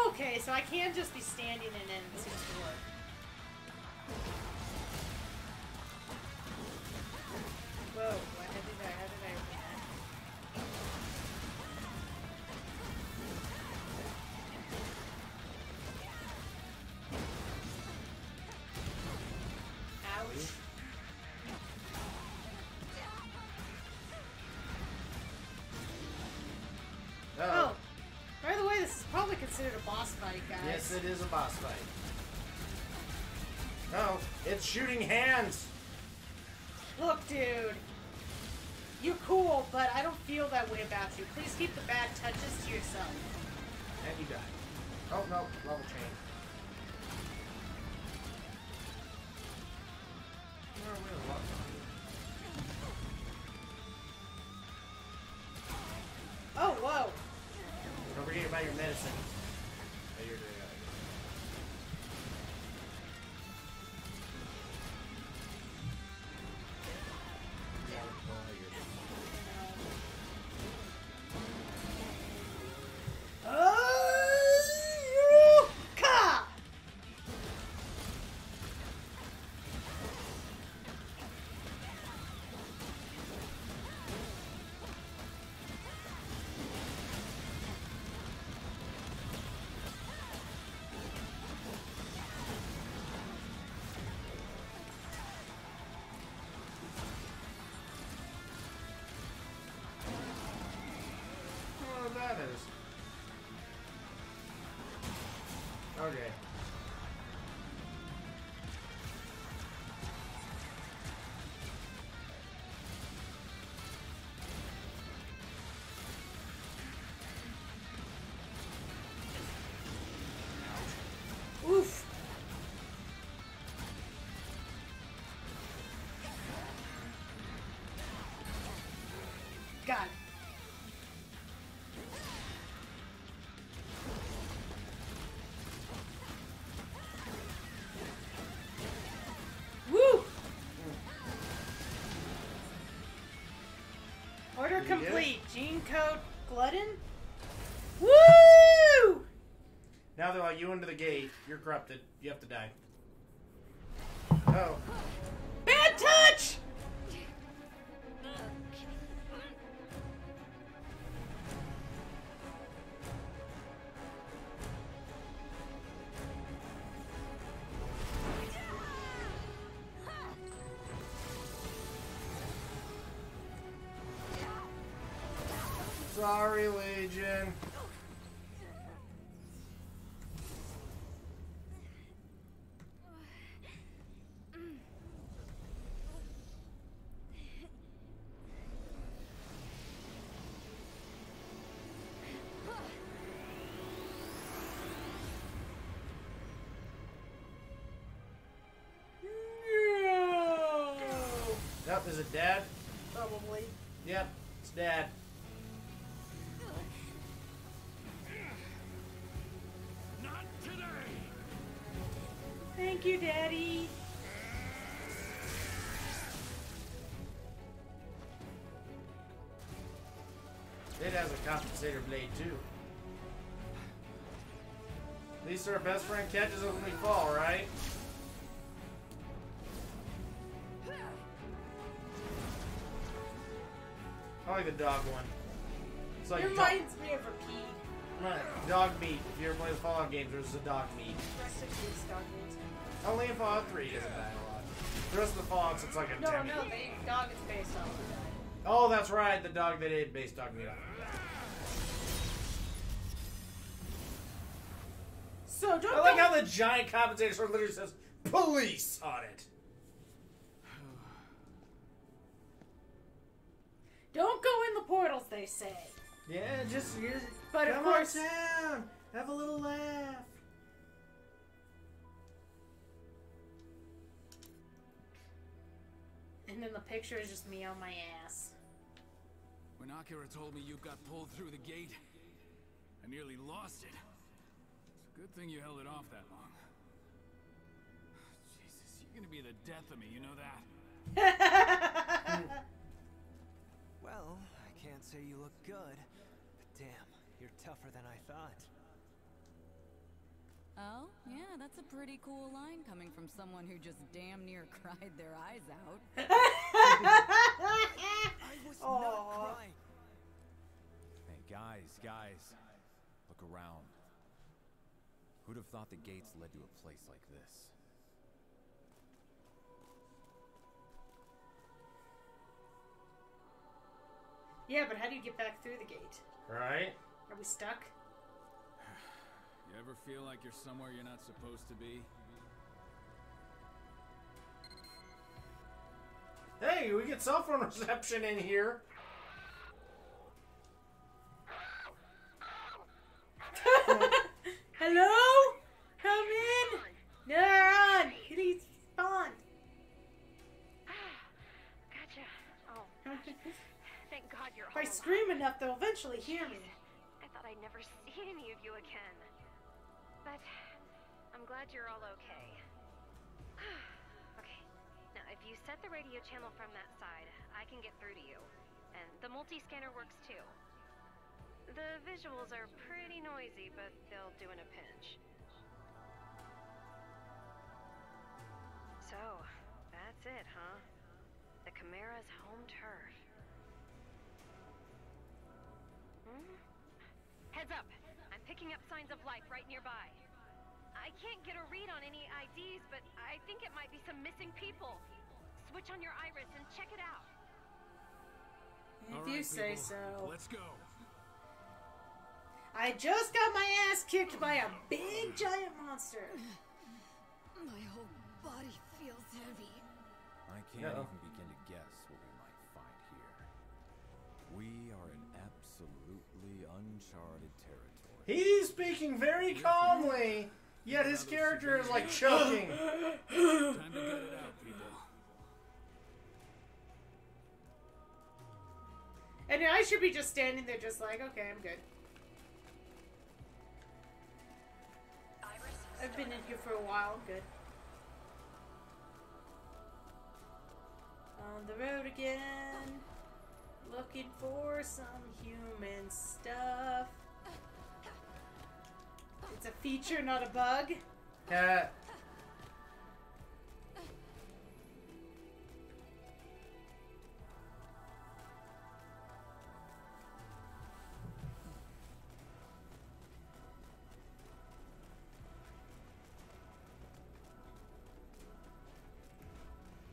Okay, so I can just be standing and then it seems to work. Whoa, how did I open that? Ouch. Oh, by the way, this is probably considered a boss fight, guys. Yes, it is a boss fight. No, it's shooting hands. Look, dude. You cool, but I don't feel that way about you. Please keep the bad touches to yourself. And you die. Oh, no, level change. No, we have a lot Oh, whoa. Don't forget about your medicine. Oh, you're doing it. Ka! there's... Okay. Oof. Got it. Woo! Order complete. Gene code glutton. Woo! Now they're like, you into the gate. You're corrupted. You have to die. Oh. Bad touch! Sorry, Legion. Yep, is it Dad? Probably. Yep, it's Dad. Not today. Thank you, Daddy. It has a compensator blade too. At least our best friend catches us when we fall, right? I like the dog one. It's like It reminds me of Repeat. right, dog meat. If you ever play the Fallout games, there's a dog meat. Rest of these dog meat. Only in Fallout 3 doesn't die a lot. The rest of the Fallouts, it's like a No, demi. no, the dog is based on the guy. Oh, that's right. The dog that ate base dog meat. So don't. I like how the giant compensator sword literally says "police" on it. Don't go in the portals, they say. Yeah, just But of come course, on down, have a little laugh. and then the picture is just me on my ass. When Akira told me you got pulled through the gate, I nearly lost it. It's a good thing you held it off that long. Jesus, you're gonna be the death of me, you know that? Well, I can't say you look good, but damn, you're tougher than I thought. Oh, yeah, that's a pretty cool line coming from someone who just damn near cried their eyes out. I was not crying. Hey, guys, look around. Who'd have thought the gates led to a place like this? Yeah, but how do you get back through the gate? Right? Are we stuck? You ever feel like you're somewhere you're not supposed to be? Hey, we get cell phone reception in here. Hello? Come in! Run! Please respond. Gotcha. Oh, thank God you're If I home. scream enough, they'll eventually hear me. I thought I'd never see any of you again. But I'm glad you're all okay. Okay, now if you set the radio channel from that side, I can get through to you. And the multi-scanner works too. The visuals are pretty noisy, but they'll do in a pinch. So, that's it, huh? The Chimera's home turf. Heads up! I'm picking up signs of life right nearby. I can't get a read on any IDs, but I think it might be some missing people. Switch on your iris and check it out. If All you right, say people, so. Let's go. I just got my ass kicked by a big giant monster. My whole body feels heavy. I can't even begin to guess what we might find here. We are in absolutely uncharted territory. He's speaking very calmly, yet his character is like choking. Time to get it out, people. And I should be just standing there just like, okay, I'm good. I've been in here for a while, I'm good. On the road again. Looking for some human stuff. It's a feature, not a bug. Cat.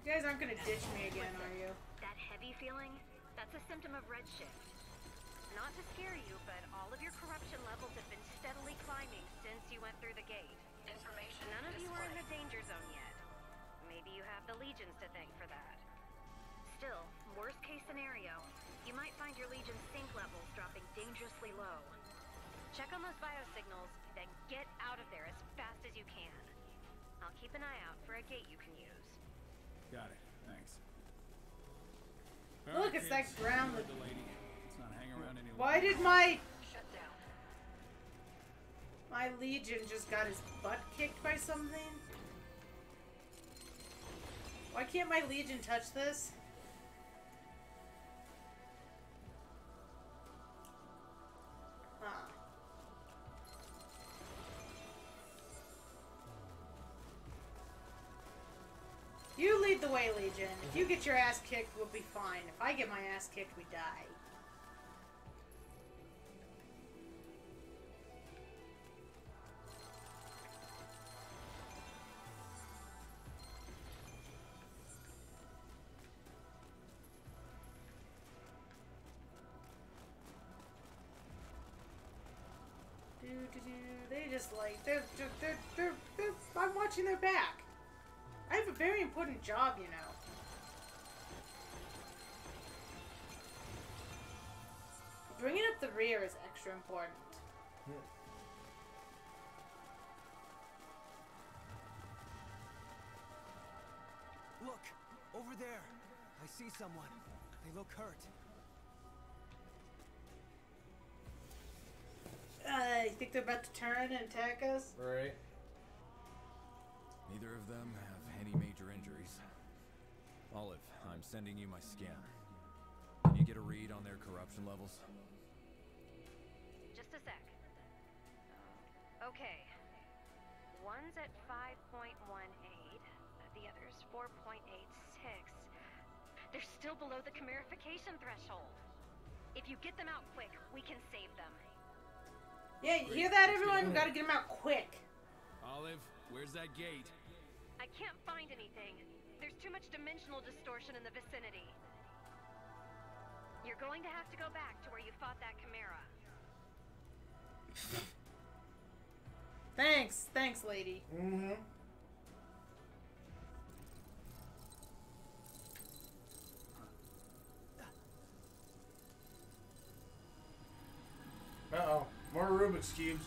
You guys aren't gonna ditch me again, are you? That heavy feeling? That's a symptom of redshift. Not to scare you, but all of your corruption levels have been steadily climbing since you went through the gate. None of you are in the danger zone yet. Maybe you have the legions to thank for that. Still, worst case scenario, you might find your legion's sync levels dropping dangerously low. Check on those biosignals, then get out of there as fast as you can. I'll keep an eye out for a gate you can use. Got it. Thanks. Look, it's that ground. The lady. Let's not hang around any Why did my legion just got his butt kicked by something? Why can't my legion touch this? You lead the way, Legion. If you get your ass kicked, we'll be fine. If I get my ass kicked, we die. They just like, I'm watching their back. I have a very important job, you know. Bringing up the rear is extra important. Look! Over there! I see someone. They look hurt. You think they're about to turn and attack us? Right. Neither of them have any major injuries. Olive, I'm sending you my scanner. Can you get a read on their corruption levels? Just a sec. Okay. One's at 5.18. The other's 4.86. They're still below the chimerification threshold. If you get them out quick, we can save them. Yeah, you hear that, everyone? We gotta get them out quick. Olive, where's that gate? I can't find anything. There's too much dimensional distortion in the vicinity. You're going to have to go back to where you fought that chimera. Thanks, lady. Mm-hmm. Uh-oh. More Rubik's Cubes.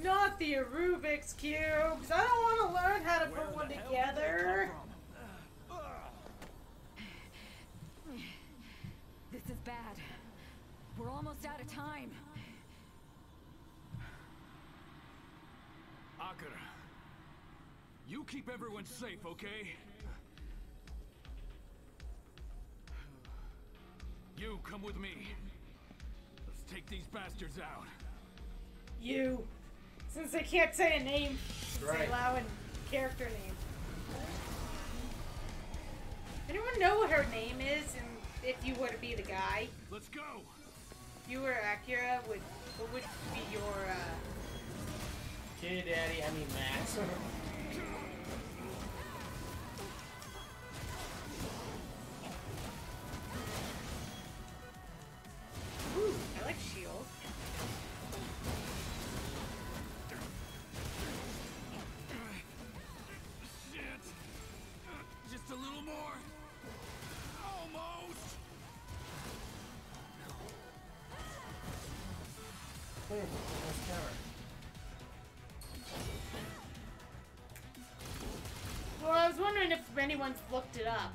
Not the Rubik's Cubes! I don't want to learn how to put one together! This is bad. We're almost out of time. Akira, you keep everyone safe, okay? You come with me. Let's take these bastards out. You. Since they can't say a name, since they allow a character name. Anyone know what her name is, and if you were to be the guy? Let's go! If you were Akira, what would be your, Kid Daddy, I mean Max. Ooh, I like shield. Nice counter. Well, I was wondering if anyone's looked it up.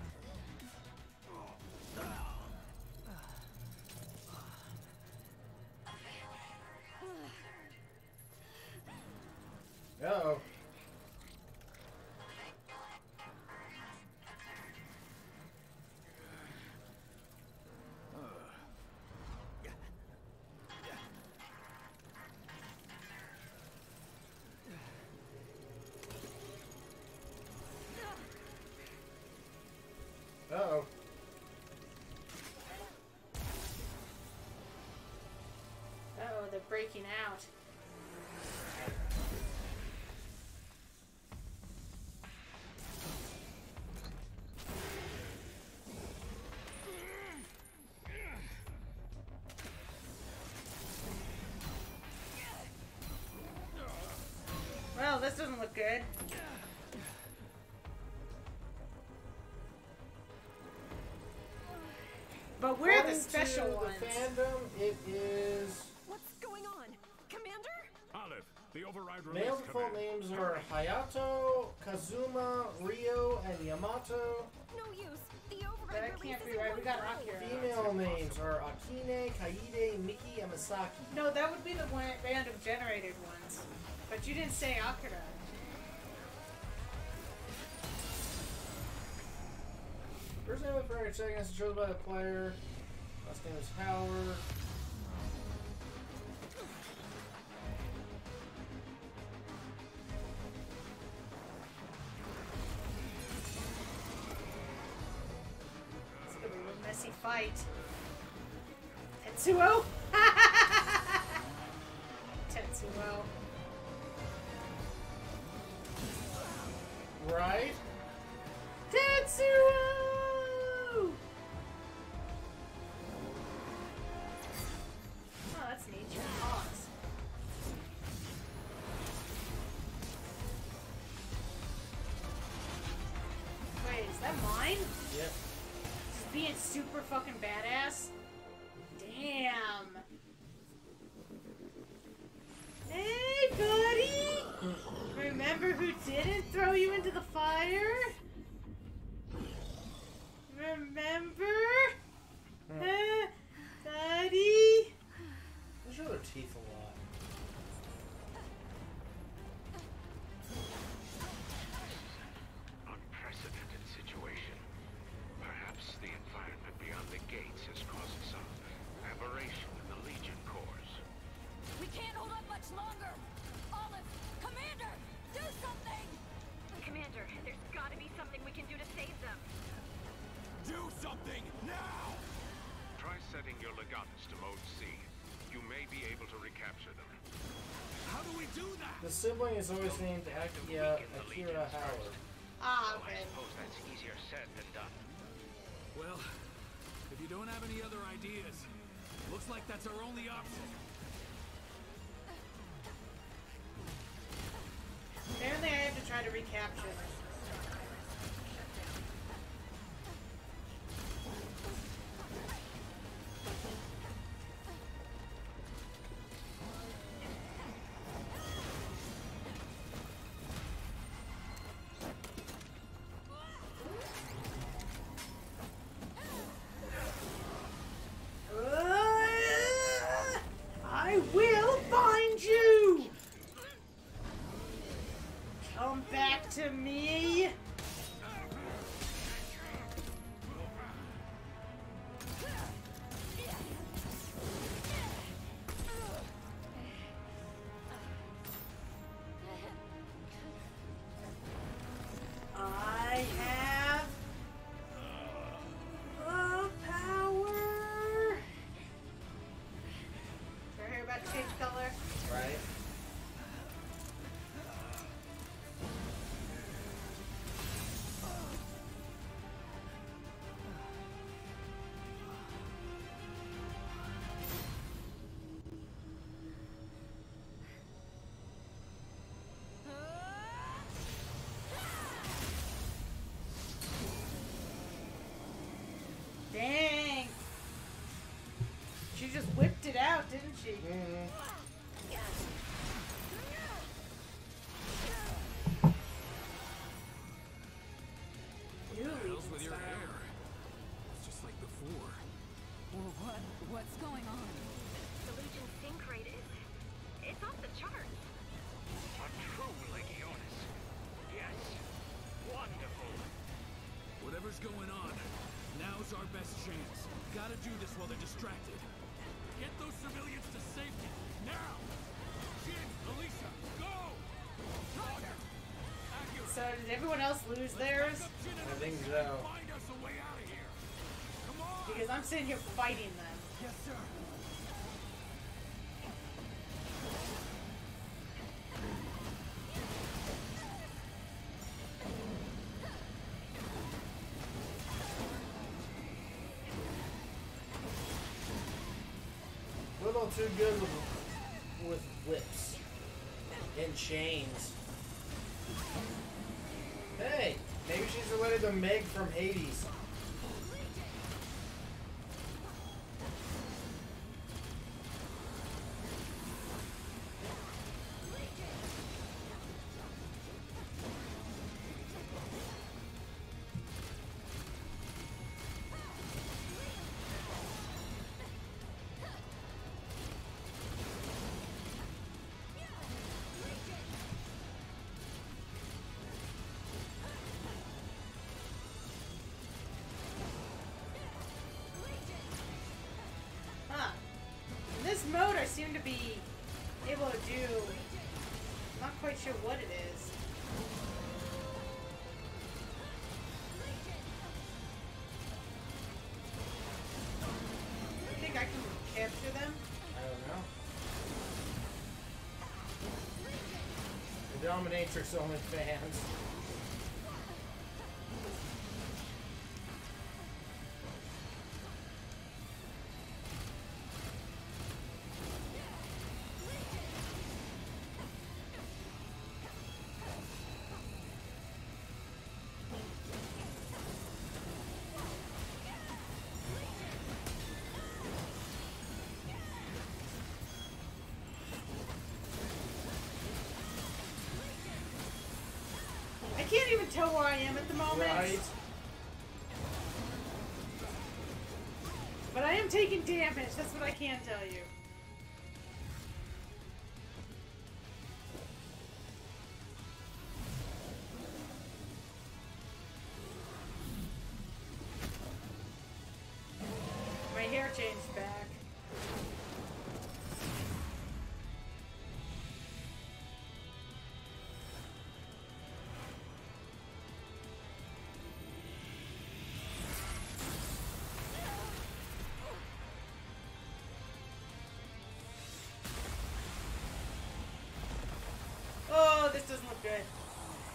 Uh-oh. Uh-oh. Uh-oh, they're breaking out. Well, this doesn't look good. But we're the special ones. The fandom, it is... What's going on? Commander? Olive, the override release Male default command. names are Hayato, Kazuma, Ryo, and Yamato. No use. The override That can't be right. We got Akira. Female names are Akine, Kaide, Miki, and Misaki. No, that would be the one random generated ones. But you didn't say Akira. First name of the player, second is chosen by the player. Last name is Howard. It's gonna be a messy fight. Tetsuo? Tetsuo. Right? Tetsuo! Oh, that's neat. Your paws. Wait, is that mine? Yep. Just being super fucking badass? Damn. Hey, buddy! Remember who didn't throw you into the fire? Remember? Huh? Buddy? They show their teeth a lot. Unprecedented situation. Perhaps the environment beyond the gates has caused some aberration in the Legion cores. We can't hold up much longer. Olive, Commander, do something! Commander, there's gotta be something we can do to save them. Do something now! Try setting your legatus to mode C. You may be able to recapture them. How do we do that? The sibling is always named Akira Howard. Ah, I okay. suppose that's easier said than done. Well, if you don't have any other ideas, looks like that's our only option. Apparently I have to try to recapture them. I will find you! Come back to me! I have the power. Her hair about to change color. Right? Dang. She just whipped it out, didn't she? Mm-hmm. What the hell's with your hair? It's just like before. Well, what's going on? The Legion's sync rate it's off the charts. A true legionis. Yes. Wonderful. Whatever's going on, now's our best chance. Gotta do this while they're distracted. Get those civilians to safety, now! Jin, Alicia, go! Roger! Akira, So did everyone else lose theirs? I think so. find us a way out of here! Come on! Because I'm sitting here fighting them. Yes, sir! A little too good with whips and chains. Hey, maybe she's related to Meg from Hades. In this mode, I seem to be able to do. I'm not quite sure what it is. I think I can capture them. I don't know. The Dominatrix only fans. I can't even tell where I am at the moment. Right. But I am taking damage, that's what I can tell you. My hair changed back. Oh, this doesn't look good.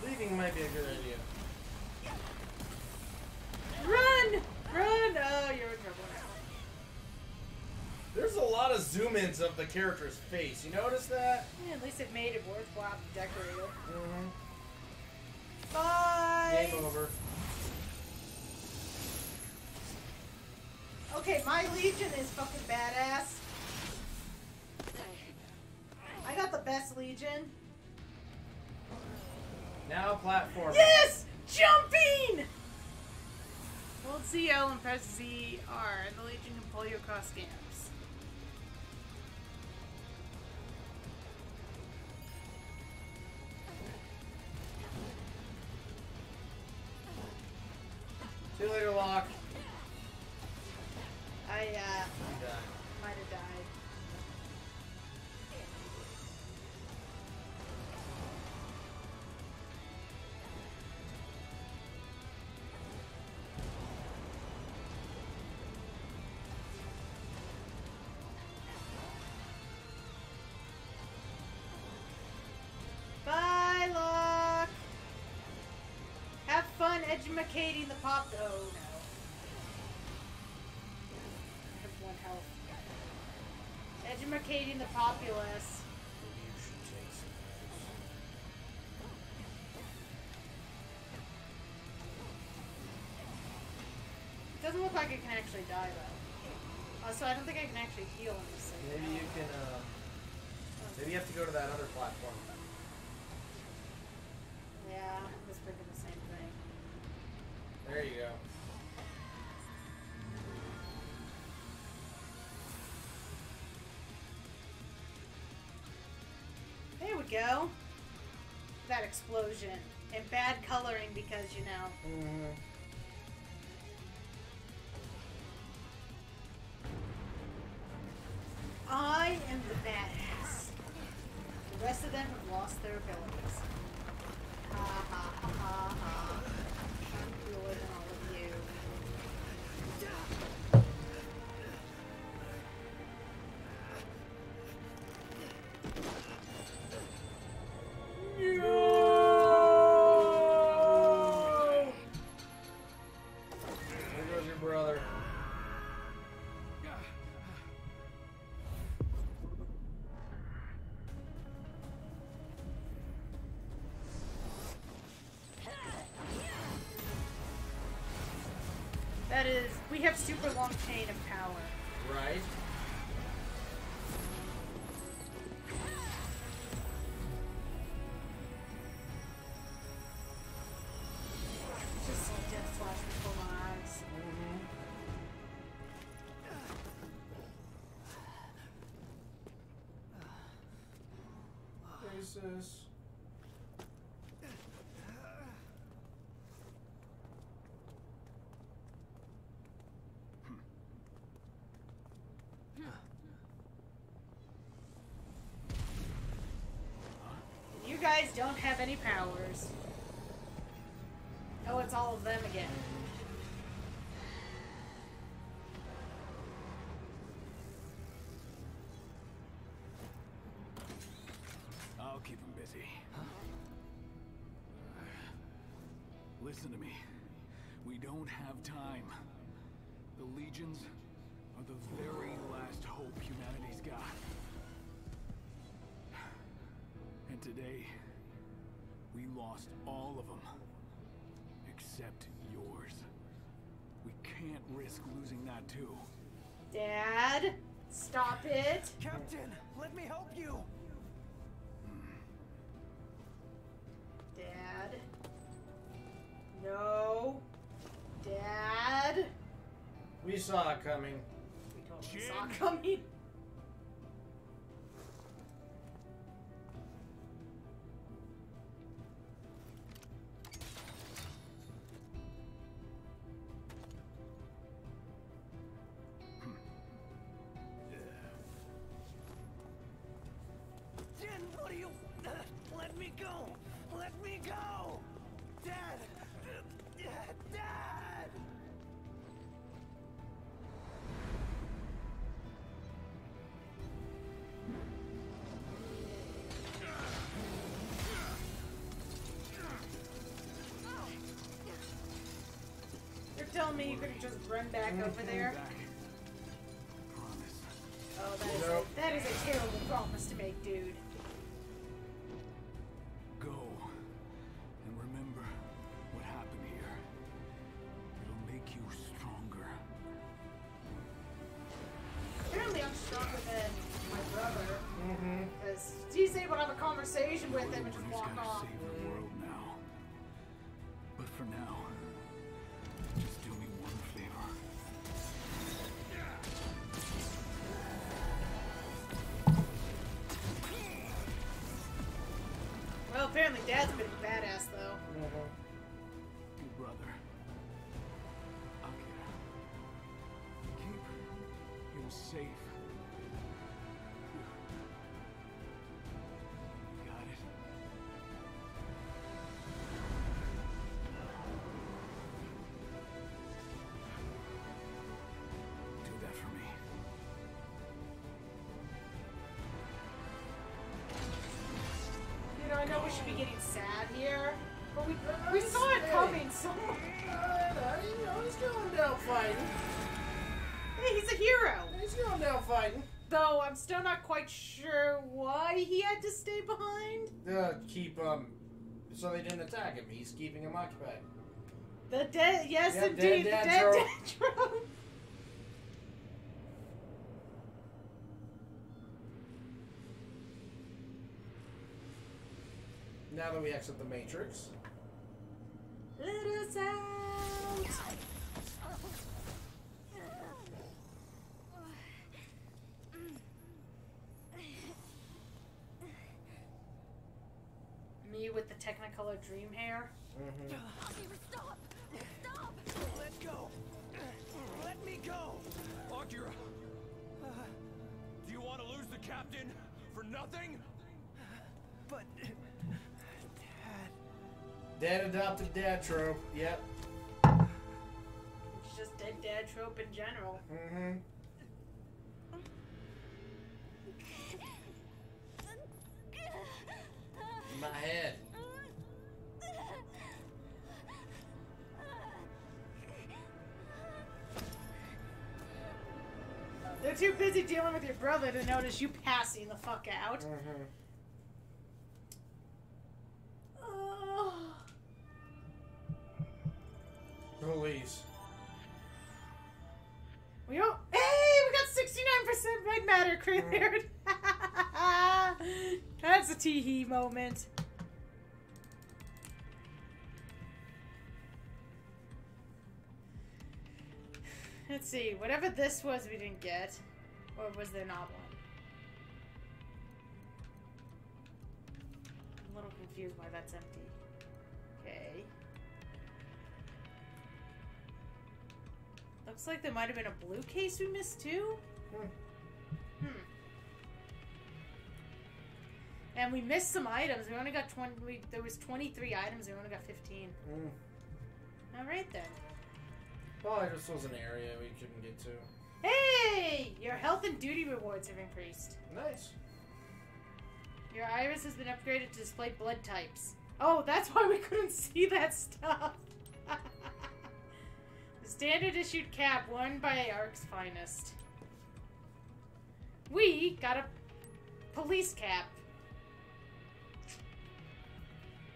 Leaving might be a good idea. Run! Run! Oh, you're in trouble now. There's a lot of zoom-ins of the character's face. You notice that? Yeah, at least it made it worthwhile to decorate it. Mm-hmm. Bye! Game over. Okay, my Legion is fucking badass. I got the best Legion. Now platform. Yes! Jumping! Hold CL and press ZR, and the Legion can pull you across camps. See you later, Locke. I, You died. might have died. Bye, Locke! Have fun educating the pop. Oh, no. I have 1 health. Educating the populace. You should take some. It doesn't look like it can actually die, though. Also, I don't think I can actually heal in this thing. Maybe you can, Oh, Maybe you have to go to that other platform. Yeah, I was thinking the same thing. There you go. There we go. That explosion. And bad coloring because, you know. Mm-hmm. I am the badass. The rest of them have lost their abilities. Ha ha ha ha ha. I'm cooler than all of you. There goes your brother. That is, we have super long chain of power. Right? Just like death flash before my eyes. Jesus. You guys don't have any powers. Oh, it's all of them again. I'll keep him busy. Listen to me. We don't have time. The legions are the very last hope humanity's got. And today, we lost all of them. Except yours. We can't risk losing that too. Dad, stop it. Captain, let me help you. Dad. No. Dad. We saw it coming. We totally saw it coming. Jin, what are you... let me go! Let me go! Dad! Dad! You're telling me you could have just run back over there? Oh, that is a terrible promise to make, dude. Go. And remember what happened here. It'll make you stronger. Apparently I'm stronger than my brother. Because he's able to have a conversation with him and just walk off. Save the world now. But for now, just do me one favor. Well, apparently Dad's a bit of a badass, though. Your brother, Akira. Keep him safe. You got it? Do that for me. You know, I know we should be getting sad here, but we saw it coming, so... You know, he's going down fighting. Hey, he's a hero! He's going down fighting. Though, I'm still not quite sure why he had to stay behind. Keep, so they didn't attack him. He's keeping him occupied. The dead, yes Yeah, indeed, dead the dad dead trope. dad trope. Now that we exit the Matrix. Let us out! Me with the Technicolor dream hair. Mm-hmm. Stop! Stop! Let go! Let me go! Akira! Do you want to lose the captain for nothing? But... Dad adopted dad trope. Yep. It's just dead dad trope in general. Mm-hmm. My head. They're too busy dealing with your brother to notice you passing the fuck out. Mm-hmm. Oh. Police. We don't. Hey, we got 69% red matter cleared. That's a tee-hee moment. Let's see. Whatever this was, we didn't get. Or was there not one? I'm a little confused why that's empty. Okay. Looks like there might have been a blue case we missed too. And we missed some items. We only got 20. There was 23 items. We only got 15. All right then. Well, this was an area we couldn't get to. Hey! Your health and duty rewards have increased. Nice. Your iris has been upgraded to display blood types. Oh, that's why we couldn't see that stuff. The standard issued cap worn by Ark's finest. We got a police cap.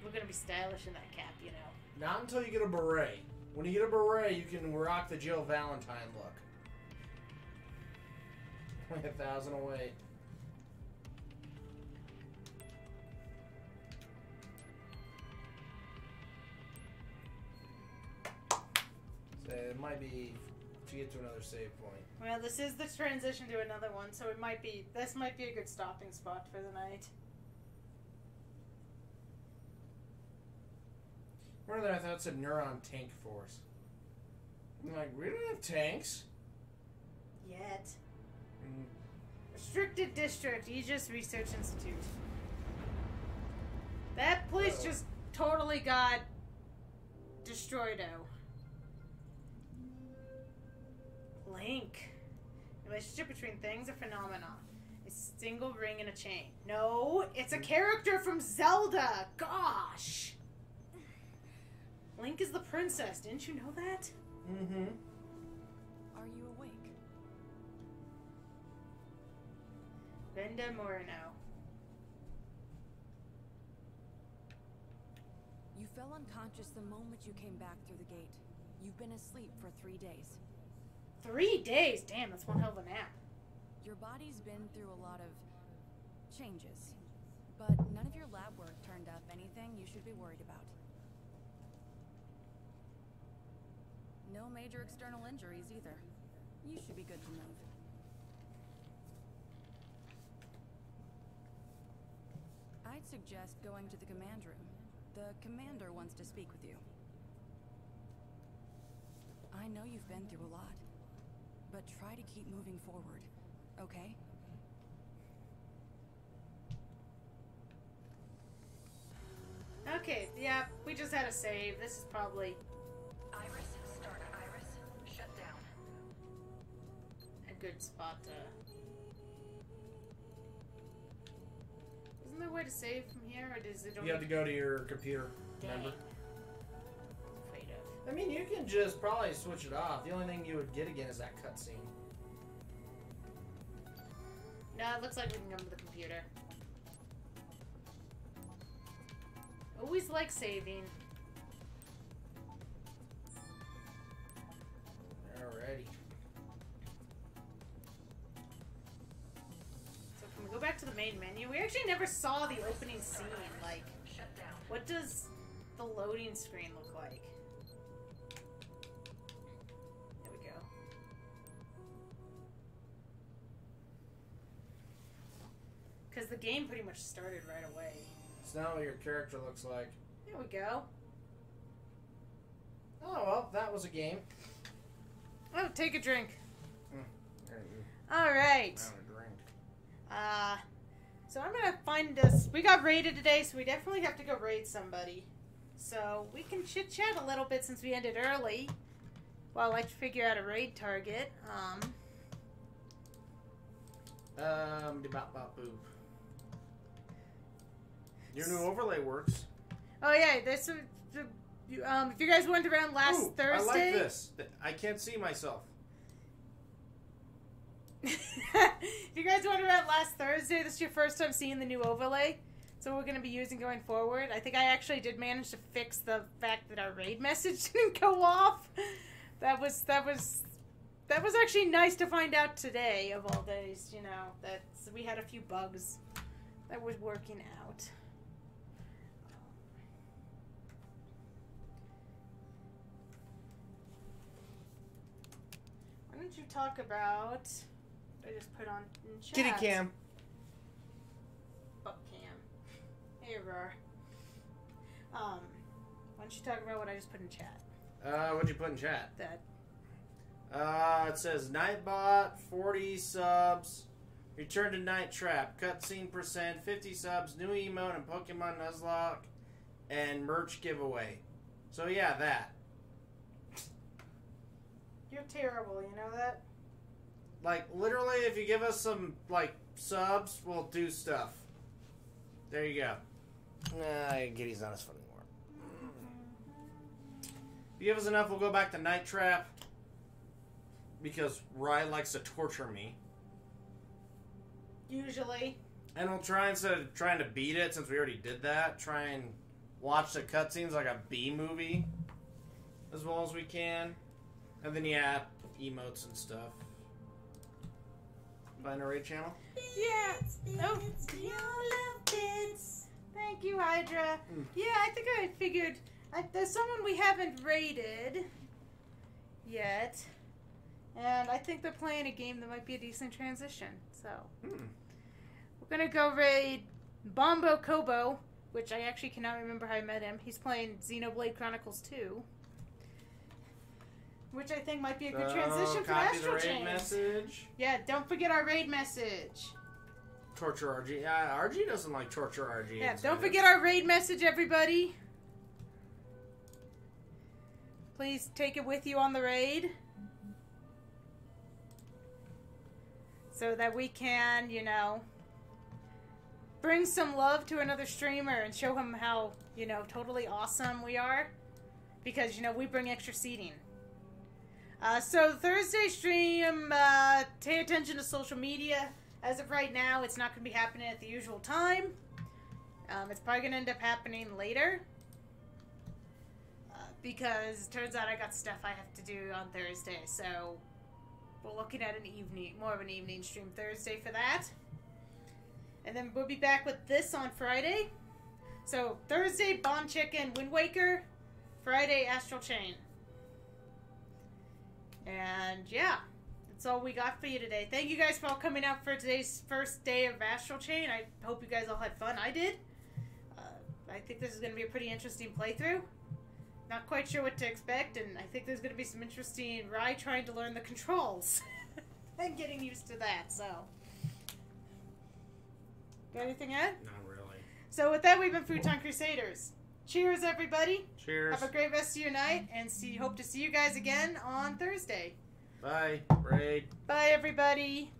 We're gonna be stylish in that cap, you know. Not until you get a beret. When you get a beret, you can rock the Jill Valentine look. Only 1,000 away. So it might be to get to another save point. Well, this is the transition to another one, so it might be. This might be a good stopping spot for the night. Where I thought it said Neuron Tank Force. I'm like, we don't have tanks. Yet. Restricted District, Aegis Research Institute. That place just totally got destroyed out. Link. Relationship between things or phenomena. A single ring in a chain. No, it's a character from Zelda. Gosh. Link is the princess. Didn't you know that? Mm-hmm. Are you awake? Brenda Moreno. You fell unconscious the moment you came back through the gate. You've been asleep for 3 days. 3 days? Damn, that's one hell of a nap. Your body's been through a lot of changes, but none of your lab work turned up anything you should be worried about. No major external injuries either. You should be good to move. I'd suggest going to the command room. The commander wants to speak with you. I know you've been through a lot, but try to keep moving forward, okay? Okay, yeah, we just had a save. This is probably Iris, start. Iris, shut down. a good spot to... Isn't there a way to save from here, or does it only... You have to go to your computer, remember? Afraid of. I mean, you can just probably switch it off. The only thing you would get again is that cutscene. No, it looks like we can come to the computer. Always like saving. Alrighty. So can we go back to the main menu? We actually never saw the opening scene, like... Shut down. What does the loading screen look like? There we go. Because the game pretty much started right away. It's not what your character looks like. There we go. Oh, well, that was a game. Oh, take a drink. Mm. Alright. Drink. So I'm gonna find us. We got raided today, so we definitely have to go raid somebody. So we can chit chat a little bit since we ended early, while I figure out a raid target. Boop. Your new overlay works. Oh yeah, this. If you guys went around last Thursday, I like this. I can't see myself. if you guys went around last Thursday, this is your first time seeing the new overlay. So we're going to be using going forward. I think I actually did manage to fix the fact that our raid message didn't go off. That was actually nice to find out today, of all days. You know, that we had a few bugs that was working out. Why don't you talk about? I just put on in chat. Kitty cam. Butt cam. Hey, Roar. Why don't you talk about what I just put in chat? What'd you put in chat? That. It says Nightbot, 40 subs, Return to Night Trap, cutscene percent, 50 subs, new emote and Pokemon Nuzlocke, and merch giveaway. So yeah, that. You're terrible, you know that? Like, literally, if you give us some, like, subs, we'll do stuff. There you go. Nah, Giddy's not as fun anymore. If you give us enough, we'll go back to Night Trap. Because Rye likes to torture me. Usually. And we'll try, instead of trying to beat it, since we already did that, try and watch the cutscenes like a B-movie. As well as we can. And then, yeah, emotes and stuff. Find our raid channel? Yeah. Oh. Thank you, Hydra. Yeah, I think I figured there's someone we haven't raided yet. And I think they're playing a game that might be a decent transition. So, we're going to go raid Bombo Kobo, which I actually cannot remember how I met him. He's playing Xenoblade Chronicles 2. Which I think might be a good transition for Astral Chain. Message. Yeah, don't forget our raid message. Torture RG. RG doesn't like torture RG. Yeah, don't forget our raid message, everybody. Please take it with you on the raid. So that we can, you know, bring some love to another streamer and show him how, you know, totally awesome we are. Because, you know, we bring extra seating. So Thursday stream, pay attention to social media. As of right now, it's not going to be happening at the usual time. It's probably going to end up happening later. Because it turns out I got stuff I have to do on Thursday. So we're looking at more of an evening stream Thursday for that. And then we'll be back with this on Friday. So Thursday, Bond Chicken, Wind Waker. Friday, Astral Chain. And yeah, that's all we got for you today. Thank you guys for all coming out for today's first day of Astral Chain. I hope you guys all had fun. I did. I think this is going to be a pretty interesting playthrough. Not quite sure what to expect, and I think there's going to be some interesting Rye trying to learn the controls. And getting used to that, so. Got anything else? Not really. So with that, we've been Futon Crusaders. Cheers, everybody. Cheers. Have a great rest of your night, and hope to see you guys again on Thursday. Bye. Raid. Bye, everybody.